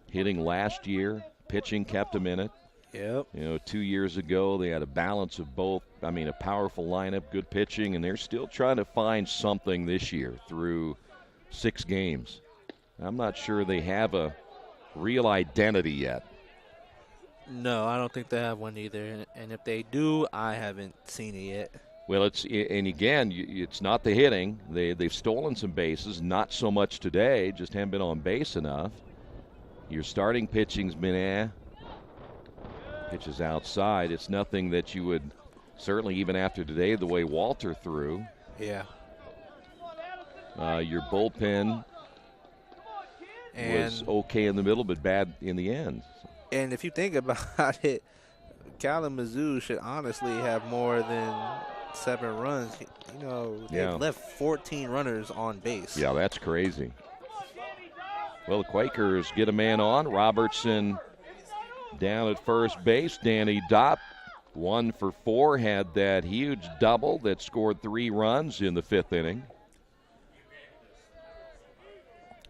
hitting last year. Pitching kept them in it. Yep. 2 years ago they had a balance of both. I mean, a powerful lineup, good pitching, and they're still trying to find something this year through 6 games. I'm not sure they have a real identity yet. No, I don't think they have one either. And if they do, I haven't seen it yet. Well, it's not the hitting. They've stolen some bases, not so much today, just haven't been on base enough. Your starting pitching's been pitches outside. It's nothing that you would, certainly even after today, the way Walter threw. Yeah. Your bullpen was okay in the middle, but bad in the end. And if you think about it, Kalamazoo should honestly have more than 7 runs. You know, they've left 14 runners on base. Yeah, that's crazy. Well, the Quakers get a man on. Robertson down at first base. Danny Dopp, 1 for 4, had that huge double that scored 3 runs in the 5th inning.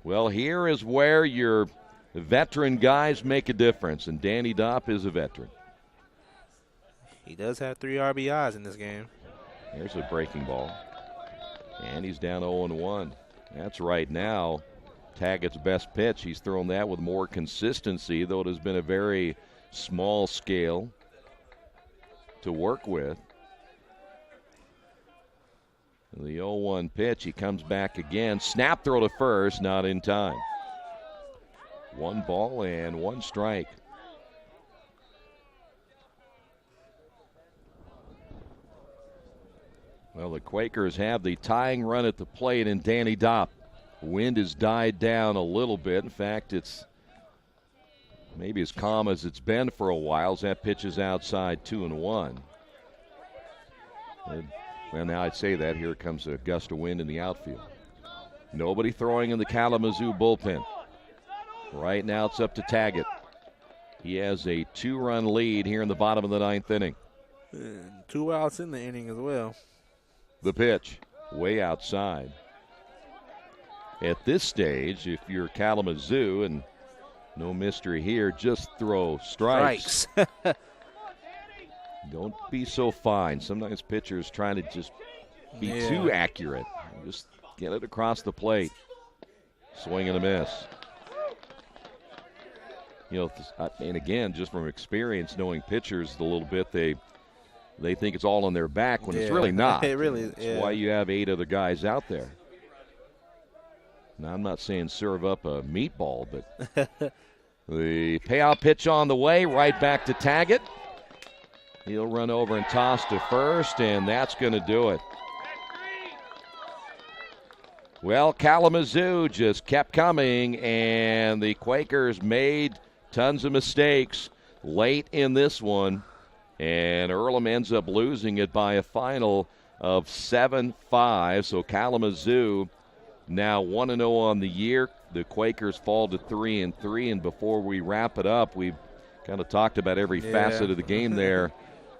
Well, here is where your veteran guys make a difference, and Danny Dopp is a veteran. He does have 3 RBIs in this game. Here's a breaking ball, and he's down 0-1. That's right now Taggart's best pitch. He's thrown that with more consistency, though it has been a very small scale to work with. The 0-1 pitch, he comes back again. Snap throw to first, not in time. 1 ball and 1 strike. Well, the Quakers have the tying run at the plate, and Danny Dopp. Wind has died down a little bit. In fact, it's maybe as calm as it's been for a while as that pitch is outside 2-1. Well, now I'd say that. Here comes a gust of wind in the outfield. Nobody throwing in the Kalamazoo bullpen. Right now it's up to Taggart. He has a 2-run lead here in the bottom of the 9th inning. And 2 outs in the inning as well. The pitch, way outside. At this stage, if you're Kalamazoo, and no mystery here, just throw strikes. Don't be so fine. Sometimes pitchers try to just be too accurate. Just get it across the plate. Swing and a miss. You know, and again, just from experience, knowing pitchers a little bit, they think it's all on their back when it's really not. It really is. That's why you have 8 other guys out there. Now, I'm not saying serve up a meatball, but the payout pitch on the way, right back to Taggart. He'll run over and toss to first, and that's going to do it. Well, Kalamazoo just kept coming, and the Quakers made tons of mistakes late in this one, and Earlham ends up losing it by a final of 7-5. So Kalamazoo now 1-0 on the year. The Quakers fall to 3-3, and before we wrap it up, we've kind of talked about every facet of the game there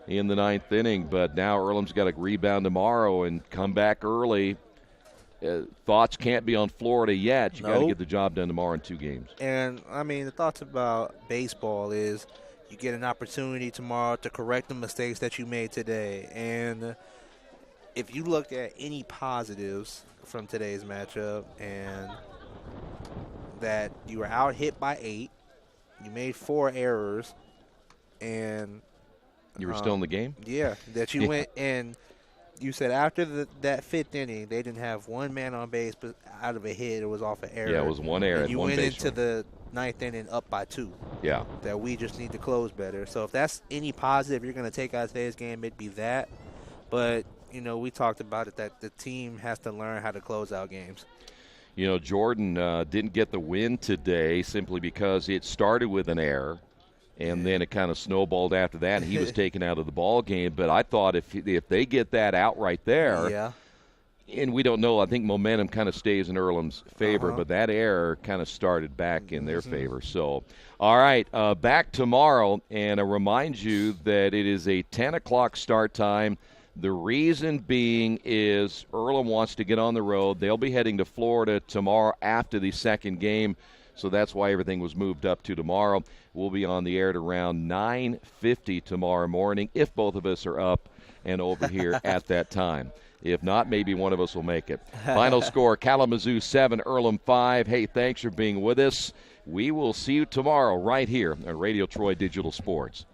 in the 9th inning, but now Earlham's got to rebound tomorrow and come back early. Thoughts can't be on Florida yet. You got to get the job done tomorrow in 2 games. And, I mean, the thoughts about baseball is you get an opportunity tomorrow to correct the mistakes that you made today. And if you look at any positives from today's matchup, and that you were out hit by 8, you made 4 errors, and you were still in the game? Yeah, that you went and you said after that 5th inning, they didn't have 1 man on base, but out of a hit, it was off an error. Yeah, it was 1 error. And you went into the 9th inning up by 2. Yeah. That we just need to close better. So if that's any positive you're going to take out of today's game, it'd be that. But, you know, we talked about it, that the team has to learn how to close out games. You know, Jordan didn't get the win today simply because it started with an error. And then it kind of snowballed after that, and he was taken out of the ball game. But I thought if they get that out right there, and we don't know, I think momentum kind of stays in Earlham's favor, but that error kind of started back in their favor. So, all right, back tomorrow, and I remind you that it is a 10 o'clock start time. The reason being is Earlham wants to get on the road. They'll be heading to Florida tomorrow after the 2nd game. So that's why everything was moved up to tomorrow. We'll be on the air at around 9:50 tomorrow morning if both of us are up and over here at that time. If not, maybe one of us will make it. Final score, Kalamazoo 7, Earlham 5. Hey, thanks for being with us. We will see you tomorrow right here on Radio Troy Digital Sports.